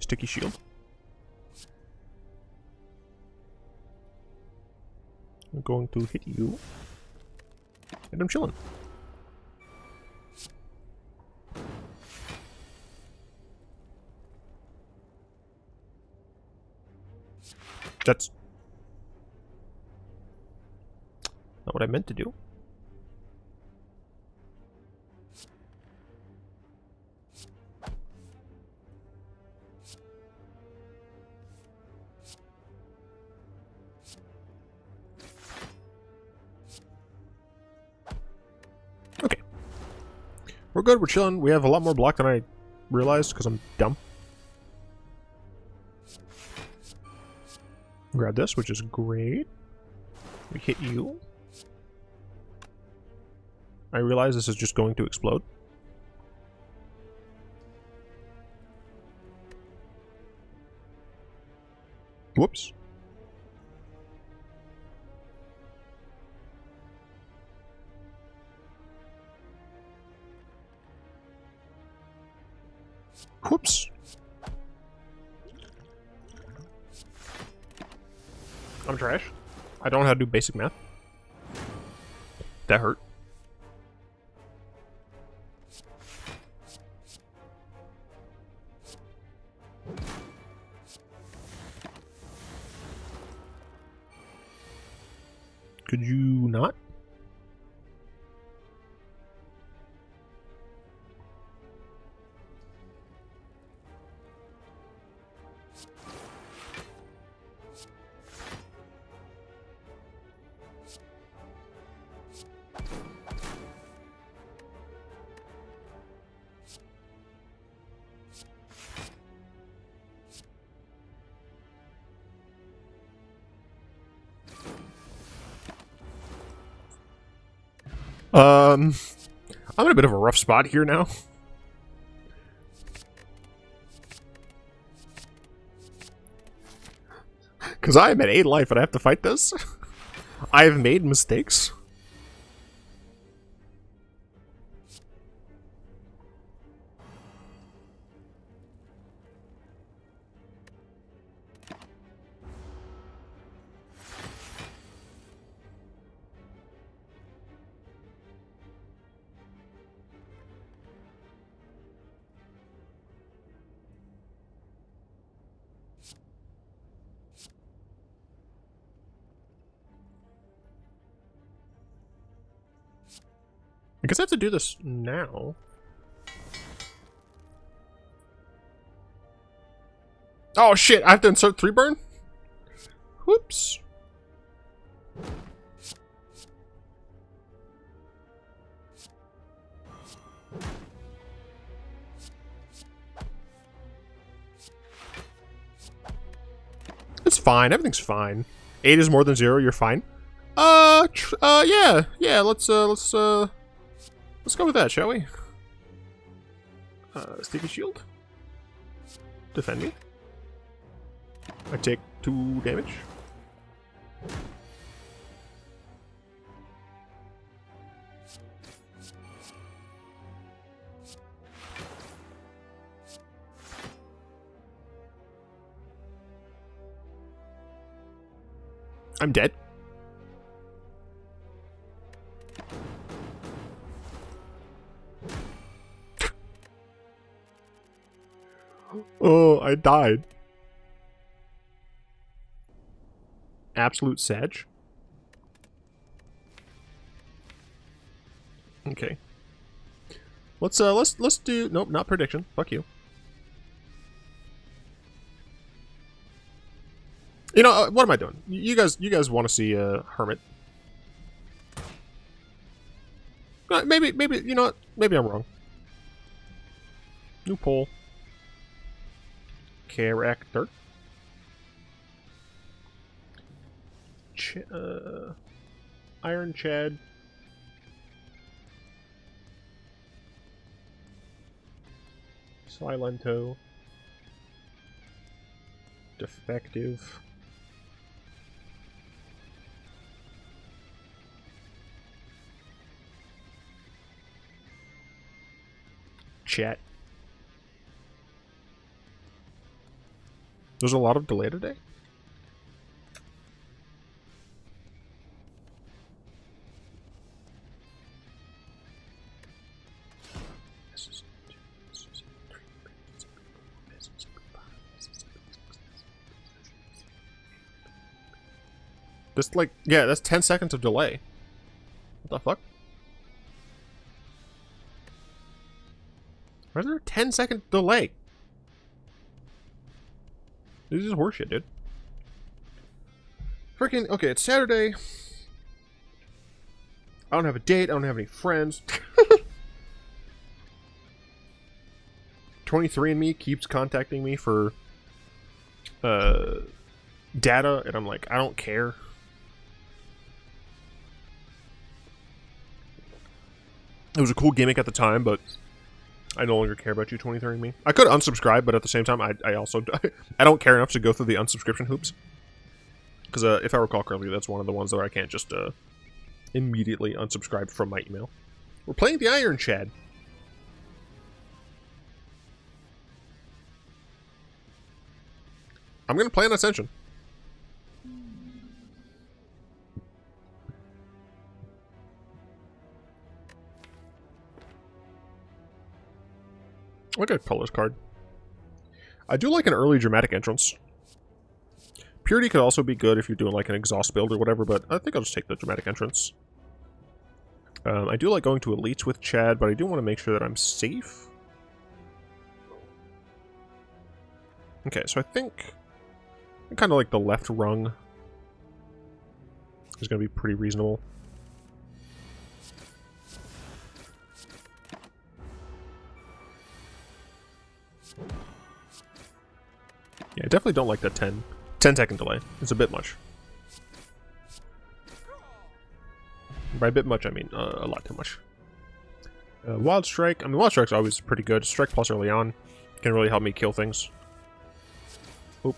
Sticky shield. I'm going to hit you. And I'm chilling. That's not what I meant to do. Okay. We're good, we're chilling. We have a lot more block than I realized because I'm dumb. Grab this, which is great. We hit you. I realize this is just going to explode. Whoops. Whoops. I'm trash. I don't know how to do basic math. That hurt. Could you not? I'm in a bit of a rough spot here now. Because I am at 8 life and I have to fight this. I have made mistakes. I guess I have to do this now. Oh shit, I have to insert 3 burn? Whoops. It's fine, everything's fine. 8 is more than 0, you're fine. Yeah, let's go with that, shall we? Sticky shield. Defend me. I take 2 damage. I'm dead. Oh, I died. Absolute sedge. Okay. Let's do nope, not prediction. Fuck you. You know, what am I doing? You guys want to see a hermit? Maybe you know what? Maybe I'm wrong. New poll. Character. Iron Chad. Silento. Defective. Chat. There's a lot of delay today. Just like, yeah, that's 10 seconds of delay. What the fuck? Why is there a 10-second delay? This is horseshit, dude. Freaking, okay, it's Saturday. I don't have a date. I don't have any friends. 23andMe keeps contacting me for data, and I'm like, I don't care. It was a cool gimmick at the time, but I no longer care about you, 23andMe. I could unsubscribe, but at the same time, I also I don't care enough to go through the unsubscription hoops. Because if I recall correctly, that's one of the ones where I can't just immediately unsubscribe from my email. We're playing the Iron Chad. I'm going to play an Ascension. Look at colors card. I do like an early dramatic entrance. Purity could also be good if you're doing like an exhaust build or whatever, but I think I'll just take the dramatic entrance. I do like going to elites with Chad, but I do want to make sure that I'm safe. Okay, so I think kind of like the left rung is going to be pretty reasonable. Yeah, I definitely don't like that 10-second delay. It's a bit much. By a bit much, I mean a lot too much. Wild Strike. I mean, Wild Strike's always pretty good. Strike plus early on can really help me kill things. Oop.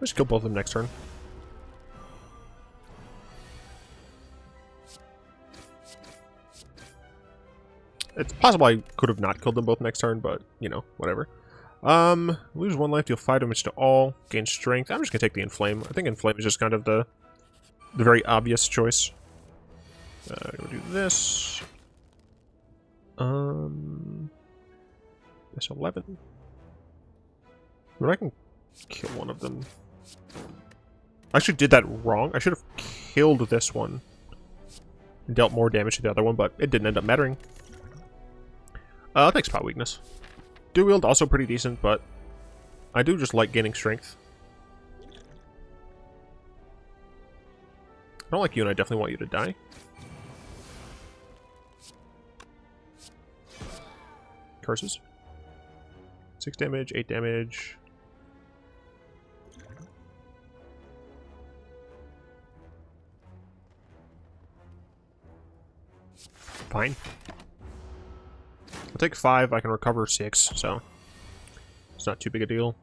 Let's kill both of them next turn. It's possible I could have not killed them both next turn, but, you know, whatever. Lose 1 life, deal 5 damage to all, gain strength. I'm just gonna take the Inflame. I think Inflame is just kind of the very obvious choice. We'll do this. This 11. But I can kill one of them. I actually did that wrong. I should have killed this one and dealt more damage to the other one, but it didn't end up mattering. I'll take spot weakness. Dual wield also pretty decent, but I do just like gaining strength. I don't like you, and I definitely want you to die. Curses. 6 damage, 8 damage. Fine. I'll take 5, I can recover 6, so it's not too big a deal.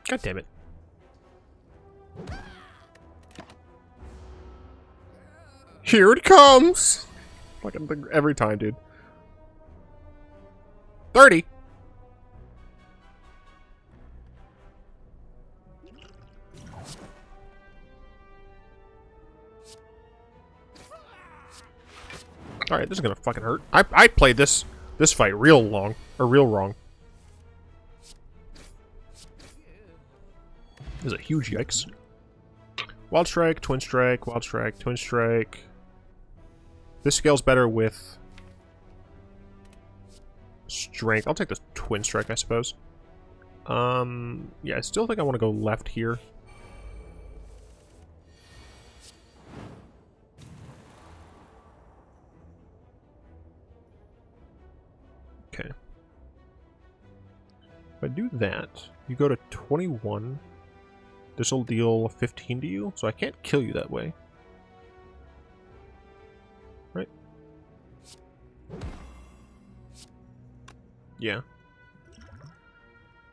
God damn it. Here it comes! Fucking every time, dude. 30! Alright, this is gonna fucking hurt. I played this fight real long. Or real wrong. This is a huge yikes. Wild Strike, Twin Strike, Wild Strike, Twin Strike. This scales better with strength. I'll take the Twin Strike, I suppose. Yeah, I still think I want to go left here. Okay. If I do that, you go to 21. This will deal 15 to you, so I can't kill you that way. Right? Yeah.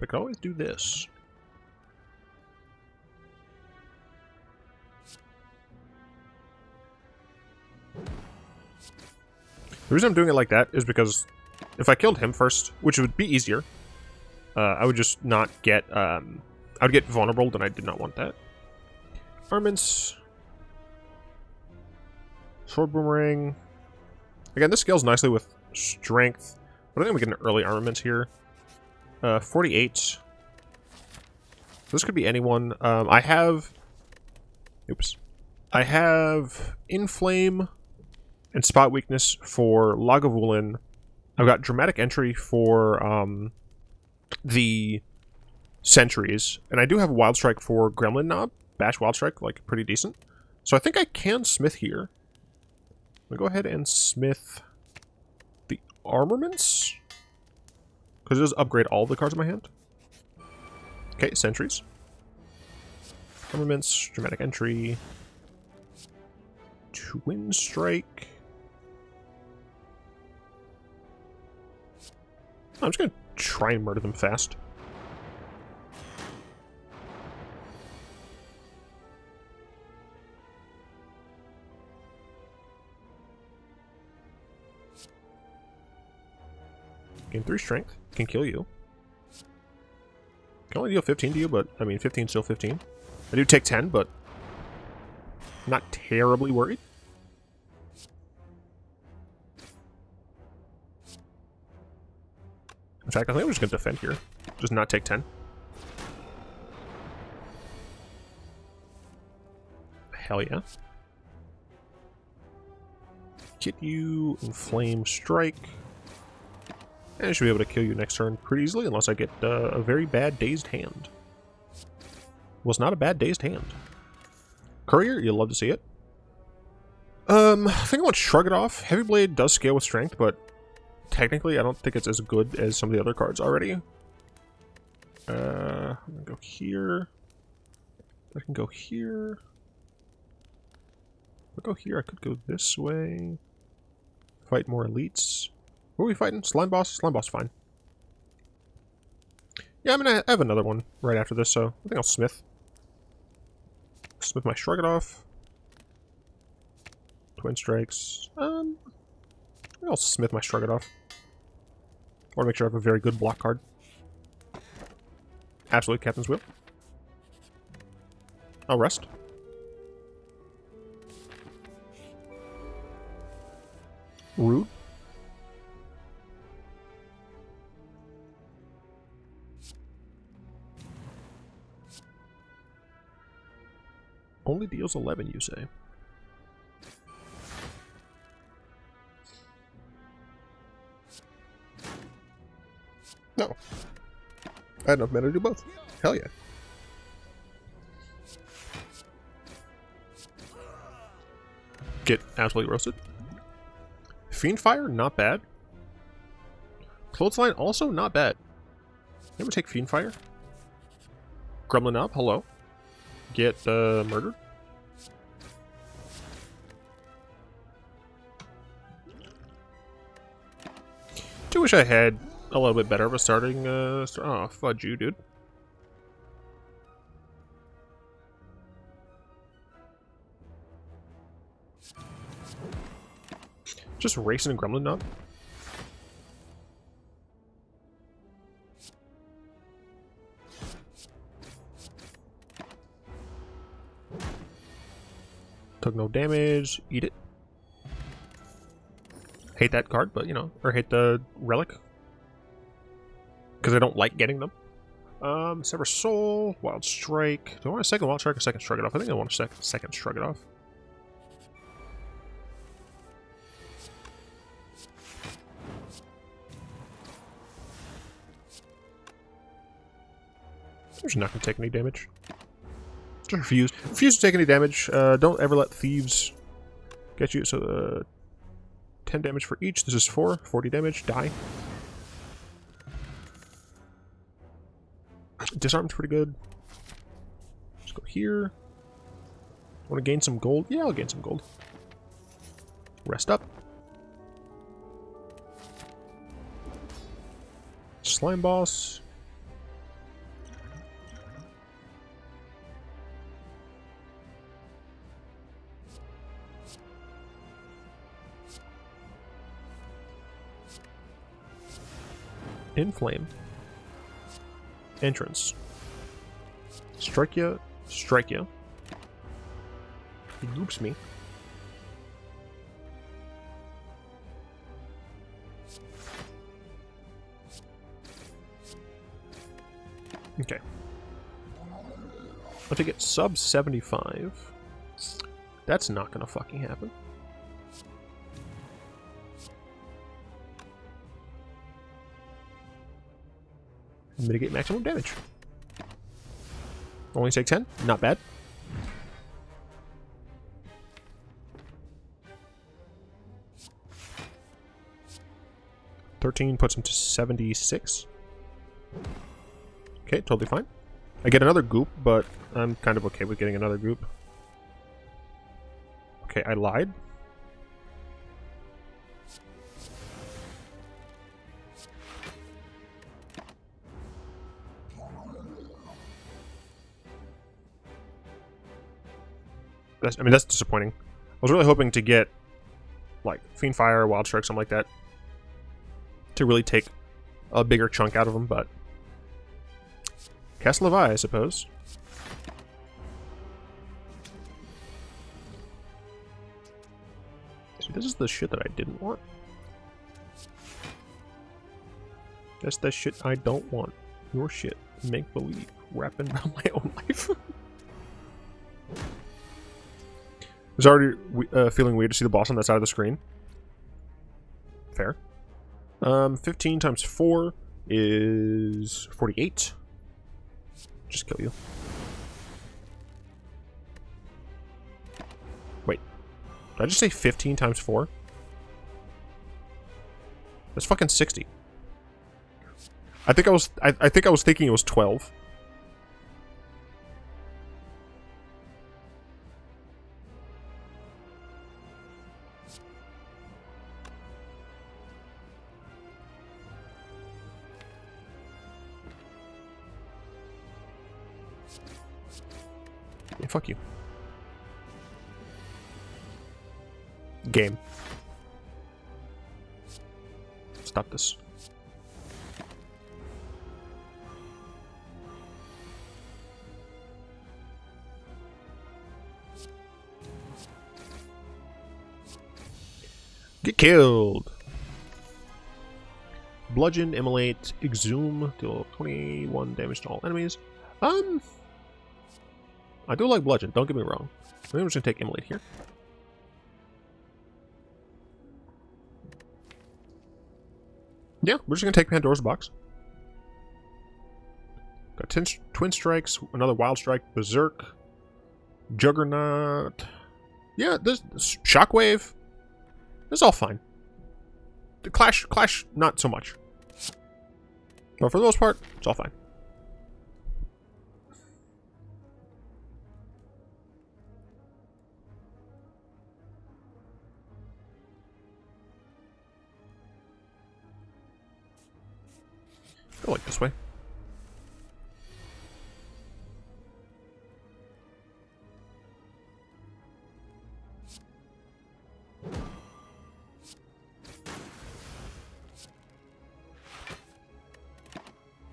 I could always do this. The reason I'm doing it like that is because if I killed him first, which would be easier, I would just not get, I would get vulnerable, and I did not want that. Armaments. Sword Boomerang. Again, this scales nicely with strength, but I think we get an early armaments here. 48. This could be anyone. I have... Oops. I have Inflame and Spot Weakness for Lagavulin. I've got Dramatic Entry for the Sentries, and I do have Wild Strike for Gremlin Knob. Bash Wild Strike, like, pretty decent. So I think I can smith here. I'm gonna go ahead and smith the armaments, because it does upgrade all the cards in my hand. Okay, Sentries. Armaments, Dramatic Entry. Twin Strike. I'm just gonna try and murder them fast. Gain 3 strength. Can kill you. Can only deal 15 to you, but I mean 15 still 15. I do take 10, but not terribly worried. In fact, I think I'm just going to defend here. Just not take 10. Hell yeah. Get you Inflame Strike. And I should be able to kill you next turn pretty easily, unless I get a very bad Dazed Hand. Was not a bad Dazed Hand. Courier, you'll love to see it. I think I want Shrug It Off. Heavy Blade does scale with strength, but technically I don't think it's as good as some of the other cards already. I'm gonna go here. I can go here. I'll go here. I could go this way. Fight more elites. What are we fighting? Slime boss? Slime boss, fine. Yeah, I'm gonna have another one right after this, so I think I'll smith. Smith my Shrug It Off. Twin Strikes. I'll smith my Shrug It Off. I want to make sure I have a very good block card. Absolutely, Captain's Wheel. I'll rest. Rude. Only deals 11, you say? No. I had enough mana to do both. Hell yeah. Get absolutely roasted. Fiendfire, not bad. Clothesline, also not bad. Never take Fiendfire. Gremlin up, hello. Get murdered. Do wish I had a little bit better of a starting. Oh, fudge you, dude. Just racing a gremlin up. Took no damage. Eat it. Hate that card, but you know, or hate the relic because I don't like getting them. Sever Soul, Wild Strike. Do I want a second Wild Strike or second Shrug It Off? I think I want a second Shrug It Off. Just not gonna take any damage. Just refuse. Refuse to take any damage. Don't ever let thieves get you. So, 10 damage for each. This is 4. 40 damage. Die. Disarm's pretty good. Let's go here. Want to gain some gold? Yeah, I'll gain some gold. Rest up. Slime boss. Inflame. Entrance. Strike ya. Strike ya. He goops me. Okay. I'll take it sub 75. That's not gonna fucking happen. Mitigate maximum damage. Only take 10. Not bad. $13 puts him to 76. Okay, totally fine. I get another goop, but I'm kind of okay with getting another goop. Okay, I lied. I mean, that's disappointing. I was really hoping to get, like, Fiendfire, Wild Strike, something like that, to really take a bigger chunk out of them, but Castle of I suppose. See, this is the shit that I didn't want. That's the shit I don't want. Your shit. Make believe. Wrapping around my own life. It's already feeling weird to see the boss on that side of the screen. Fair. 15 times 4 is 48. Just kill you. Wait. Did I just say 15 times 4? That's fucking 60. I think I was thinking it was 12. Yeah, fuck you. Game. Stop this. Get killed. Bludgeon, immolate, exhume, deal 21 damage to all enemies. I do like bludgeon, don't get me wrong. I think I'm just gonna take immolate here. Yeah, we're just gonna take Pandora's box. Got twin strikes, another wild strike, berserk, juggernaut. Yeah, this shockwave. It's all fine. The clash, not so much. But for the most part, it's all fine. Go like this way.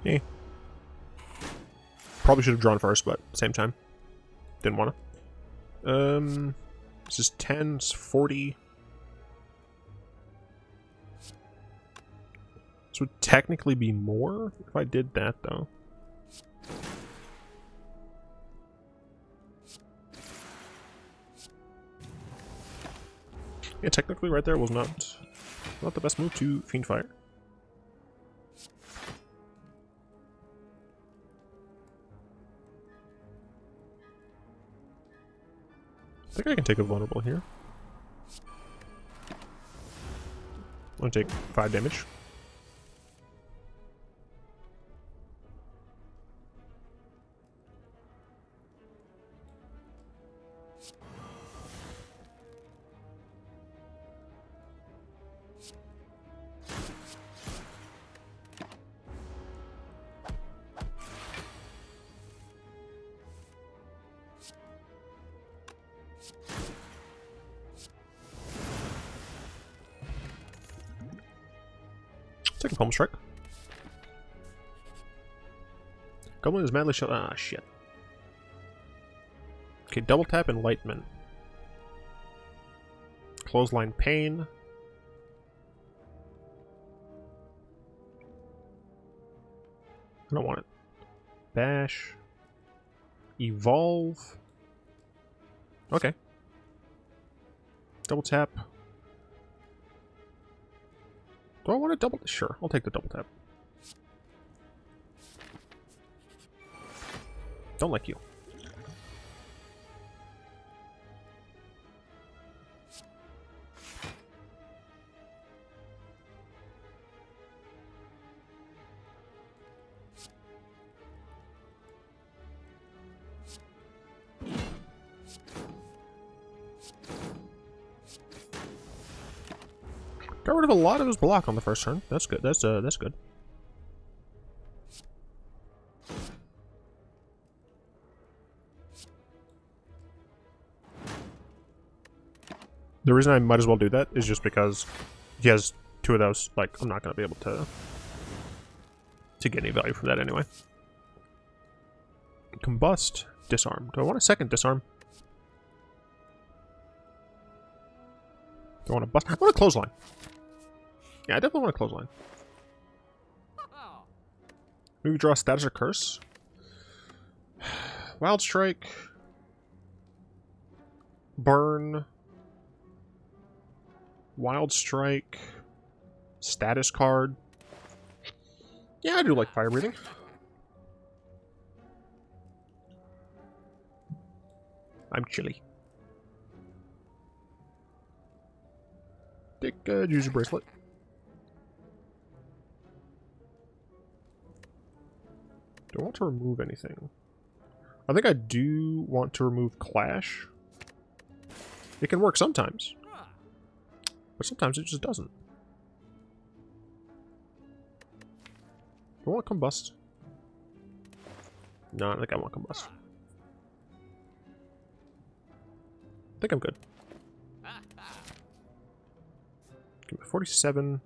Yeah. Probably should have drawn first, but same time. Didn't want to. This is 10, it's 40. This would technically be more if I did that, though. Yeah, technically right there was not the best move to Fiend Fire. I think I can take a vulnerable here. I'm gonna take 5 damage. Take a Palm Strike. Goblin is madly shot. Ah, shit. Okay, double tap Enlightenment. Clothesline Pain. I don't want it. Bash. Evolve. Okay. Double tap. Do I want to double? Sure, I'll take the double tap. Don't like you. Got rid of a lot of his block on the first turn. That's good. That's good. The reason I might as well do that is just because he has 2 of those. Like, I'm not gonna be able to to get any value from that anyway. Combust, disarm. Do I want a second disarm? Do I want to bust? I want a clothesline. Yeah, I definitely want a clothesline. Maybe draw status or curse. Wild strike. Burn. Wild strike. Status card. Yeah, I do like fire breathing. I'm chilly. Take user bracelet. Do I want to remove anything? I think I do want to remove Clash. It can work sometimes. But sometimes it just doesn't. Do I want Combust? No, I think I want Combust. I think I'm good. Give me 47.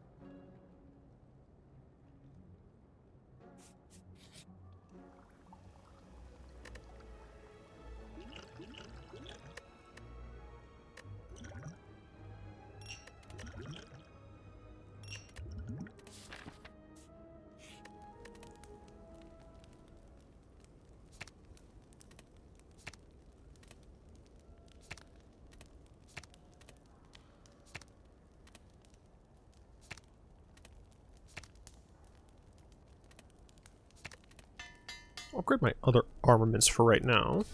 I'll upgrade my other armaments for right now.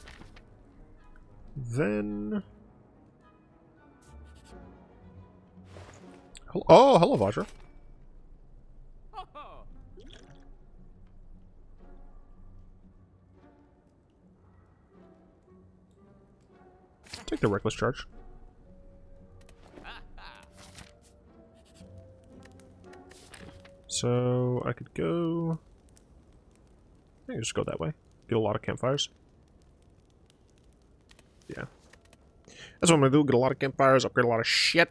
Then... Oh, hello, Vajra. Take the reckless charge. So, I could go... I can just go that way. Get a lot of campfires. Yeah. That's what I'm gonna do. Get a lot of campfires, upgrade a lot of shit.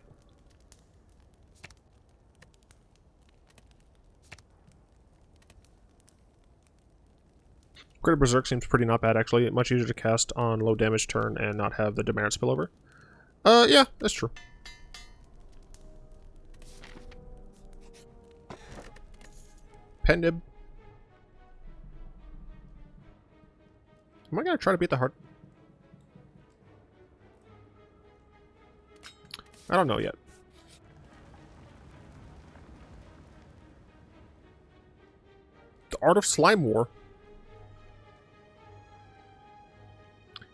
Upgrade Berserk seems pretty not bad, actually. Much easier to cast on low damage turn and not have the demerit spillover. Yeah, that's true. Pendib. Am I gonna try to beat the heart? I don't know yet. The Art of Slime War.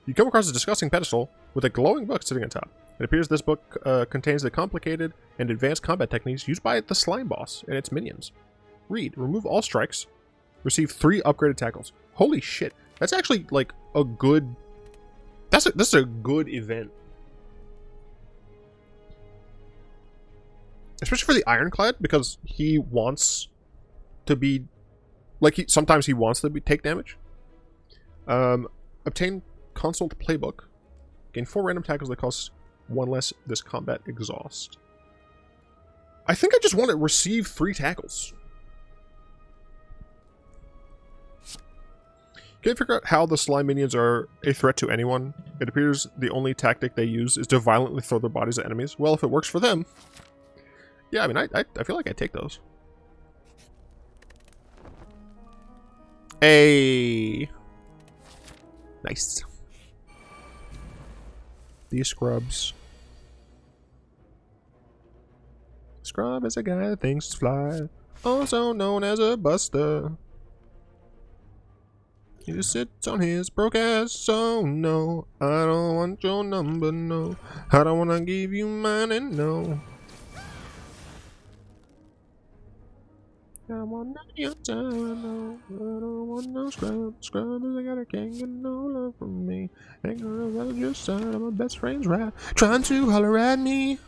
You come across a disgusting pedestal with a glowing book sitting on top. It appears this book contains the complicated and advanced combat techniques used by the slime boss and its minions. Read. Remove all strikes. Receive 3 upgraded tackles. Holy shit. That's actually, like, a good... This is a good event. Especially for the Ironclad, because he wants to be... Like, sometimes he wants to take damage. Obtain Consult Playbook. Gain 4 random tackles that cost 1 less this combat exhaust. I think I just want to receive 3 tackles. Can't figure out how the slime minions are a threat to anyone. It appears the only tactic they use is to violently throw their bodies at enemies. Well, if it works for them... Yeah, I mean, I feel like I take those. Hey. Nice. These scrubs. Scrub is a guy that thinks to fly, also known as a buster. He just sits on his broke ass, so no, I don't want your number, no. I don't wanna give you mine and no. I want none of your time, no. I don't want no scrub. Scrub is a guy that can't get no love from me. And girls that are just side of my best friend's rap, trying to holler at me.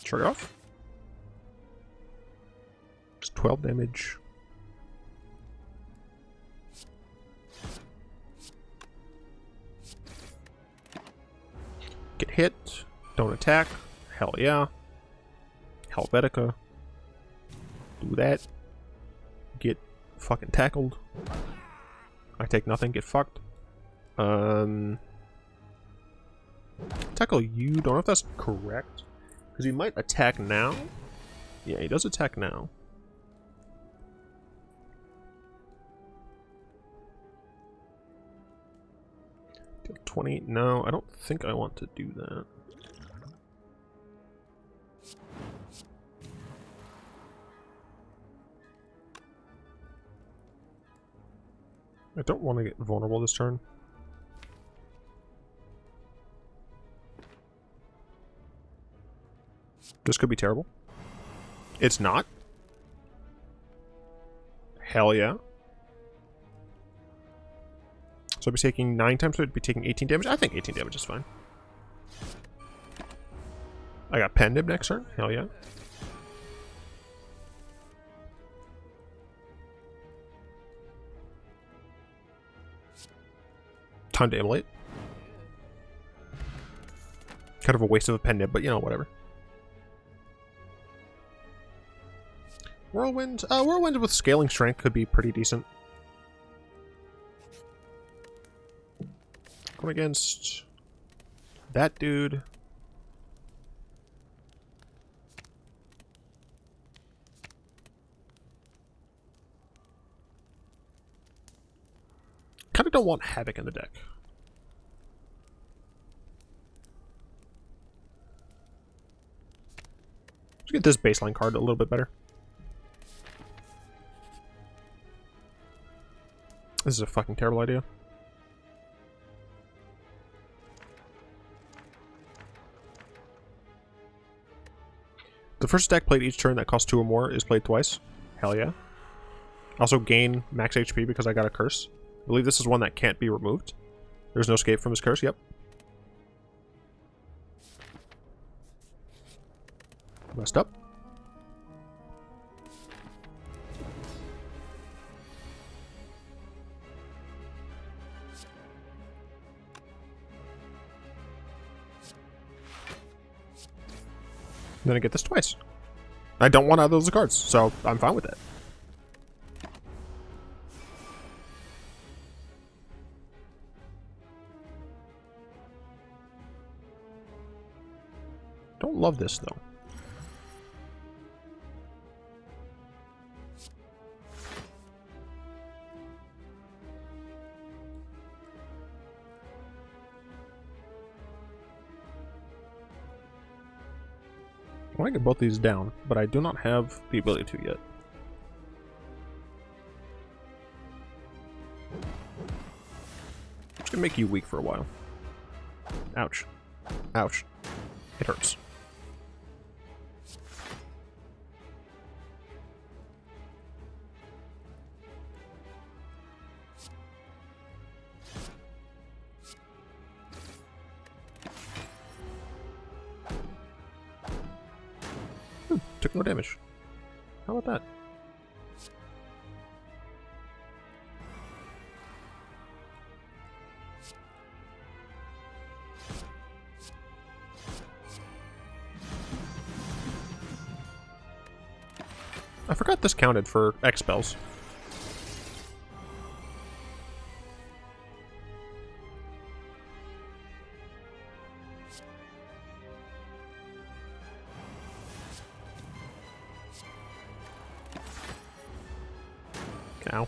Trigger off. Just 12 damage. Get hit. Don't attack. Hell yeah. Helvetica. Do that. Get fucking tackled. I take nothing. Get fucked. Tackle you. Don't know if that's correct. Because he might attack now. Yeah, he does attack now. Deal 20. No, I don't think I want to do that. I don't want to get vulnerable this turn. This could be terrible. It's not. Hell yeah. So I'd be taking 9 times, so I'd be taking 18 damage. I think 18 damage is fine. I got Pen Nib next turn. Hell yeah. Time to immolate. Kind of a waste of a Pen Nib, but you know, whatever. Whirlwind. Whirlwind with scaling strength could be pretty decent. Going against that dude. Kind of don't want Havoc in the deck. Let's get this baseline card a little bit better. This is a fucking terrible idea. The first attack played each turn that costs 2 or more is played twice. Hell yeah. Also gain max HP because I got a curse. I believe this is one that can't be removed. There's no escape from this curse, yep. Messed up. Then I get this twice. I don't want either of those cards, so I'm fine with that. Don't love this though. I want to get both these down, but I do not have the ability to yet. I'm just gonna make you weak for a while. Ouch. Ouch. It hurts. Took no damage. How about that? I forgot this counted for X spells. Ow.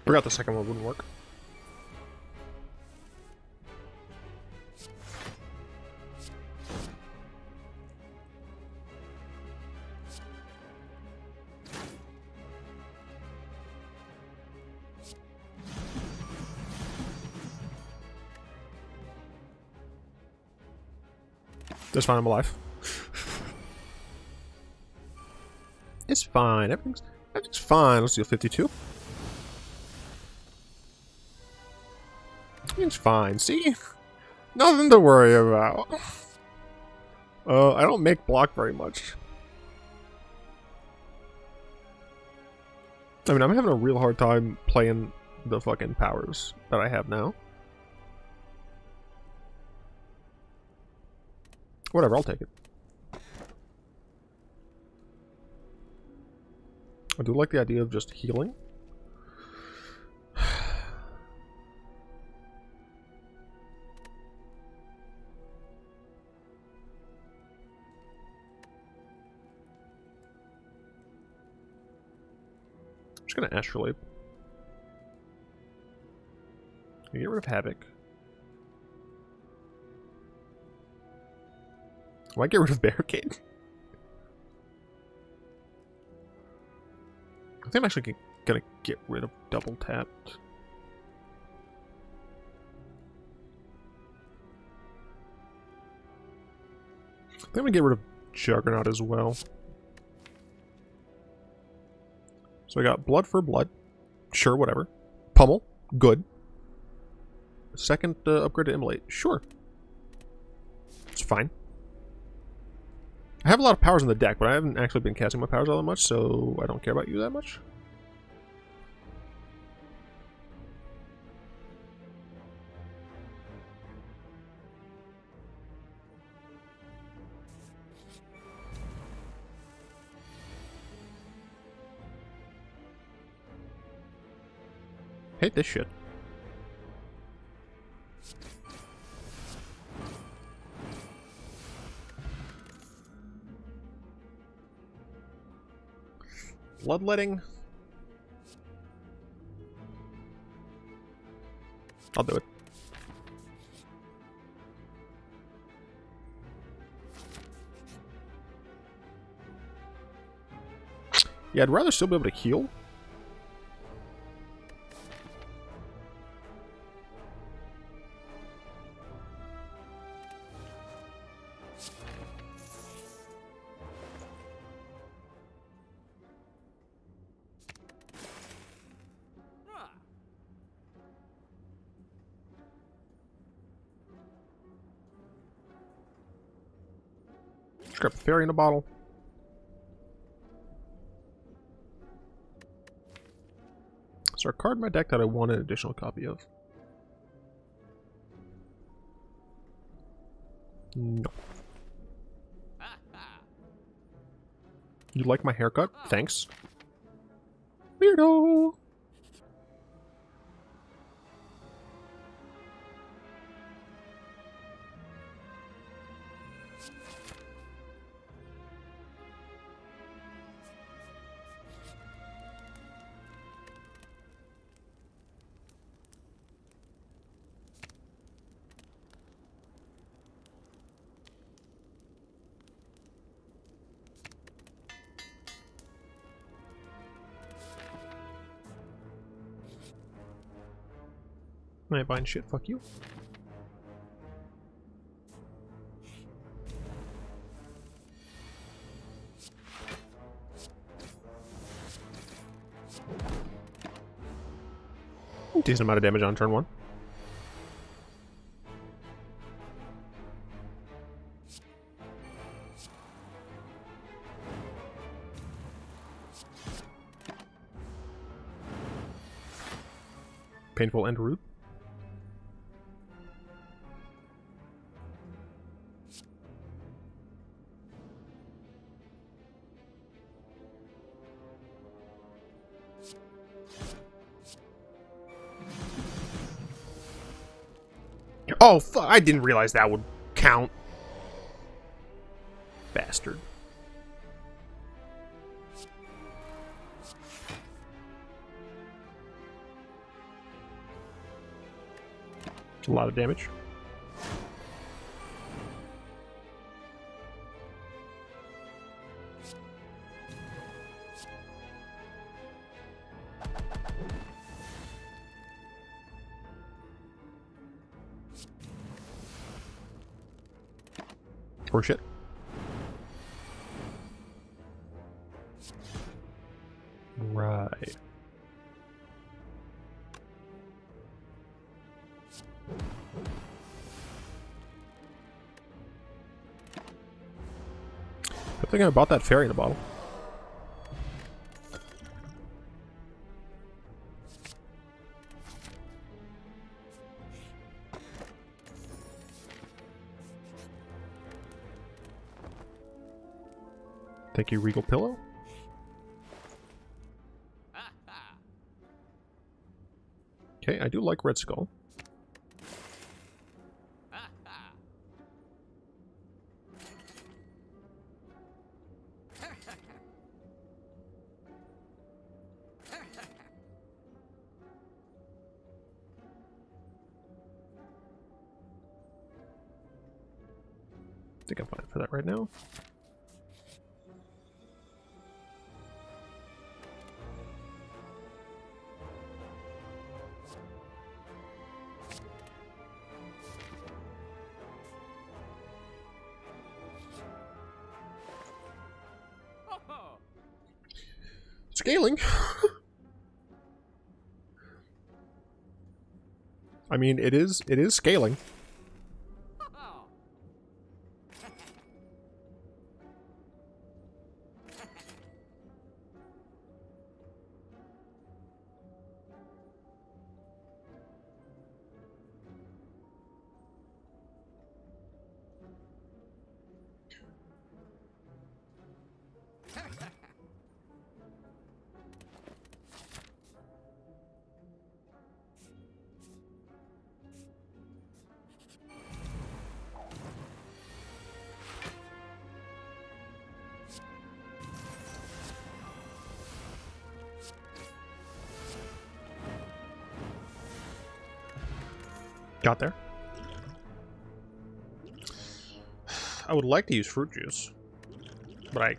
Forgot the second one wouldn't work. That's fine, I'm alive. It's fine, everything's fine. Let's deal 52. Everything's fine, see? Nothing to worry about. I don't make block very much. I mean, I'm having a real hard time playing the fucking powers that I have now. Whatever, I'll take it. I do like the idea of just healing. I'm just gonna Astrolabe. Get rid of Havoc. Why get rid of Barricade? I think I'm actually gonna get rid of Double Tapped. I think I'm gonna get rid of Juggernaut as well. So I got Blood for Blood. Sure, whatever. Pummel. Good. Second upgrade to Immolate. Sure. It's fine. I have a lot of powers in the deck, but I haven't actually been casting my powers all that much, so I don't care about you that much. Hate this shit. Bloodletting. I'll do it. Yeah, I'd rather still be able to heal. Scrap fairy in a bottle. Is there a card in my deck that I want an additional copy of? No. You like my haircut? Thanks. Weirdo! I ain't buying shit, fuck you. Decent amount of damage on turn one. Painful and rude. Oh, fuck. I didn't realize that would count. Bastard. It's a lot of damage. Or shit. Right. Good thing I bought that fairy in a bottle. Thank you, Regal Pillow. Okay, I do like Red Skull. I think I'm fine for that right now. Scaling. I mean, it is scaling. Got there. I would like to use fruit juice, but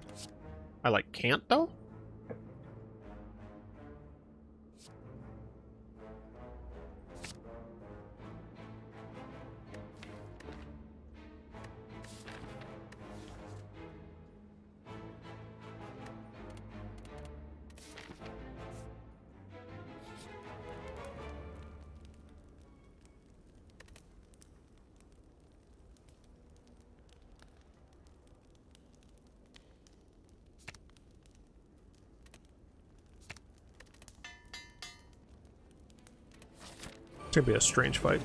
I like can't though. It's gonna be a strange fight.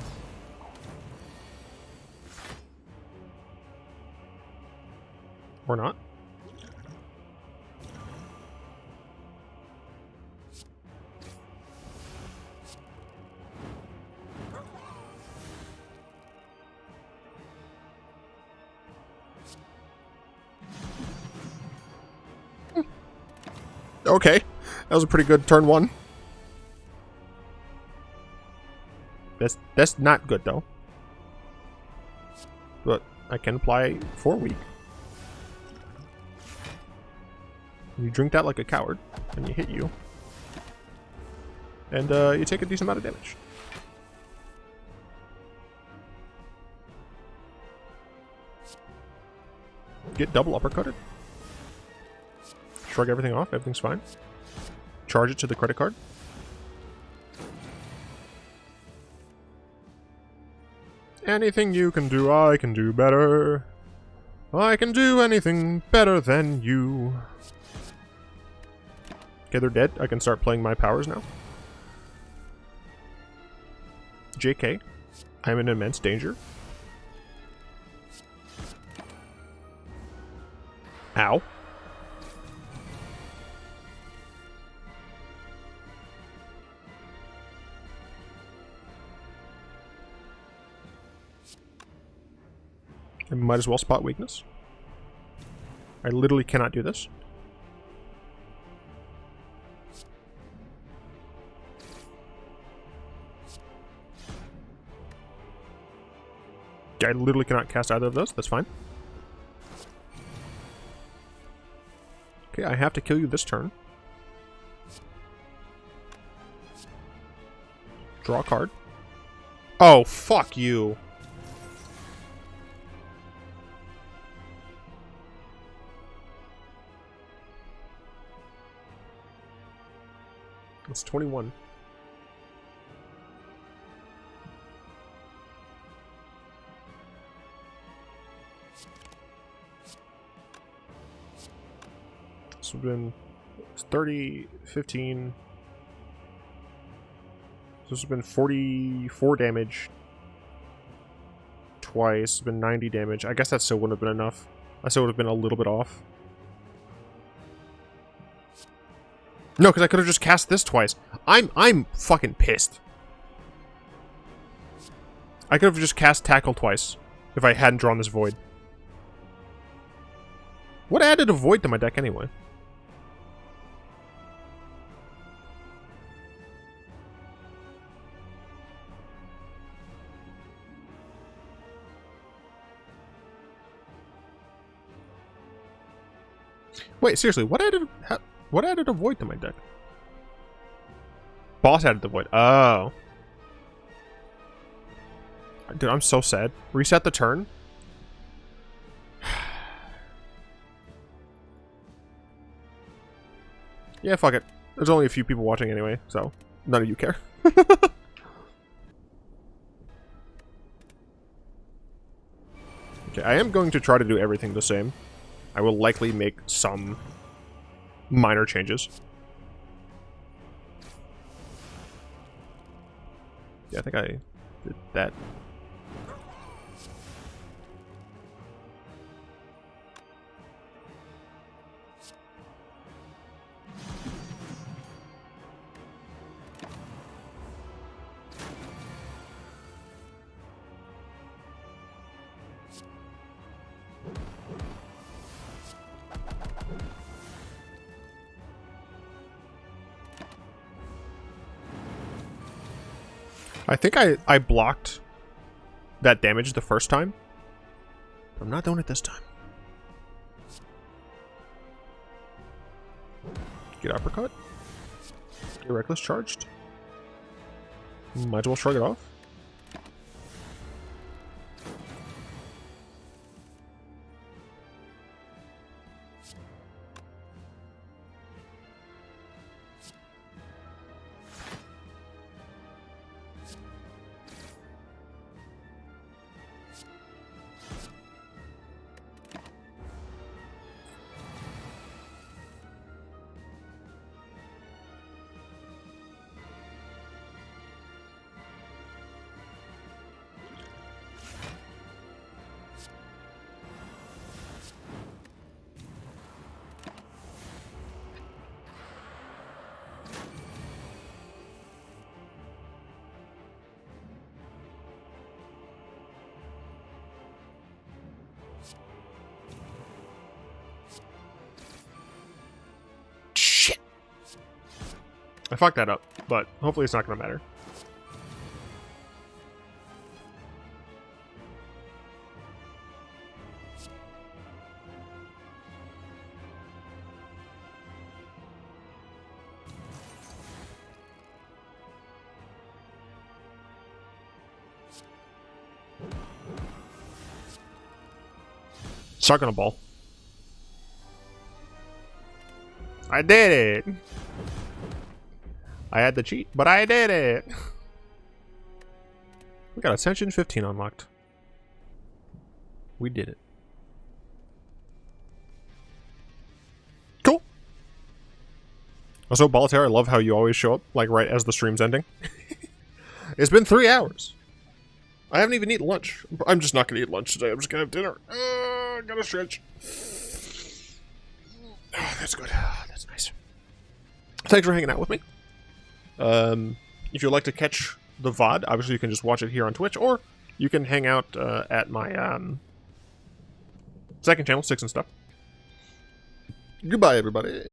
Or not. Okay, that was a pretty good turn one. That's not good though. But I can apply 4 weak. You drink that like a coward, and you hit you. And you take a decent amount of damage. Get double uppercutted. Shrug everything off, everything's fine. Charge it to the credit card. Anything you can do, I can do better. I can do anything better than you. Okay, they're dead. I can start playing my powers now. JK, I'm in immense danger. Ow. I might as well spot weakness. I literally cannot do this. I literally cannot cast either of those. That's fine. Okay, I have to kill you this turn. Draw a card. Oh, fuck you. It's 21. This would have been 30, 15. So this would have been 44 damage. Twice. It's been 90 damage. I guess that still wouldn't have been enough. I still would have been a little bit off. No, because I could have just cast this twice. I'm fucking pissed. I could have just cast Tackle twice if I hadn't drawn this Void. What added a Void to my deck anyway? Wait, seriously, what added a Void to my deck? Boss added the Void. Oh. Dude, I'm so sad. Reset the turn? Yeah, fuck it. There's only a few people watching anyway, so none of you care. Okay, I am going to try to do everything the same. I will likely make some minor changes. Yeah, I think I did that. I think I blocked that damage the first time. I'm not doing it this time. Get uppercut. Get reckless charged. Might as well shrug it off. I fucked that up, but hopefully it's not going to matter. Suck on a ball. I did it! I had the cheat, but I did it! We got Ascension 15 unlocked. We did it. Cool! Also, Baltair, I love how you always show up, like, right as the stream's ending. It's been 3 hours. I haven't even eaten lunch. I'm just not gonna eat lunch today. I'm just gonna have dinner. Gotta stretch. Oh, that's good. That's nice. Thanks for hanging out with me. If you'd like to catch the VOD, obviously you can just watch it here on Twitch, or you can hang out at my second channel, Sticks and Stuff. Goodbye, everybody.